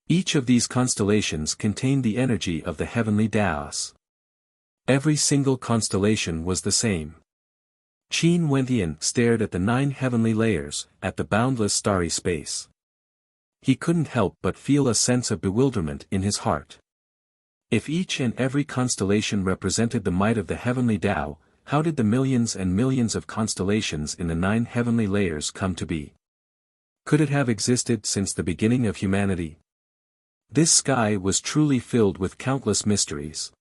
Each of these constellations contained the energy of the heavenly Taos. Every single constellation was the same. Qin Wentian stared at the 9 heavenly layers, at the boundless starry space. He couldn't help but feel a sense of bewilderment in his heart. If each and every constellation represented the might of the heavenly Tao, how did the millions and millions of constellations in the 9 heavenly layers come to be? Could it have existed since the beginning of humanity? This sky was truly filled with countless mysteries.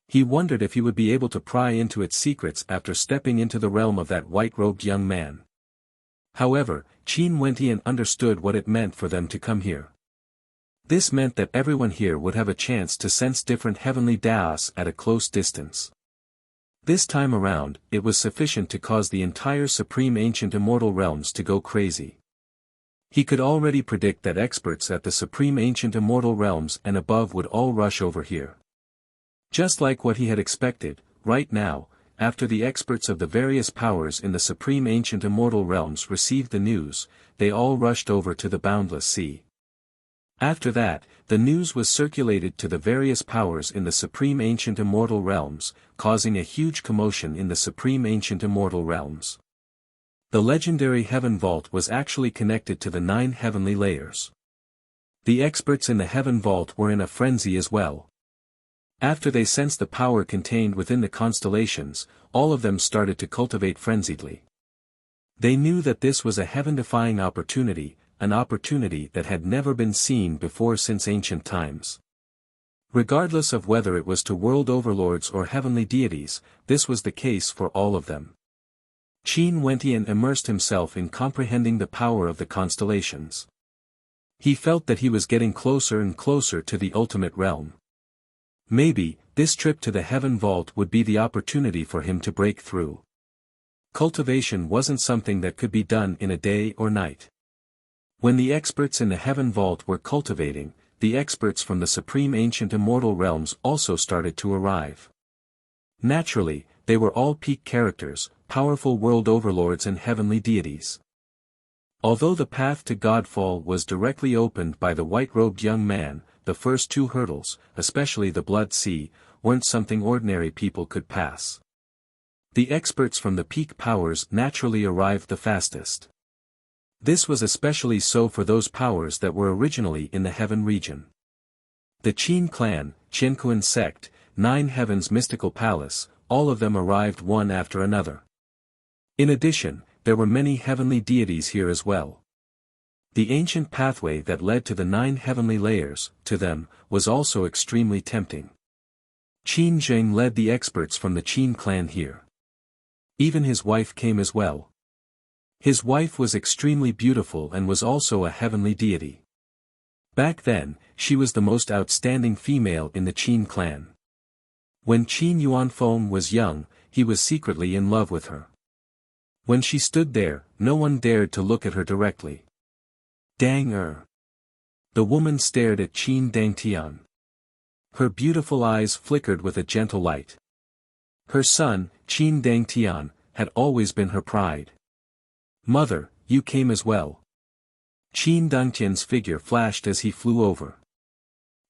He wondered if he would be able to pry into its secrets after stepping into the realm of that white-robed young man. However, Qin Wentian understood what it meant for them to come here. This meant that everyone here would have a chance to sense different heavenly Taos at a close distance. This time around, it was sufficient to cause the entire supreme ancient immortal realms to go crazy. He could already predict that experts at the supreme ancient immortal realms and above would all rush over here. Just like what he had expected, right now, after the experts of the various powers in the supreme ancient immortal realms received the news, they all rushed over to the boundless sea. After that, the news was circulated to the various powers in the supreme ancient immortal realms, causing a huge commotion in the supreme ancient immortal realms. The legendary Heaven Vault was actually connected to the 9 heavenly layers. The experts in the Heaven Vault were in a frenzy as well. After they sensed the power contained within the constellations, all of them started to cultivate frenziedly. They knew that this was a heaven-defying opportunity, an opportunity that had never been seen before since ancient times. Regardless of whether it was to world overlords or heavenly deities, this was the case for all of them. Qin Wentian immersed himself in comprehending the power of the constellations. He felt that he was getting closer and closer to the ultimate realm. Maybe, this trip to the Heaven Vault would be the opportunity for him to break through. Cultivation wasn't something that could be done in a day or night. When the experts in the Heaven Vault were cultivating, the experts from the supreme ancient immortal realms also started to arrive. Naturally, they were all peak characters, powerful world overlords and heavenly deities. Although the path to Godfall was directly opened by the white-robed young man, the first two hurdles, especially the Blood Sea, weren't something ordinary people could pass. The experts from the peak powers naturally arrived the fastest. This was especially so for those powers that were originally in the Heaven region. The Qin clan, Qianquan sect, Nine Heavens mystical palace, all of them arrived one after another. In addition, there were many heavenly deities here as well. The ancient pathway that led to the 9 heavenly layers, to them, was also extremely tempting. Qin Zheng led the experts from the Qin clan here. Even his wife came as well. His wife was extremely beautiful and was also a heavenly deity. Back then, she was the most outstanding female in the Qin clan. When Qin Yuanfeng was young, he was secretly in love with her. When she stood there, no one dared to look at her directly. Dang er. The woman stared at Qin Dangtian. Her beautiful eyes flickered with a gentle light. Her son, Qin Dangtian, had always been her pride. Mother, you came as well. Qin Dangtian's figure flashed as he flew over.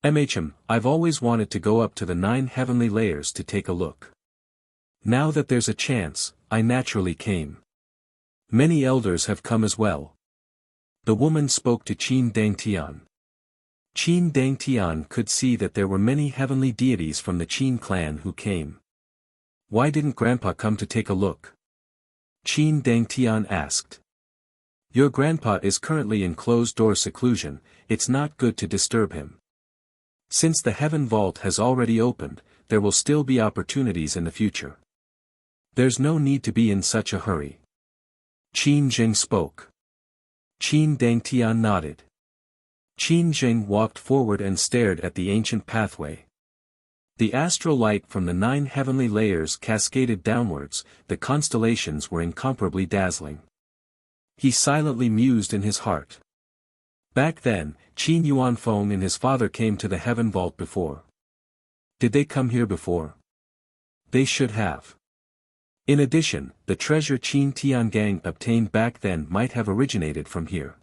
I've always wanted to go up to the 9 heavenly layers to take a look. Now that there's a chance, I naturally came. Many elders have come as well. The woman spoke to Qin Dangtian. Qin Dangtian could see that there were many heavenly deities from the Qin clan who came. Why didn't Grandpa come to take a look? Qin Dangtian asked. Your grandpa is currently in closed-door seclusion, it's not good to disturb him. Since the Heaven Vault has already opened, there will still be opportunities in the future. There's no need to be in such a hurry. Qin Zheng spoke. Qin Dangtian nodded. Qin Zheng walked forward and stared at the ancient pathway. The astral light from the 9 heavenly layers cascaded downwards, the constellations were incomparably dazzling. He silently mused in his heart. Back then, Qin Yuanfeng and his father came to the Heaven Vault before. Did they come here before? They should have. In addition, the treasure Qin Tiangang obtained back then might have originated from here.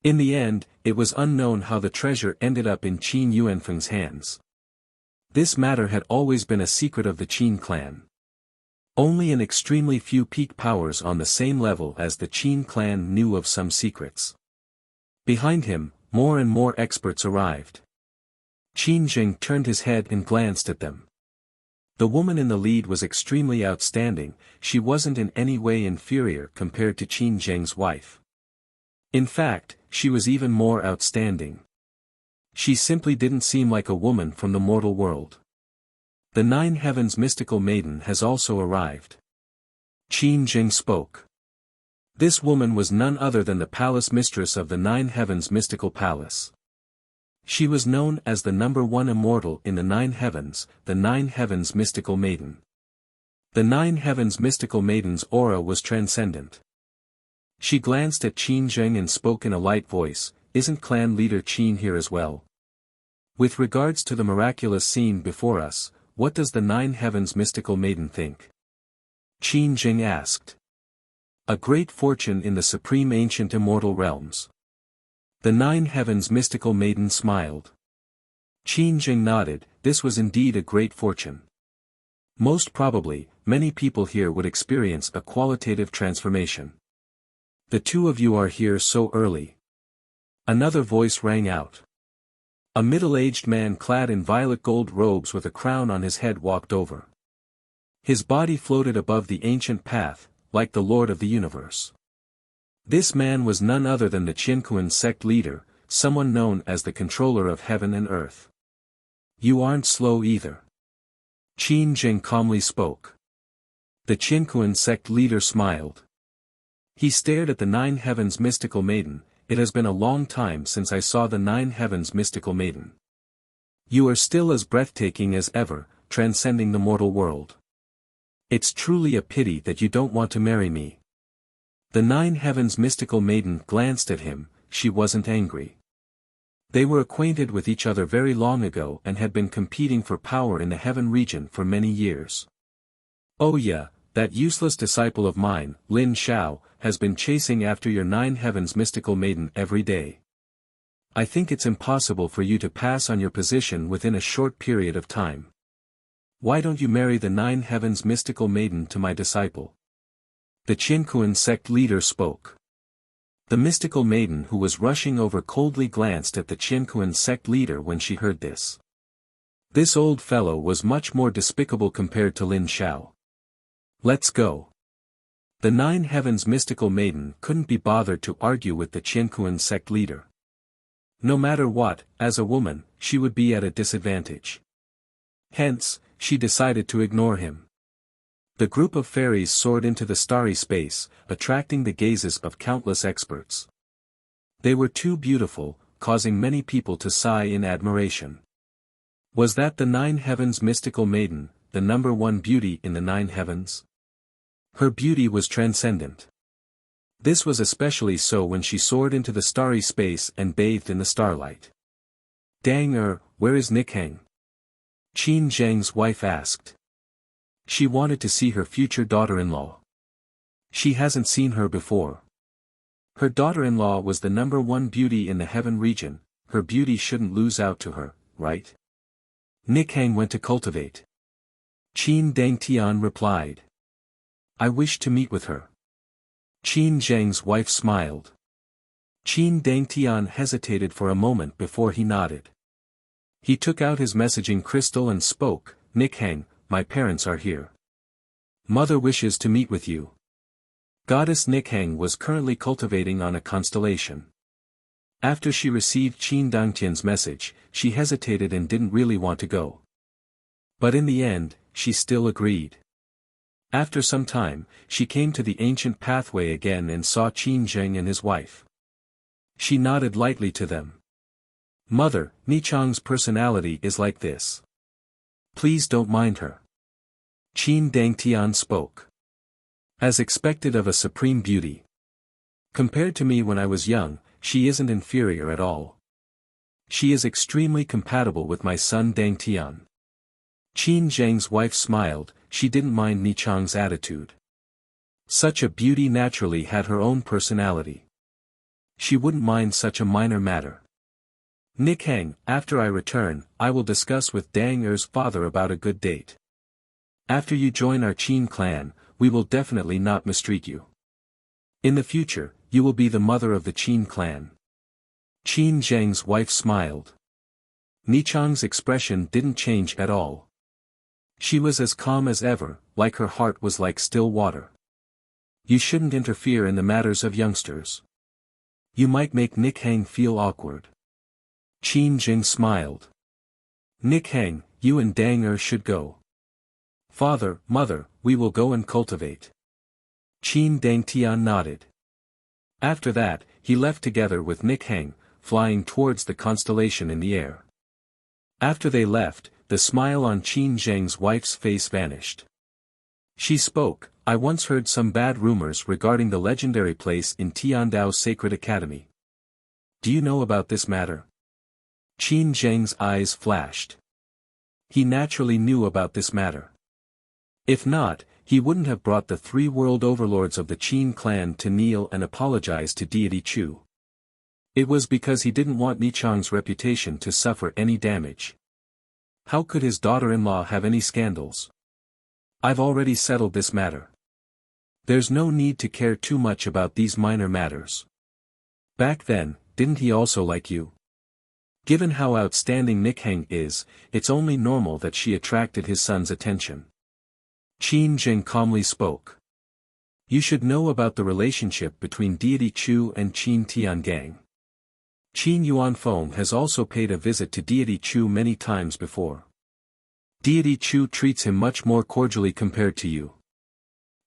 In the end, it was unknown how the treasure ended up in Qin Yuanfeng's hands. This matter had always been a secret of the Qin clan. Only an extremely few peak powers on the same level as the Qin clan knew of some secrets. Behind him, more and more experts arrived. Qin Zheng turned his head and glanced at them. The woman in the lead was extremely outstanding, she wasn't in any way inferior compared to Qin Zheng's wife. In fact, she was even more outstanding. She simply didn't seem like a woman from the mortal world. The 9 Heavens mystical maiden has also arrived. Qin Zheng spoke. This woman was none other than the palace mistress of the 9 Heavens mystical palace. She was known as the #1 immortal in the 9 Heavens, the 9 Heavens mystical maiden. The 9 Heavens mystical maiden's aura was transcendent. She glanced at Qin Zheng and spoke in a light voice, isn't clan leader Qin here as well? With regards to the miraculous scene before us, what does the 9 Heavens mystical maiden think? Qin Zheng asked. A great fortune in the supreme ancient immortal realms. The 9 Heavens mystical maiden smiled. Qin Zheng nodded, this was indeed a great fortune. Most probably, many people here would experience a qualitative transformation. The two of you are here so early. Another voice rang out. A middle-aged man clad in violet gold robes with a crown on his head walked over. His body floated above the ancient path, like the Lord of the universe. This man was none other than the Qinkuan sect leader, someone known as the controller of heaven and earth. You aren't slow either. Qin Jing calmly spoke. The Qinkuan sect leader smiled. He stared at the Nine Heavens mystical maiden. It has been a long time since I saw the Nine Heavens mystical maiden. You are still as breathtaking as ever, transcending the mortal world. It's truly a pity that you don't want to marry me. The Nine Heavens mystical maiden glanced at him. She wasn't angry. They were acquainted with each other very long ago and had been competing for power in the heaven region for many years. Oh yeah, that useless disciple of mine, Lin Xiao, has been chasing after your Nine Heavens mystical maiden every day. I think it's impossible for you to pass on your position within a short period of time. Why don't you marry the Nine Heavens mystical maiden to my disciple? The Qinkuan sect leader spoke. The mystical maiden who was rushing over coldly glanced at the Qinkuan sect leader when she heard this. This old fellow was much more despicable compared to Lin Xiao. Let's go. The Nine Heavens mystical maiden couldn't be bothered to argue with the Qinkuan sect leader. No matter what, as a woman, she would be at a disadvantage. Hence, she decided to ignore him. The group of fairies soared into the starry space, attracting the gazes of countless experts. They were too beautiful, causing many people to sigh in admiration. Was that the Nine Heavens mystical maiden, the number one beauty in the Nine Heavens? Her beauty was transcendent. This was especially so when she soared into the starry space and bathed in the starlight. Dang where is Nikhang? Qin Zheng's wife asked. She wanted to see her future daughter-in-law. She hasn't seen her before. Her daughter-in-law was the number one beauty in the heaven region, her beauty shouldn't lose out to her, right? Nikhang went to cultivate. Qin Dangtian replied. I wish to meet with her. Qin Zheng's wife smiled. Qin Dangtian hesitated for a moment before he nodded. He took out his messaging crystal and spoke, Nikhang, my parents are here. Mother wishes to meet with you. Goddess Nikhang was currently cultivating on a constellation. After she received Qin Dangtian's message, she hesitated and didn't really want to go. But in the end, she still agreed. After some time, she came to the ancient pathway again and saw Qin Zheng and his wife. She nodded lightly to them. Mother, Nichang's personality is like this. Please don't mind her. Qin Dangtian spoke. As expected of a supreme beauty. Compared to me when I was young, she isn't inferior at all. She is extremely compatible with my son Dangtian. Qin Zheng's wife smiled, she didn't mind Nichang's attitude. Such a beauty naturally had her own personality. She wouldn't mind such a minor matter. Nikhang, after I return, I will discuss with Dang Er's father about a good date. After you join our Qin clan, we will definitely not mistreat you. In the future, you will be the mother of the Qin clan. Qin Zheng's wife smiled. Nichang's expression didn't change at all. She was as calm as ever, like her heart was like still water. You shouldn't interfere in the matters of youngsters. You might make Nikhang feel awkward. Qin Jing smiled. Nikhang, you and Dang Er should go. Father, mother, we will go and cultivate. Qin Dangtian nodded. After that, he left together with Nikhang, flying towards the constellation in the air. After they left, the smile on Qin Zheng's wife's face vanished. She spoke, I once heard some bad rumors regarding the legendary place in Tiandao's Sacred Academy. Do you know about this matter? Qin Zheng's eyes flashed. He naturally knew about this matter. If not, he wouldn't have brought the three world overlords of the Qin clan to kneel and apologize to deity Chu. It was because he didn't want Nichang's reputation to suffer any damage. How could his daughter-in-law have any scandals? I've already settled this matter. There's no need to care too much about these minor matters. Back then, didn't he also like you? Given how outstanding Nikhang is, it's only normal that she attracted his son's attention. Qin Jing calmly spoke. You should know about the relationship between deity Chu and Qin Tiangang. Qin Yuanfeng has also paid a visit to deity Chu many times before. Deity Chu treats him much more cordially compared to you.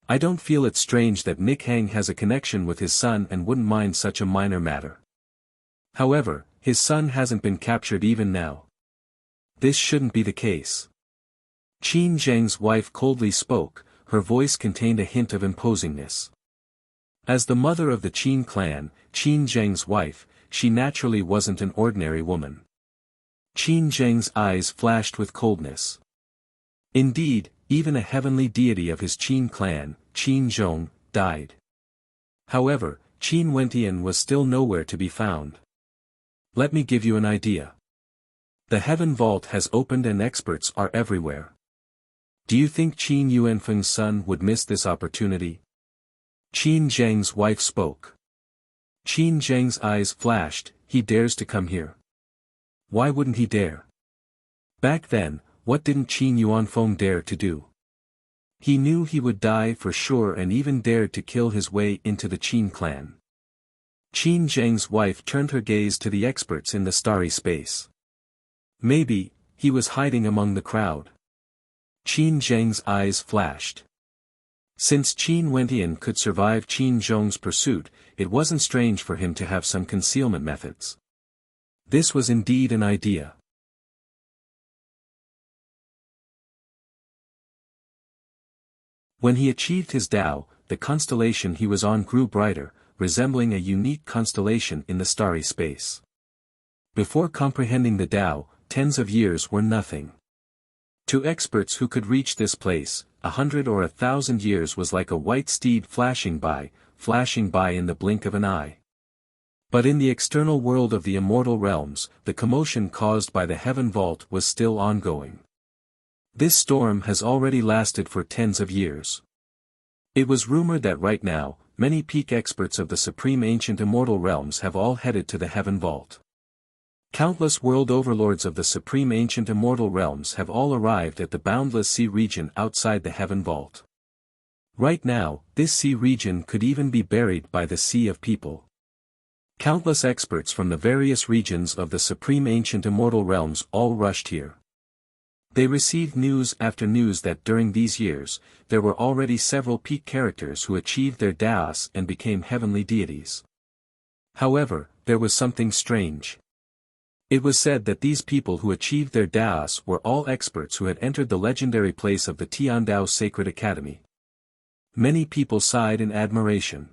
I don't feel it strange that Nick Hang has a connection with his son and wouldn't mind such a minor matter. However, his son hasn't been captured even now. This shouldn't be the case. Qin Zheng's wife coldly spoke, her voice contained a hint of imposingness. As the mother of the Qin clan, Qin Zheng's wife, she naturally wasn't an ordinary woman. Qin Zheng's eyes flashed with coldness. Indeed, even a heavenly deity of his Qin clan, Qin Zhong, died. However, Qin Wentian was still nowhere to be found. Let me give you an idea. The heaven vault has opened and experts are everywhere. Do you think Qin Yuanfeng's son would miss this opportunity? Qin Zheng's wife spoke. Qin Zheng's eyes flashed, he dares to come here. Why wouldn't he dare? Back then, what didn't Qin Yuanfeng dare to do? He knew he would die for sure and even dared to kill his way into the Qin clan. Qin Zheng's wife turned her gaze to the experts in the starry space. Maybe, he was hiding among the crowd. Qin Zheng's eyes flashed. Since Qin Wentian could survive Qin Zhong's pursuit, it wasn't strange for him to have some concealment methods. This was indeed an idea. When he achieved his Tao, the constellation he was on grew brighter, resembling a unique constellation in the starry space. Before comprehending the Tao, tens of years were nothing. To experts who could reach this place, 100 or 1,000 years was like a white steed flashing by in the blink of an eye. But in the external world of the immortal realms, the commotion caused by the heaven vault was still ongoing. This storm has already lasted for tens of years. It was rumored that right now, many peak experts of the supreme ancient immortal realms have all headed to the heaven vault. Countless world overlords of the supreme ancient immortal realms have all arrived at the boundless sea region outside the heaven vault. Right now, this sea region could even be buried by the sea of people. Countless experts from the various regions of the supreme ancient immortal realms all rushed here. They received news after news that during these years, there were already several peak characters who achieved their Daos and became heavenly deities. However, there was something strange. It was said that these people who achieved their Daos were all experts who had entered the legendary place of the Tiandao Sacred Academy. Many people sighed in admiration.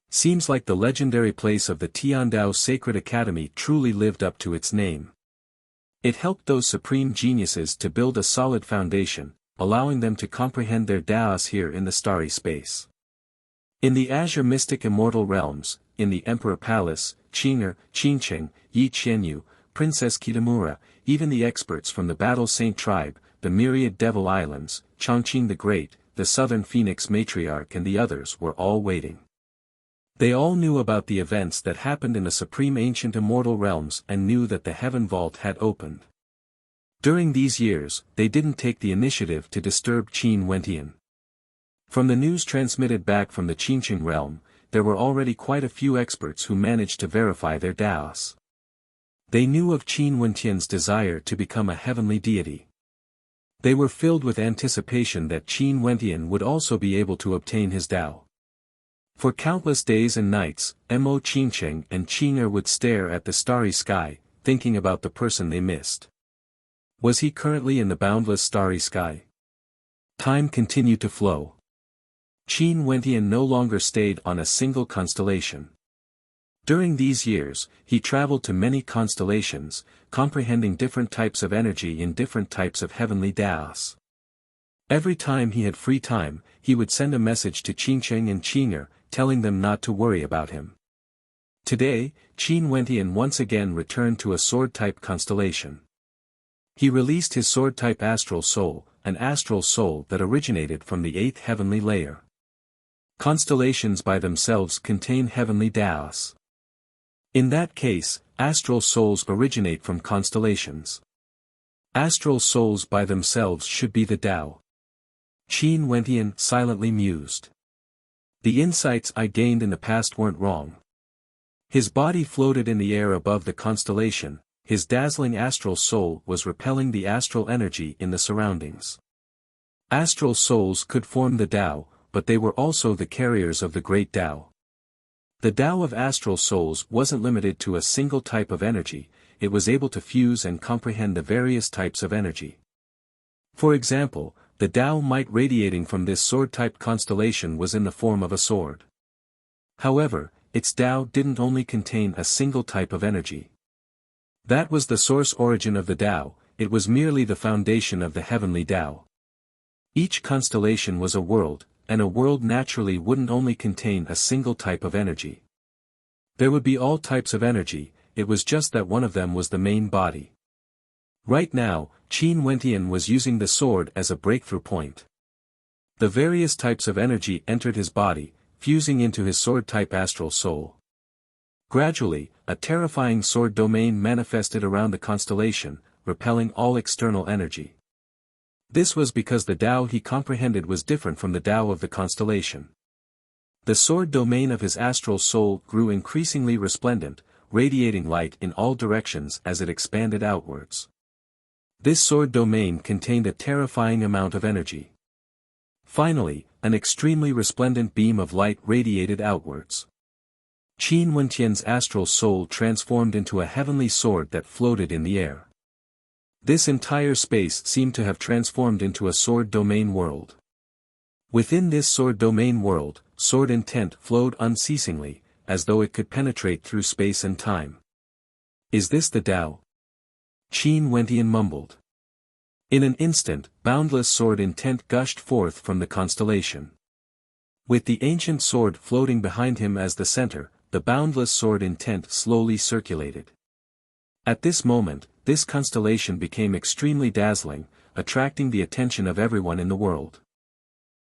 Seems like the legendary place of the Tiandao Sacred Academy truly lived up to its name. It helped those supreme geniuses to build a solid foundation, allowing them to comprehend their Daos here in the starry space. In the Azure Mystic Immortal Realms, in the Emperor Palace, Qing'er, Qingcheng, Yi Qianyu, Princess Kitamura, even the experts from the Battle Saint tribe, the myriad Devil Islands, Chongqing the Great, the Southern Phoenix Matriarch and the others were all waiting. They all knew about the events that happened in the supreme ancient immortal realms and knew that the heaven vault had opened. During these years, they didn't take the initiative to disturb Qin Wentian. From the news transmitted back from the Qingqing realm, there were already quite a few experts who managed to verify their Daos. They knew of Qin Wentian's desire to become a heavenly deity. They were filled with anticipation that Qin Wentian would also be able to obtain his Tao. For countless days and nights, Mo Qingcheng and Qing'er would stare at the starry sky, thinking about the person they missed. Was he currently in the boundless starry sky? Time continued to flow. Qin Wentian no longer stayed on a single constellation. During these years, he traveled to many constellations, comprehending different types of energy in different types of heavenly Daos. Every time he had free time, he would send a message to Qingcheng and Qing'er, telling them not to worry about him. Today, Qin Wentian once again returned to a sword-type constellation. He released his sword-type astral soul, an astral soul that originated from the 8th heavenly layer. Constellations by themselves contain heavenly Daos. In that case, astral souls originate from constellations. Astral souls by themselves should be the Tao. Qin Wentian silently mused. The insights I gained in the past weren't wrong. His body floated in the air above the constellation, his dazzling astral soul was repelling the astral energy in the surroundings. Astral souls could form the Tao, but they were also the carriers of the great Tao. The Tao of astral souls wasn't limited to a single type of energy, it was able to fuse and comprehend the various types of energy. For example, the Tao might radiating from this sword-type constellation was in the form of a sword. However, its Tao didn't only contain a single type of energy. That was the source origin of the Tao, it was merely the foundation of the heavenly Tao. Each constellation was a world, and a world naturally wouldn't only contain a single type of energy. There would be all types of energy, it was just that one of them was the main body. Right now, Qin Wentian was using the sword as a breakthrough point. The various types of energy entered his body, fusing into his sword-type astral soul. Gradually, a terrifying sword domain manifested around the constellation, repelling all external energy. This was because the Tao he comprehended was different from the Tao of the constellation. The sword domain of his astral soul grew increasingly resplendent, radiating light in all directions as it expanded outwards. This sword domain contained a terrifying amount of energy. Finally, an extremely resplendent beam of light radiated outwards. Qin Wentian's astral soul transformed into a heavenly sword that floated in the air. This entire space seemed to have transformed into a sword domain world. Within this sword domain world, sword intent flowed unceasingly, as though it could penetrate through space and time. Is this the Tao? Qin Wentian mumbled. In an instant, boundless sword intent gushed forth from the constellation. With the ancient sword floating behind him as the center, the boundless sword intent slowly circulated. At this moment, this constellation became extremely dazzling, attracting the attention of everyone in the world.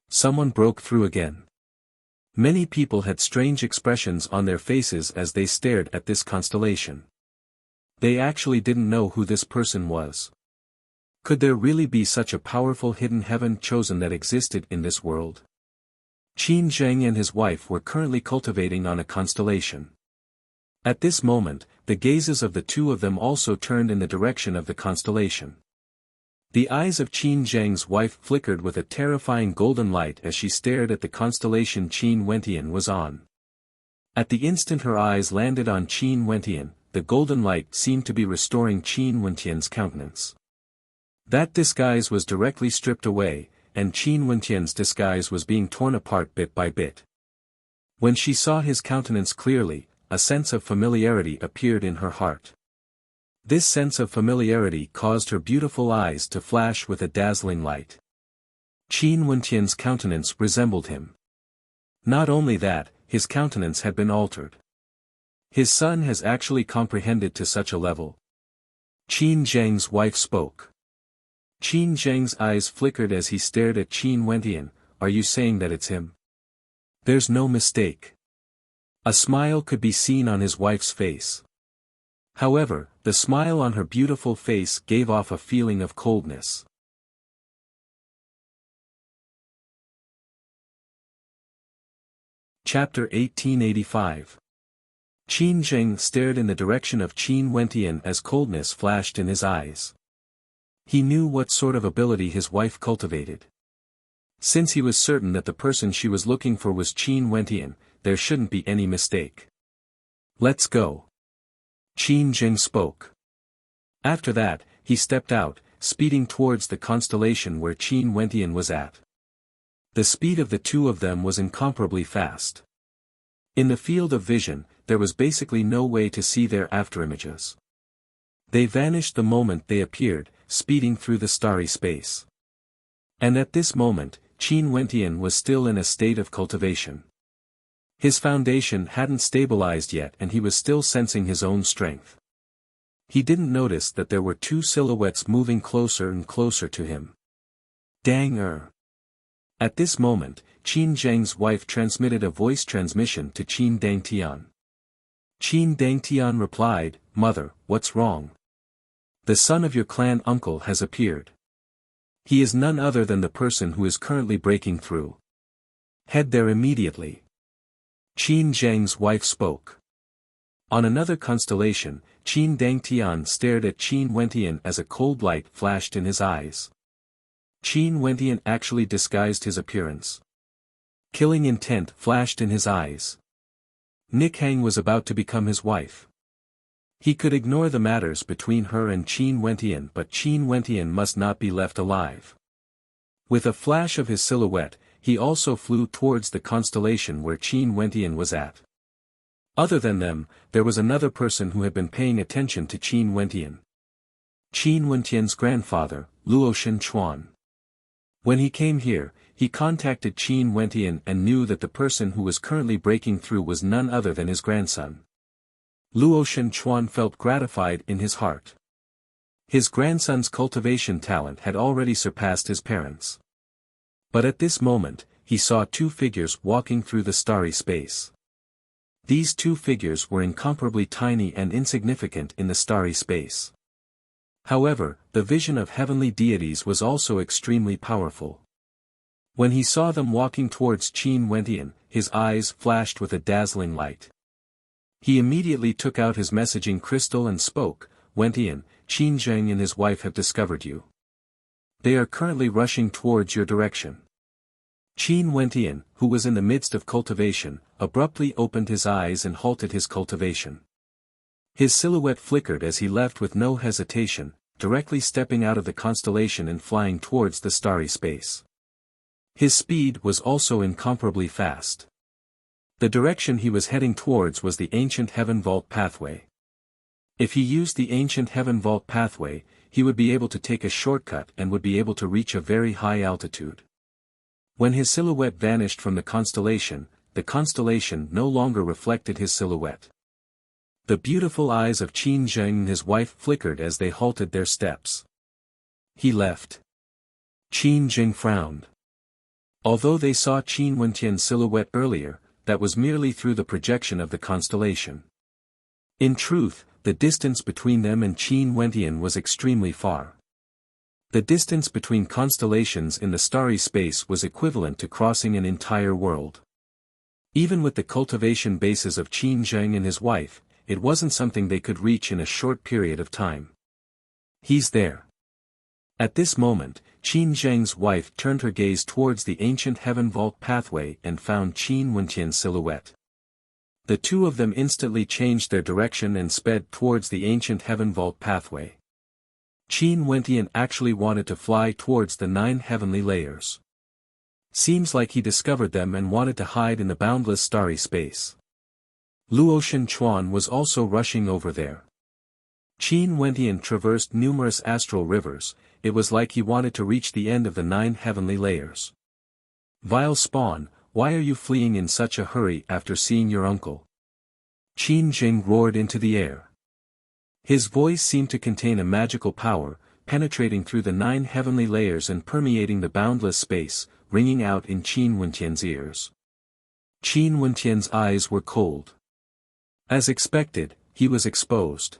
Someone broke through again. Many people had strange expressions on their faces as they stared at this constellation. They actually didn't know who this person was. Could there really be such a powerful hidden heaven chosen that existed in this world? Qin Zheng and his wife were currently cultivating on a constellation. At this moment, the gazes of the two of them also turned in the direction of the constellation. The eyes of Qin Zheng's wife flickered with a terrifying golden light as she stared at the constellation Qin Wentian was on. At the instant her eyes landed on Qin Wentian, the golden light seemed to be restoring Qin Wentian's countenance. That disguise was directly stripped away, and Qin Wentian's disguise was being torn apart bit by bit. When she saw his countenance clearly, a sense of familiarity appeared in her heart. This sense of familiarity caused her beautiful eyes to flash with a dazzling light. Qin Wentian's countenance resembled him. Not only that, his countenance had been altered. His son has actually comprehended to such a level. Qin Zheng's wife spoke. Qin Zheng's eyes flickered as he stared at Qin Wentian. Are you saying that it's him? There's no mistake. A smile could be seen on his wife's face. However, the smile on her beautiful face gave off a feeling of coldness. Chapter 1885. Qin Zheng stared in the direction of Qin Wentian as coldness flashed in his eyes. He knew what sort of ability his wife cultivated. Since he was certain that the person she was looking for was Qin Wentian, there shouldn't be any mistake. Let's go. Qin Zheng spoke. After that, he stepped out, speeding towards the constellation where Qin Wentian was at. The speed of the two of them was incomparably fast. In the field of vision, there was basically no way to see their afterimages. They vanished the moment they appeared, speeding through the starry space. And at this moment, Qin Wentian was still in a state of cultivation. His foundation hadn't stabilized yet and he was still sensing his own strength. He didn't notice that there were two silhouettes moving closer and closer to him. Dang. At this moment, Qin Zheng's wife transmitted a voice transmission to Qin Dangtian. Qin Dangtian replied, "Mother, what's wrong? The son of your clan uncle has appeared. He is none other than the person who is currently breaking through. Head there immediately." Qin Zheng's wife spoke. On another constellation, Qin Dangtian stared at Qin Wentian as a cold light flashed in his eyes. Qin Wentian actually disguised his appearance. Killing intent flashed in his eyes. Nikhang was about to become his wife. He could ignore the matters between her and Qin Wentian, but Qin Wentian must not be left alive. With a flash of his silhouette, he also flew towards the constellation where Qin Wentian was at. Other than them, there was another person who had been paying attention to Qin Wentian. Qin Wentian's grandfather, Luotian Chuan. When he came here, he contacted Qin Wentian and knew that the person who was currently breaking through was none other than his grandson. Luotian Chuan felt gratified in his heart. His grandson's cultivation talent had already surpassed his parents'. But at this moment, he saw two figures walking through the starry space. These two figures were incomparably tiny and insignificant in the starry space. However, the vision of heavenly deities was also extremely powerful. When he saw them walking towards Qin Wentian, his eyes flashed with a dazzling light. He immediately took out his messaging crystal and spoke, "Wentian, Qin Zheng and his wife have discovered you. They are currently rushing towards your direction." Qin Wentian, who was in the midst of cultivation, abruptly opened his eyes and halted his cultivation. His silhouette flickered as he left with no hesitation, directly stepping out of the constellation and flying towards the starry space. His speed was also incomparably fast. The direction he was heading towards was the ancient Heaven Vault pathway. If he used the ancient Heaven Vault pathway, he would be able to take a shortcut and would be able to reach a very high altitude. When his silhouette vanished from the constellation no longer reflected his silhouette. The beautiful eyes of Qin Zheng and his wife flickered as they halted their steps. He left. Qin Zheng frowned. Although they saw Qin Wentian's silhouette earlier, that was merely through the projection of the constellation. In truth, the distance between them and Qin Wentian was extremely far. The distance between constellations in the starry space was equivalent to crossing an entire world. Even with the cultivation bases of Qin Zheng and his wife, it wasn't something they could reach in a short period of time. He's there. At this moment, Qin Zheng's wife turned her gaze towards the ancient Heaven Vault pathway and found Qin Wentian's silhouette. The two of them instantly changed their direction and sped towards the ancient Heaven Vault pathway. Qin Wentian actually wanted to fly towards the 9 heavenly layers. Seems like he discovered them and wanted to hide in the boundless starry space. Luotian Chuan was also rushing over there. Qin Wentian traversed numerous astral rivers, it was like he wanted to reach the end of the 9 heavenly layers. "Vile spawn, why are you fleeing in such a hurry after seeing your uncle?" Qin Zheng roared into the air. His voice seemed to contain a magical power, penetrating through the 9 heavenly layers and permeating the boundless space, ringing out in Qin Wentian's ears. Qin Wentian's eyes were cold. As expected, he was exposed.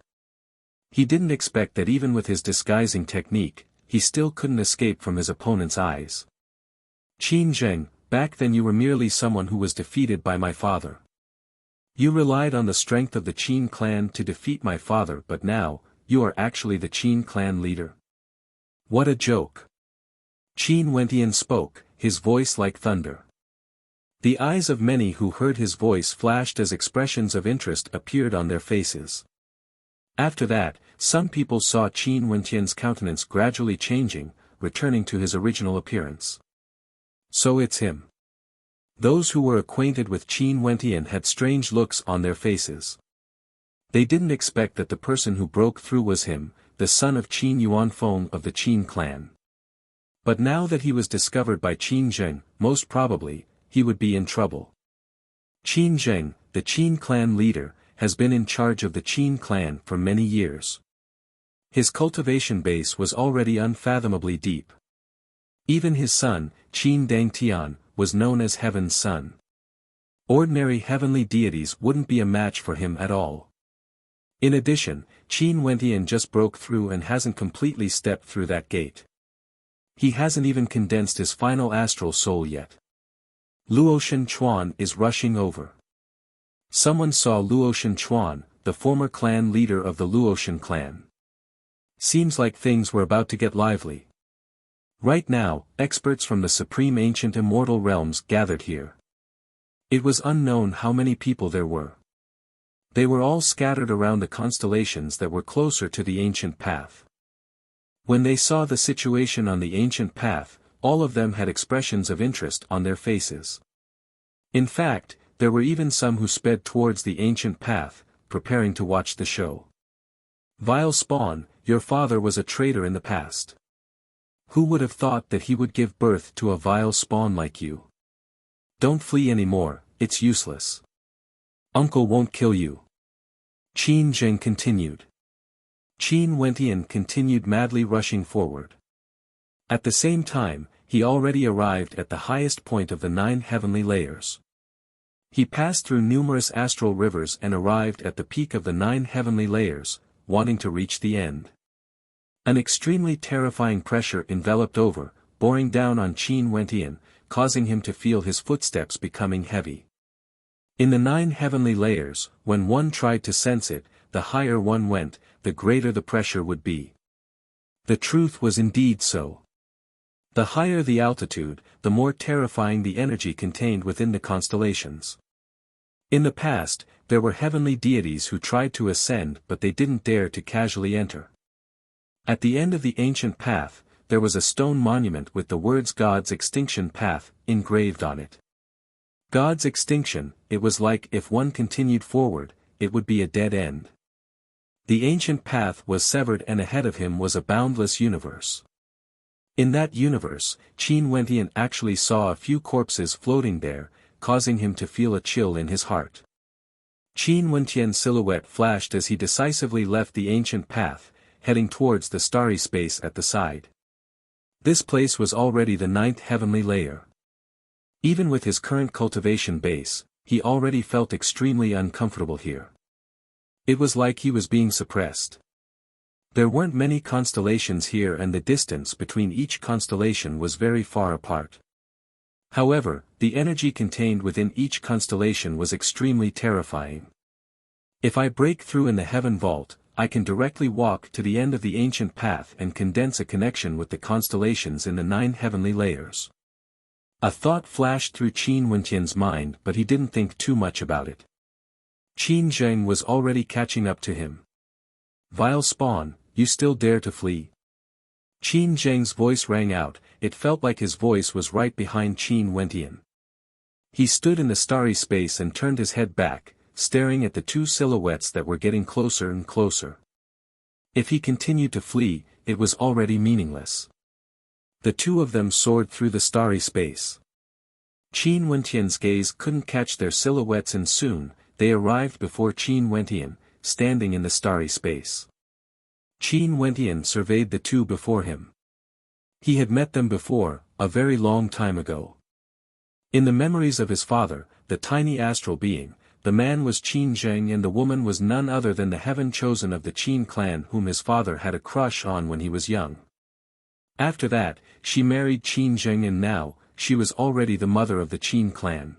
He didn't expect that even with his disguising technique, he still couldn't escape from his opponent's eyes. "Qin Zheng, back then you were merely someone who was defeated by my father. You relied on the strength of the Qin clan to defeat my father, but now, you are actually the Qin clan leader. What a joke." Qin Wentian spoke, his voice like thunder. The eyes of many who heard his voice flashed as expressions of interest appeared on their faces. After that, some people saw Qin Wentian's countenance gradually changing, returning to his original appearance. So it's him. Those who were acquainted with Qin Wentian had strange looks on their faces. They didn't expect that the person who broke through was him, the son of Qin Yuanfeng of the Qin clan. But now that he was discovered by Qin Zheng, most probably, he would be in trouble. Qin Zheng, the Qin clan leader, has been in charge of the Qin clan for many years. His cultivation base was already unfathomably deep. Even his son, Qin Dangtian, was known as Heaven's Son. Ordinary heavenly deities wouldn't be a match for him at all. In addition, Qin Wentian just broke through and hasn't completely stepped through that gate. He hasn't even condensed his final astral soul yet. Luotian Chuan is rushing over. Someone saw Luotian Chuan, the former clan leader of the Luotian clan. Seems like things were about to get lively. Right now, experts from the supreme ancient immortal realms gathered here. It was unknown how many people there were. They were all scattered around the constellations that were closer to the ancient path. When they saw the situation on the ancient path, all of them had expressions of interest on their faces. In fact, there were even some who sped towards the ancient path, preparing to watch the show. Vile spawn, your father was a traitor in the past. Who would have thought that he would give birth to a vile spawn like you? Don't flee anymore, it's useless. Uncle won't kill you. Qin Zheng continued. Qin Wentian continued madly rushing forward. At the same time, he already arrived at the highest point of the 9 heavenly layers. He passed through numerous astral rivers and arrived at the peak of the 9 heavenly layers, wanting to reach the end. An extremely terrifying pressure enveloped boring down on Qin Wentian, causing him to feel his footsteps becoming heavy. In the 9 heavenly layers, when one tried to sense it, the higher one went, the greater the pressure would be. The truth was indeed so. The higher the altitude, the more terrifying the energy contained within the constellations. In the past, there were heavenly deities who tried to ascend but they didn't dare to casually enter. At the end of the ancient path, there was a stone monument with the words God's extinction path engraved on it. God's extinction, it was like if one continued forward, it would be a dead end. The ancient path was severed and ahead of him was a boundless universe. In that universe, Qin Wentian actually saw a few corpses floating there, causing him to feel a chill in his heart. Qin Wentian's silhouette flashed as he decisively left the ancient path, heading towards the starry space at the side. This place was already the 9th heavenly layer. Even with his current cultivation base, he already felt extremely uncomfortable here. It was like he was being suppressed. There weren't many constellations here and the distance between each constellation was very far apart. However, the energy contained within each constellation was extremely terrifying. If I break through in the heaven vault, I can directly walk to the end of the ancient path and condense a connection with the constellations in the 9 heavenly layers. A thought flashed through Qin Wentian's mind but he didn't think too much about it. Qin Zheng was already catching up to him. Vile spawn, you still dare to flee? Qin Zheng's voice rang out, it felt like his voice was right behind Qin Wentian. He stood in the starry space and turned his head back, staring at the two silhouettes that were getting closer and closer. If he continued to flee, it was already meaningless. The two of them soared through the starry space. Qin Wentian's gaze couldn't catch their silhouettes and soon, they arrived before Qin Wentian, standing in the starry space. Qin Wentian surveyed the two before him. He had met them before, a very long time ago. In the memories of his father, the tiny astral being, the man was Qin Zheng and the woman was none other than the heaven chosen of the Qin clan whom his father had a crush on when he was young. After that, she married Qin Zheng and now, she was already the mother of the Qin clan.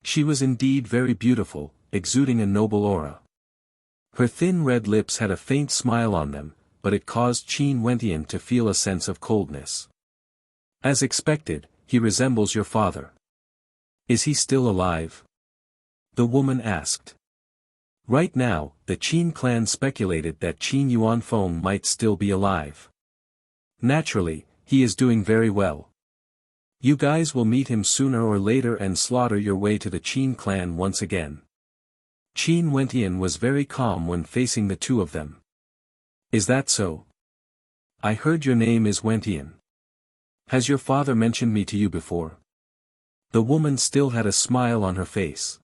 She was indeed very beautiful, exuding a noble aura. Her thin red lips had a faint smile on them, but it caused Qin Wentian to feel a sense of coldness. As expected, he resembles your father. Is he still alive? The woman asked. Right now, the Qin clan speculated that Qin Yuanfeng might still be alive. Naturally, he is doing very well. You guys will meet him sooner or later and slaughter your way to the Qin clan once again. Qin Wentian was very calm when facing the two of them. Is that so? I heard your name is Wentian. Has your father mentioned me to you before? The woman still had a smile on her face.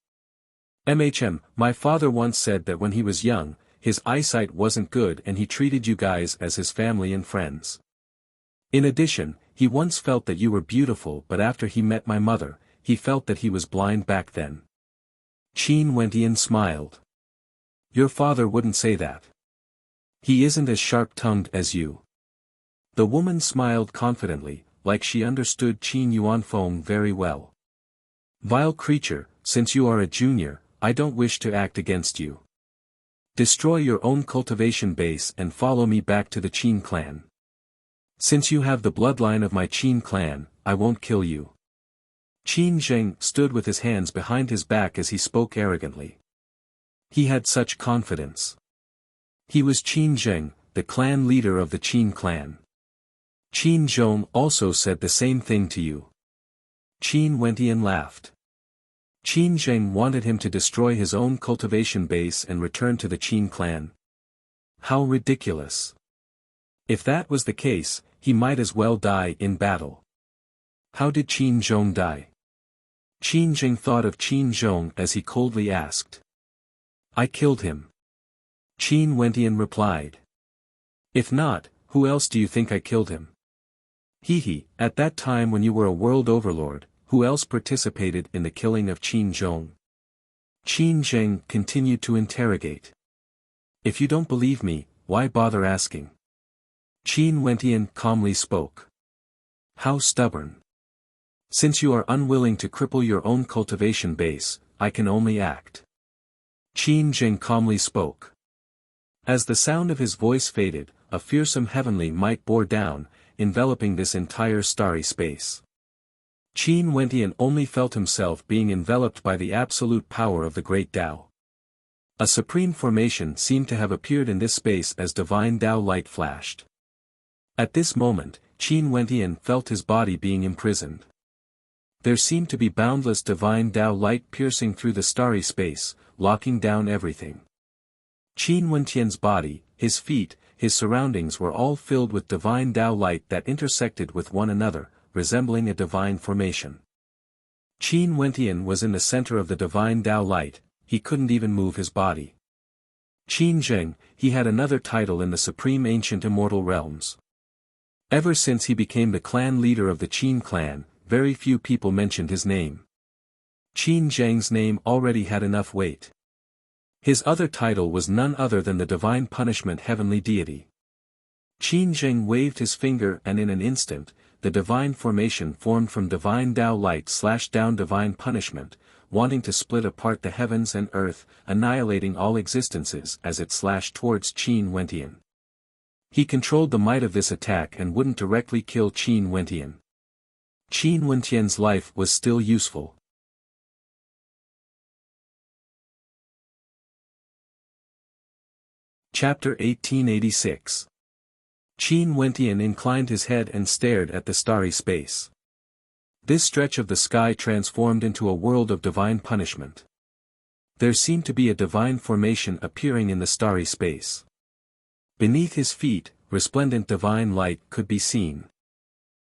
My father once said that when he was young, his eyesight wasn't good and he treated you guys as his family and friends. In addition, he once felt that you were beautiful but after he met my mother, he felt that he was blind back then. Qin Wentian smiled. Your father wouldn't say that. He isn't as sharp-tongued as you. The woman smiled confidently, like she understood Qin Yuanfeng very well. Vile creature, since you are a junior, I don't wish to act against you. Destroy your own cultivation base and follow me back to the Qin clan. Since you have the bloodline of my Qin clan, I won't kill you. Qin Zheng stood with his hands behind his back as he spoke arrogantly. He had such confidence. He was Qin Zheng, the clan leader of the Qin clan. Qin Zhong also said the same thing to you. Qin Wentian laughed. Qin Zheng wanted him to destroy his own cultivation base and return to the Qin clan. How ridiculous. If that was the case, he might as well die in battle. How did Qin Zhong die? Qin Zheng thought of Qin Zhong as he coldly asked. I killed him. Qin Wentian replied. If not, who else do you think I killed him? He, at that time when you were a world overlord, who else participated in the killing of Qin Zhong? Qin Zheng continued to interrogate. If you don't believe me, why bother asking? Qin Wentian calmly spoke. How stubborn. Since you are unwilling to cripple your own cultivation base, I can only act. Qin Zheng calmly spoke. As the sound of his voice faded, a fearsome heavenly might bore down, enveloping this entire starry space. Qin Wentian only felt himself being enveloped by the absolute power of the great Tao. A supreme formation seemed to have appeared in this space as divine Tao light flashed. At this moment, Qin Wentian felt his body being imprisoned. There seemed to be boundless divine Tao light piercing through the starry space, locking down everything. Qin Wentian's body, his feet, his surroundings were all filled with divine Tao light that intersected with one another, resembling a divine formation. Qin Wentian was in the center of the divine Tao light, he couldn't even move his body. Qin Zheng, he had another title in the supreme ancient immortal realms. Ever since he became the clan leader of the Qin clan, very few people mentioned his name. Qin Zheng's name already had enough weight. His other title was none other than the divine punishment heavenly deity. Qin Zheng waved his finger and in an instant, the divine formation formed from divine Tao light slashed down divine punishment, wanting to split apart the heavens and earth, annihilating all existences as it slashed towards Qin Wentian. He controlled the might of this attack and wouldn't directly kill Qin Wentian. Qin Wentian's life was still useful. Chapter 1886. Qin Wentian inclined his head and stared at the starry space. This stretch of the sky transformed into a world of divine punishment. There seemed to be a divine formation appearing in the starry space. Beneath his feet, resplendent divine light could be seen.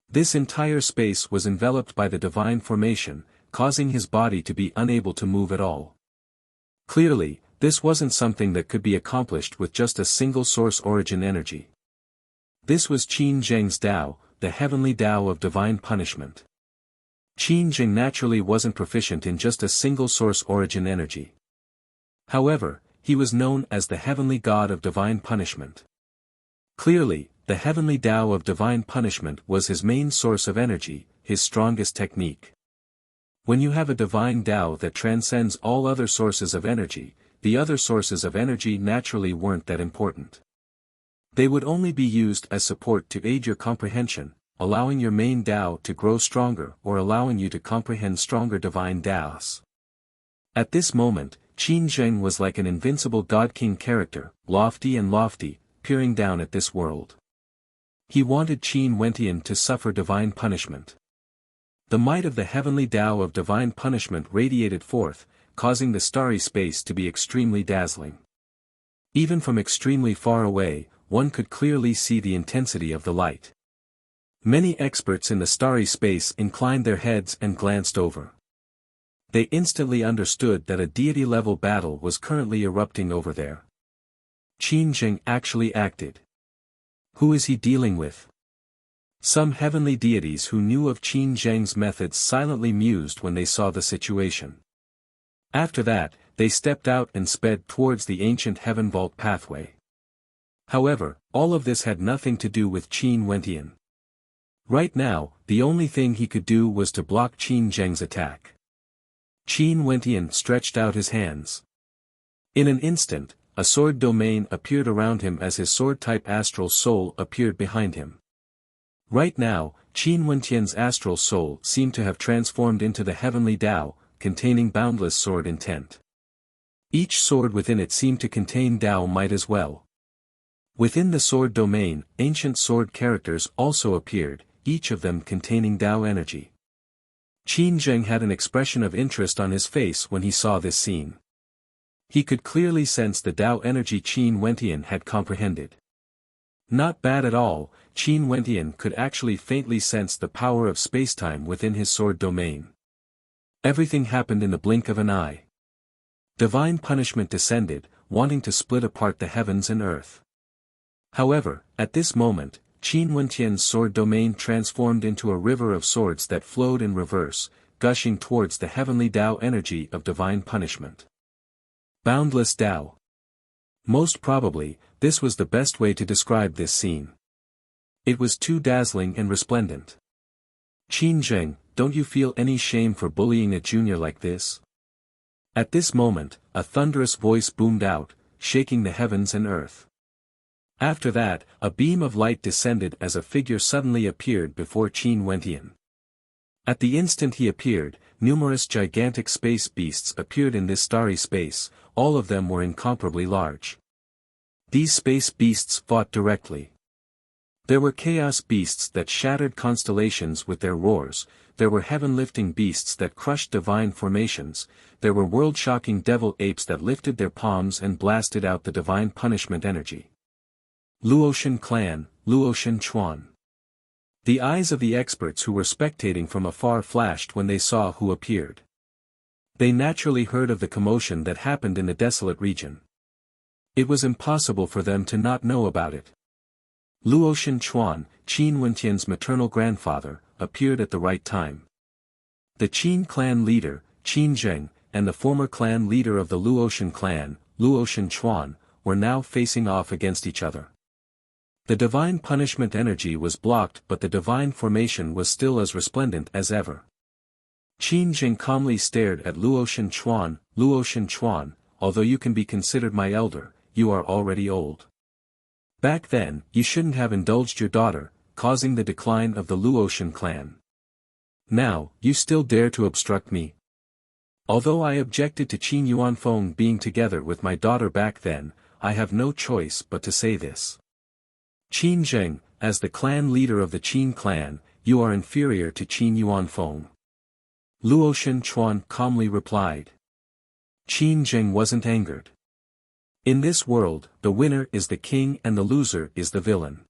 This entire space was enveloped by the divine formation, causing his body to be unable to move at all. Clearly, this wasn't something that could be accomplished with just a single source origin energy. This was Qin Zheng's Tao, the heavenly Tao of divine punishment. Qin Zheng naturally wasn't proficient in just a single source origin energy. However, he was known as the heavenly god of divine punishment. Clearly, the heavenly Tao of divine punishment was his main source of energy, his strongest technique. When you have a divine Tao that transcends all other sources of energy, the other sources of energy naturally weren't that important. They would only be used as support to aid your comprehension, allowing your main Tao to grow stronger or allowing you to comprehend stronger divine Taos. At this moment, Qin Zheng was like an invincible god-king character, lofty, peering down at this world. He wanted Qin Wentian to suffer divine punishment. The might of the heavenly Tao of divine punishment radiated forth, causing the starry space to be extremely dazzling. Even from extremely far away, one could clearly see the intensity of the light. Many experts in the starry space inclined their heads and glanced over. They instantly understood that a deity-level battle was currently erupting over there. Qin Zheng actually acted. Who is he dealing with? Some heavenly deities who knew of Qin Zheng's methods silently mused when they saw the situation. After that, they stepped out and sped towards the ancient heaven vault pathway. However, all of this had nothing to do with Qin Wentian. Right now, the only thing he could do was to block Qin Zheng's attack. Qin Wentian stretched out his hands. In an instant, a sword domain appeared around him as his sword-type astral soul appeared behind him. Right now, Qin Wentian's astral soul seemed to have transformed into the heavenly Tao, containing boundless sword intent. Each sword within it seemed to contain Tao might as well. Within the sword domain, ancient sword characters also appeared, each of them containing Tao energy. Qin Zheng had an expression of interest on his face when he saw this scene. He could clearly sense the Tao energy Qin Wentian had comprehended. Not bad at all, Qin Wentian could actually faintly sense the power of spacetime within his sword domain. Everything happened in the blink of an eye. Divine punishment descended, wanting to split apart the heavens and earth. However, at this moment, Qin Wentian's sword domain transformed into a river of swords that flowed in reverse, gushing towards the heavenly Tao energy of divine punishment. Boundless Tao. Most probably, this was the best way to describe this scene. It was too dazzling and resplendent. Qin Zheng, don't you feel any shame for bullying a junior like this? At this moment, a thunderous voice boomed out, shaking the heavens and earth. After that, a beam of light descended as a figure suddenly appeared before Qin Wentian. At the instant he appeared, numerous gigantic space beasts appeared in this starry space, all of them were incomparably large. These space beasts fought directly. There were chaos beasts that shattered constellations with their roars, there were heaven-lifting beasts that crushed divine formations, there were world-shocking devil apes that lifted their palms and blasted out the divine punishment energy. Luotian clan, Luotian Chuan. The eyes of the experts who were spectating from afar flashed when they saw who appeared. They naturally heard of the commotion that happened in the desolate region. It was impossible for them to not know about it. Luotian Chuan, Qin Wentian's maternal grandfather, appeared at the right time. The Qin clan leader, Qin Zheng, and the former clan leader of the Luotian clan, Luotian Chuan, were now facing off against each other. The divine punishment energy was blocked, but the divine formation was still as resplendent as ever. Qin Zheng calmly stared at Luotian Chuan, although you can be considered my elder, you are already old. Back then, you shouldn't have indulged your daughter, causing the decline of the Luotian clan. Now, you still dare to obstruct me? Although I objected to Qin Yuanfeng being together with my daughter back then, I have no choice but to say this. Qin Zheng, as the clan leader of the Qin clan, you are inferior to Qin Yuanfeng. Luotian Chuan calmly replied. Qin Zheng wasn't angered. In this world, the winner is the king and the loser is the villain.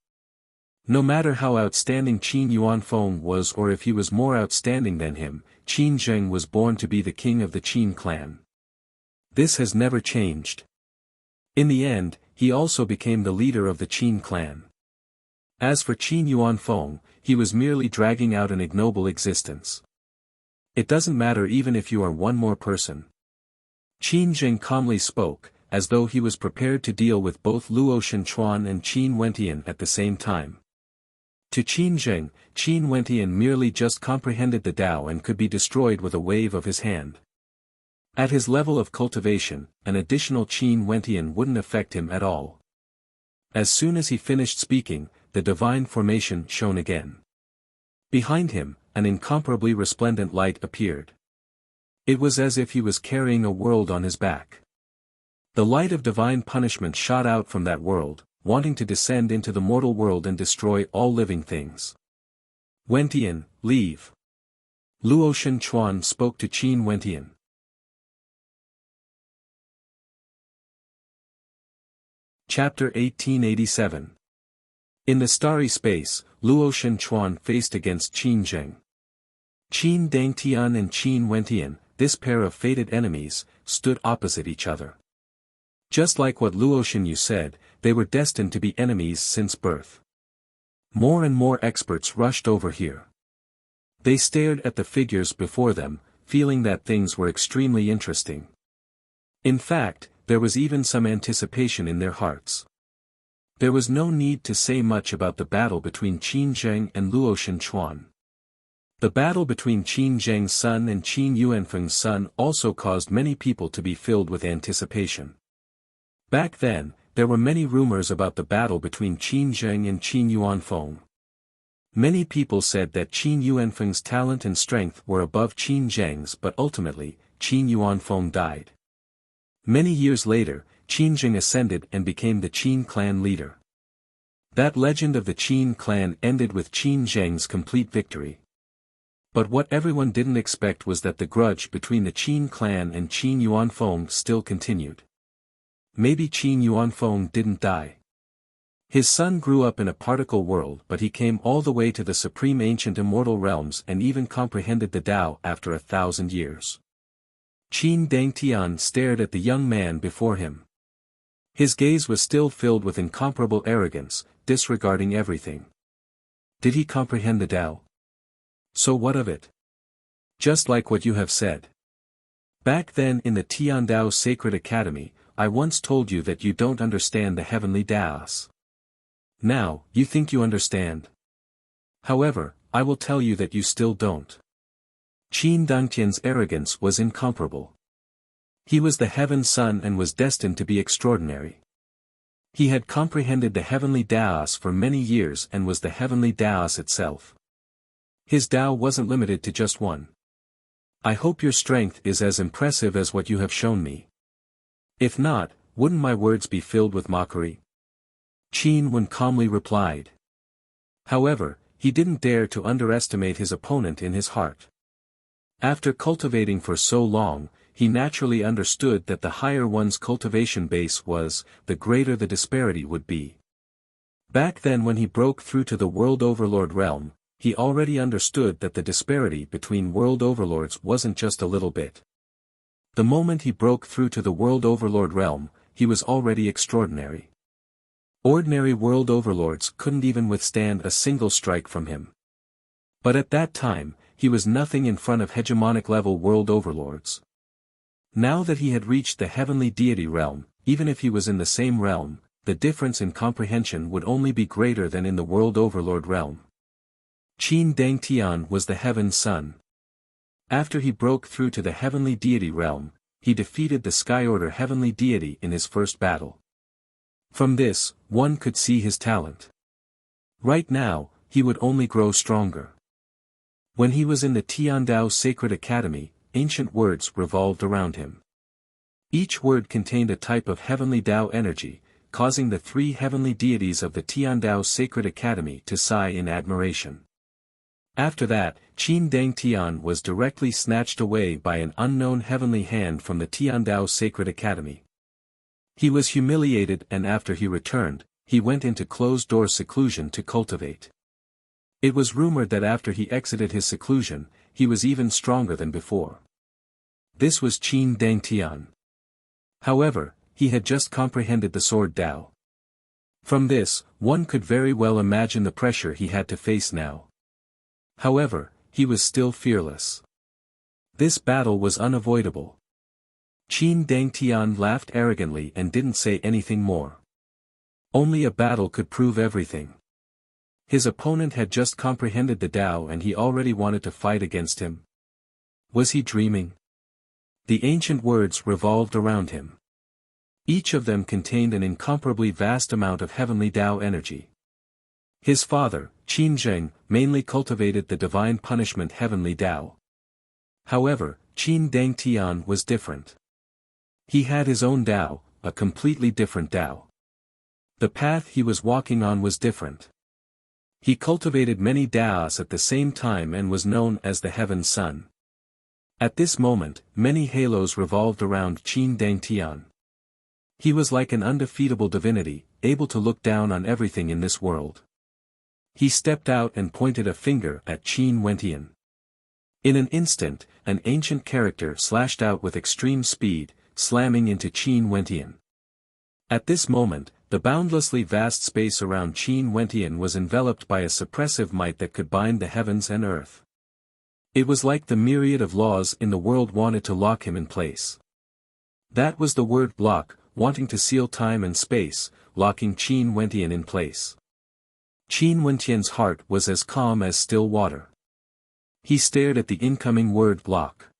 No matter how outstanding Qin Yuanfeng was or if he was more outstanding than him, Qin Zheng was born to be the king of the Qin clan. This has never changed. In the end, he also became the leader of the Qin clan. As for Qin Yuanfeng, he was merely dragging out an ignoble existence. It doesn't matter even if you are one more person. Qin Zheng calmly spoke, as though he was prepared to deal with both Luotian Chuan and Qin Wentian at the same time. To Qin Zheng, Qin Wentian merely just comprehended the Tao and could be destroyed with a wave of his hand. At his level of cultivation, an additional Qin Wentian wouldn't affect him at all. As soon as he finished speaking, the divine formation shone again. Behind him, an incomparably resplendent light appeared. It was as if he was carrying a world on his back. The light of divine punishment shot out from that world, wanting to descend into the mortal world and destroy all living things. Wentian, leave. Luotian Chuan spoke to Qin Wentian. Chapter 1887. In the starry space, Luotian Chuan faced against Qin Zheng. Qin Dangtian and Qin Wentian, this pair of fated enemies, stood opposite each other. Just like what Luotian Yu said, they were destined to be enemies since birth. More and more experts rushed over here. They stared at the figures before them, feeling that things were extremely interesting. In fact, there was even some anticipation in their hearts. There was no need to say much about the battle between Qin Zheng and Luotian Chuan. The battle between Qin Zheng's son and Qin Yuanfeng's son also caused many people to be filled with anticipation. Back then, there were many rumors about the battle between Qin Zheng and Qin Yuanfeng. Many people said that Qin Yuanfeng's talent and strength were above Qin Zheng's, but ultimately, Qin Yuanfeng died. Many years later, Qin Zheng ascended and became the Qin clan leader. That legend of the Qin clan ended with Qin Zheng's complete victory. But what everyone didn't expect was that the grudge between the Qin clan and Qin Yuanfeng still continued. Maybe Qin Yuanfeng didn't die. His son grew up in a particle world, but he came all the way to the supreme ancient immortal realms and even comprehended the Tao after 1,000 years. Qin Dangtian stared at the young man before him. His gaze was still filled with incomparable arrogance, disregarding everything. Did he comprehend the Tao? So what of it? Just like what you have said. Back then in the Tiandao Sacred Academy, I once told you that you don't understand the heavenly Taos. Now, you think you understand. However, I will tell you that you still don't. Qin Dangtian's arrogance was incomparable. He was the Heaven Son and was destined to be extraordinary. He had comprehended the heavenly Taos for many years and was the heavenly Taos itself. His Tao wasn't limited to just one. I hope your strength is as impressive as what you have shown me. If not, wouldn't my words be filled with mockery? Qin Wen calmly replied. However, he didn't dare to underestimate his opponent in his heart. After cultivating for so long, he naturally understood that the higher one's cultivation base was, the greater the disparity would be. Back then when he broke through to the World Overlord realm, he already understood that the disparity between World Overlords wasn't just a little bit. The moment he broke through to the World Overlord realm, he was already extraordinary. Ordinary World Overlords couldn't even withstand a single strike from him. But at that time, he was nothing in front of hegemonic level World Overlords. Now that he had reached the heavenly deity realm, even if he was in the same realm, the difference in comprehension would only be greater than in the World Overlord realm. Qin Dangtian was the Heaven Son. After he broke through to the heavenly deity realm, he defeated the Sky Order heavenly deity in his first battle. From this, one could see his talent. Right now, he would only grow stronger. When he was in the Tiandao Sacred Academy, ancient words revolved around him. Each word contained a type of heavenly Tao energy, causing the three heavenly deities of the Tiandao Sacred Academy to sigh in admiration. After that, Qin Dangtian was directly snatched away by an unknown heavenly hand from the Tiandao Sacred Academy. He was humiliated, and after he returned, he went into closed-door seclusion to cultivate. It was rumored that after he exited his seclusion, he was even stronger than before. This was Qin Dangtian. However, he had just comprehended the Sword Tao. From this, one could very well imagine the pressure he had to face now. However, he was still fearless. This battle was unavoidable. Qin Dangtian laughed arrogantly and didn't say anything more. Only a battle could prove everything. His opponent had just comprehended the Tao and he already wanted to fight against him. Was he dreaming? The ancient words revolved around him. Each of them contained an incomparably vast amount of heavenly Tao energy. His father, Qin Zheng, mainly cultivated the divine punishment heavenly Tao. However, Qin Dangtian was different. He had his own Tao, a completely different Tao. The path he was walking on was different. He cultivated many Taos at the same time and was known as the Heaven Son. At this moment, many halos revolved around Qin Dangtian. He was like an undefeatable divinity, able to look down on everything in this world. He stepped out and pointed a finger at Qin Wentian. In an instant, an ancient character slashed out with extreme speed, slamming into Qin Wentian. At this moment, the boundlessly vast space around Qin Wentian was enveloped by a suppressive might that could bind the heavens and earth. It was like the myriad of laws in the world wanted to lock him in place. That was the word block, wanting to seal time and space, locking Qin Wentian in place. Qin Wentian's heart was as calm as still water. He stared at the incoming word block.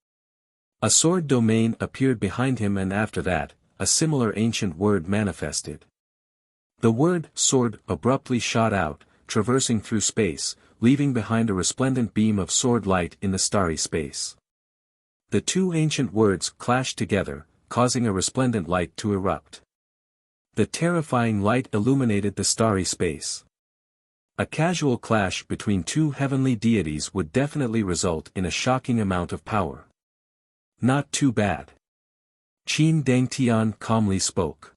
A sword domain appeared behind him, and after that, a similar ancient word manifested. The word sword abruptly shot out, traversing through space, leaving behind a resplendent beam of sword light in the starry space. The two ancient words clashed together, causing a resplendent light to erupt. The terrifying light illuminated the starry space. A casual clash between two heavenly deities would definitely result in a shocking amount of power. Not too bad. Qin Dangtian calmly spoke.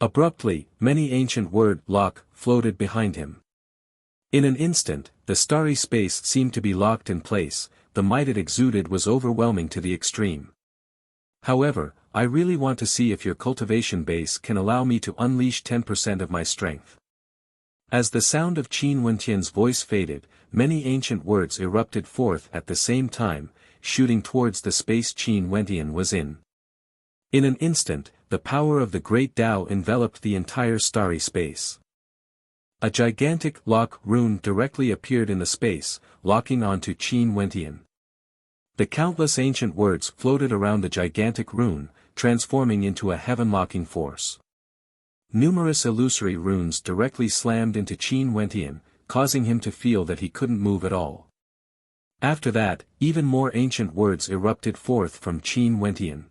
Abruptly, many ancient word block floated behind him. In an instant, the starry space seemed to be locked in place. The might it exuded was overwhelming to the extreme. However, I really want to see if your cultivation base can allow me to unleash 10% of my strength. As the sound of Qin Wentian's voice faded, many ancient words erupted forth at the same time, shooting towards the space Qin Wentian was in. In an instant, the power of the great Tao enveloped the entire starry space. A gigantic lock rune directly appeared in the space, locking onto Qin Wentian. The countless ancient words floated around the gigantic rune, transforming into a heaven-locking force. Numerous illusory runes directly slammed into Qin Wentian, causing him to feel that he couldn't move at all. After that, even more ancient words erupted forth from Qin Wentian.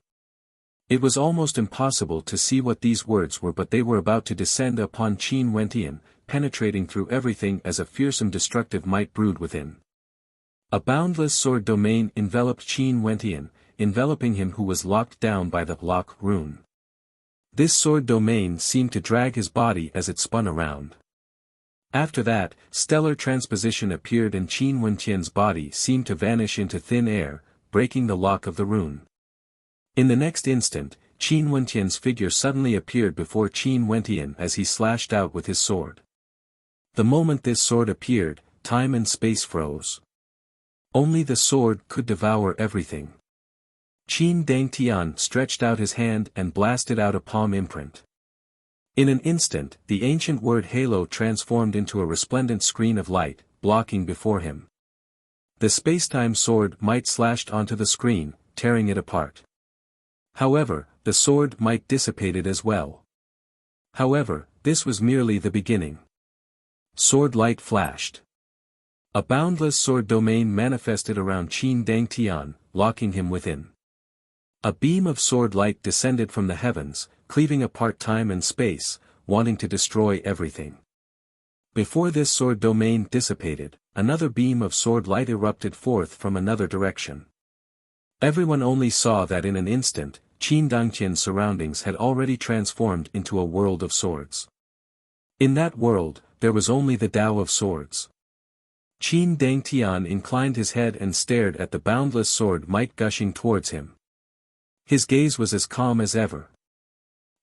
It was almost impossible to see what these words were, but they were about to descend upon Qin Wentian, penetrating through everything as a fearsome destructive might brewed within. A boundless sword domain enveloped Qin Wentian, enveloping him who was locked down by the lock rune. This sword domain seemed to drag his body as it spun around. After that, stellar transposition appeared and Qin Wentian's body seemed to vanish into thin air, breaking the lock of the rune. In the next instant, Qin Wentian's figure suddenly appeared before Qin Wentian as he slashed out with his sword. The moment this sword appeared, time and space froze. Only the sword could devour everything. Qin Dangtian stretched out his hand and blasted out a palm imprint. In an instant, the ancient word halo transformed into a resplendent screen of light, blocking before him. The spacetime sword might slashed onto the screen, tearing it apart. However, the sword might dissipated as well. However, this was merely the beginning. Sword light flashed. A boundless sword domain manifested around Qin Dangtian, locking him within. A beam of sword light descended from the heavens, cleaving apart time and space, wanting to destroy everything. Before this sword domain dissipated, another beam of sword light erupted forth from another direction. Everyone only saw that in an instant, Qin Dangtian's surroundings had already transformed into a world of swords. In that world, there was only the Tao of swords. Qin Dangtian inclined his head and stared at the boundless sword might gushing towards him. His gaze was as calm as ever.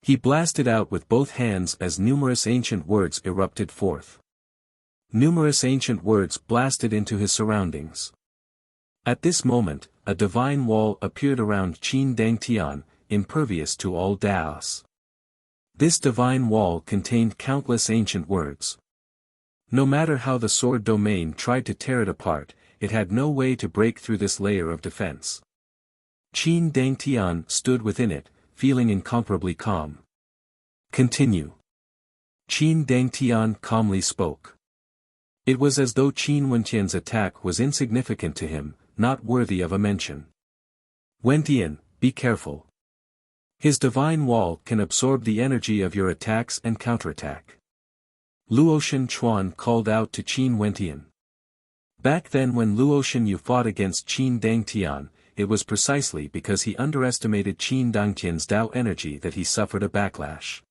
He blasted out with both hands as numerous ancient words erupted forth. Numerous ancient words blasted into his surroundings. At this moment, a divine wall appeared around Qin Dangtian, impervious to all Taos. This divine wall contained countless ancient words. No matter how the sword domain tried to tear it apart, it had no way to break through this layer of defense. Qin Dangtian stood within it, feeling incomparably calm. Continue. Qin Dangtian calmly spoke. It was as though Qin Wentian's attack was insignificant to him, not worthy of a mention. Wentian, be careful. His divine wall can absorb the energy of your attacks and counterattack. Luotian Chuan called out to Qin Wentian. Back then when Luotian Yu fought against Qin Dangtian, it was precisely because he underestimated Qin Dangtian's Tao energy that he suffered a backlash.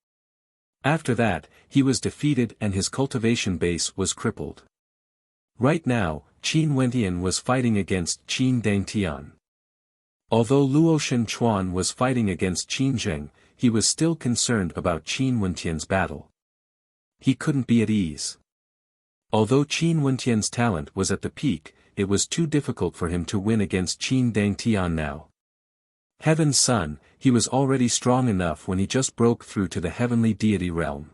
After that, he was defeated and his cultivation base was crippled. Right now, Qin Wentian was fighting against Qin Dangtian. Although Luotian Chuan was fighting against Qin Zheng, he was still concerned about Qin Wentian's battle. He couldn't be at ease. Although Qin Wentian's talent was at the peak, it was too difficult for him to win against Qin Dangtian now. Heaven's son, he was already strong enough when he just broke through to the heavenly deity realm.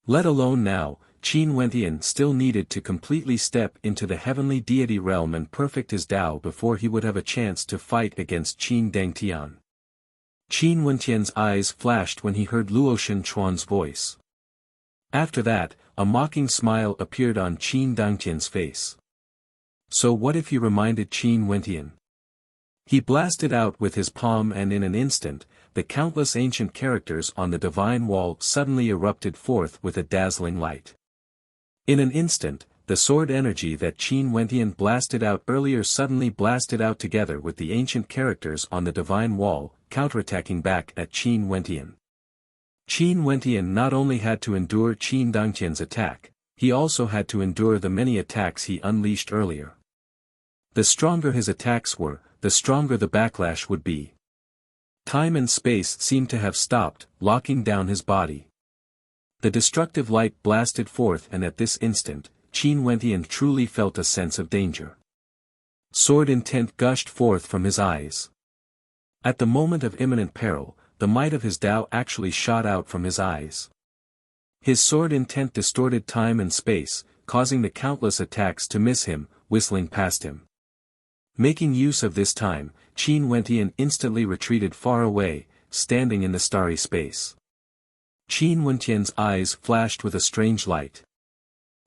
Let alone now, Qin Wentian still needed to completely step into the heavenly deity realm and perfect his Tao before he would have a chance to fight against Qin Dangtian. Qin Wentian's eyes flashed when he heard Luotian Chuan's voice. After that, a mocking smile appeared on Qin Dangtian's face. So what if he reminded Qin Wentian? He blasted out with his palm, and in an instant, the countless ancient characters on the divine wall suddenly erupted forth with a dazzling light. In an instant, the sword energy that Qin Wentian blasted out earlier suddenly blasted out together with the ancient characters on the divine wall, counterattacking back at Qin Wentian. Qin Wentian not only had to endure Qin Dangtian's attack, he also had to endure the many attacks he unleashed earlier. The stronger his attacks were, the stronger the backlash would be. Time and space seemed to have stopped, locking down his body. The destructive light blasted forth, and at this instant, Qin Wentian truly felt a sense of danger. Sword intent gushed forth from his eyes. At the moment of imminent peril, the might of his Tao actually shot out from his eyes. His sword intent distorted time and space, causing the countless attacks to miss him, whistling past him. Making use of this time, Qin Wentian instantly retreated far away, standing in the starry space. Qin Wentian's eyes flashed with a strange light.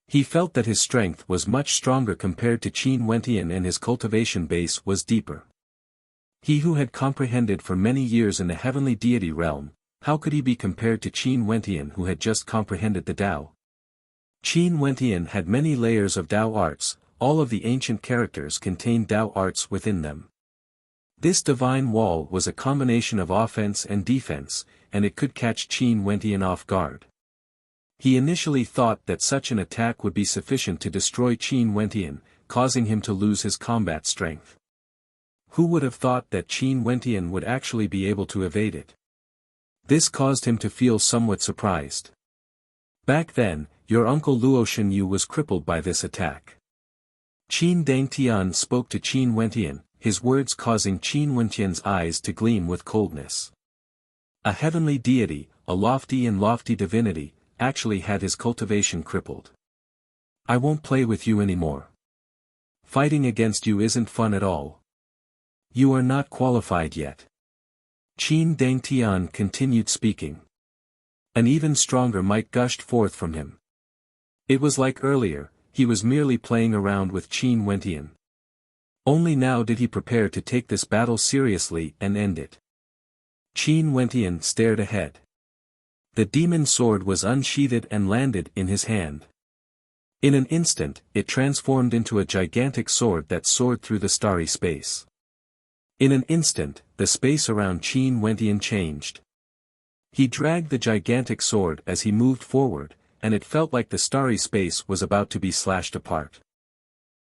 He felt that his strength was much stronger compared to Qin Wentian, and his cultivation base was deeper. He who had comprehended for many years in the heavenly deity realm, how could he be compared to Qin Wentian who had just comprehended the Tao? Qin Wentian had many layers of Tao arts, all of the ancient characters contained Tao arts within them. This divine wall was a combination of offense and defense, and it could catch Qin Wentian off guard. He initially thought that such an attack would be sufficient to destroy Qin Wentian, causing him to lose his combat strength. Who would have thought that Qin Wentian would actually be able to evade it? This caused him to feel somewhat surprised. Back then, your uncle Luo Shenyu was crippled by this attack. Qin Dangtian spoke to Qin Wentian, his words causing Qin Wentian's eyes to gleam with coldness. A heavenly deity, a lofty divinity, actually had his cultivation crippled. I won't play with you anymore. Fighting against you isn't fun at all. You are not qualified yet. Qin Dangtian continued speaking. An even stronger might gushed forth from him. It was like earlier, he was merely playing around with Qin Wentian. Only now did he prepare to take this battle seriously and end it. Qin Wentian stared ahead. The demon sword was unsheathed and landed in his hand. In an instant, it transformed into a gigantic sword that soared through the starry space. In an instant, the space around Qin Wentian changed. He dragged the gigantic sword as he moved forward, and it felt like the starry space was about to be slashed apart.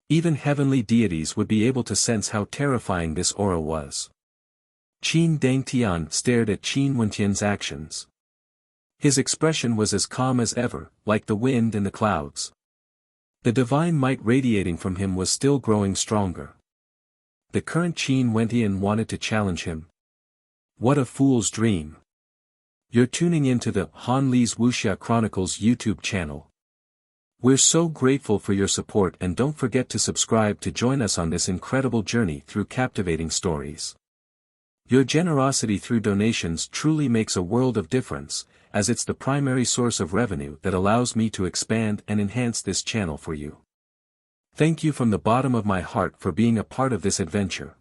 Even heavenly deities would be able to sense how terrifying this aura was. Qin Dangtian stared at Qin Wentian's actions. His expression was as calm as ever, like the wind in the clouds. The divine might radiating from him was still growing stronger. The current Qin Wentian wanted to challenge him. What a fool's dream. You're tuning into the Han Li's Wuxia Chronicles YouTube channel. We're so grateful for your support, and don't forget to subscribe to join us on this incredible journey through captivating stories. Your generosity through donations truly makes a world of difference, as it's the primary source of revenue that allows me to expand and enhance this channel for you. Thank you from the bottom of my heart for being a part of this adventure.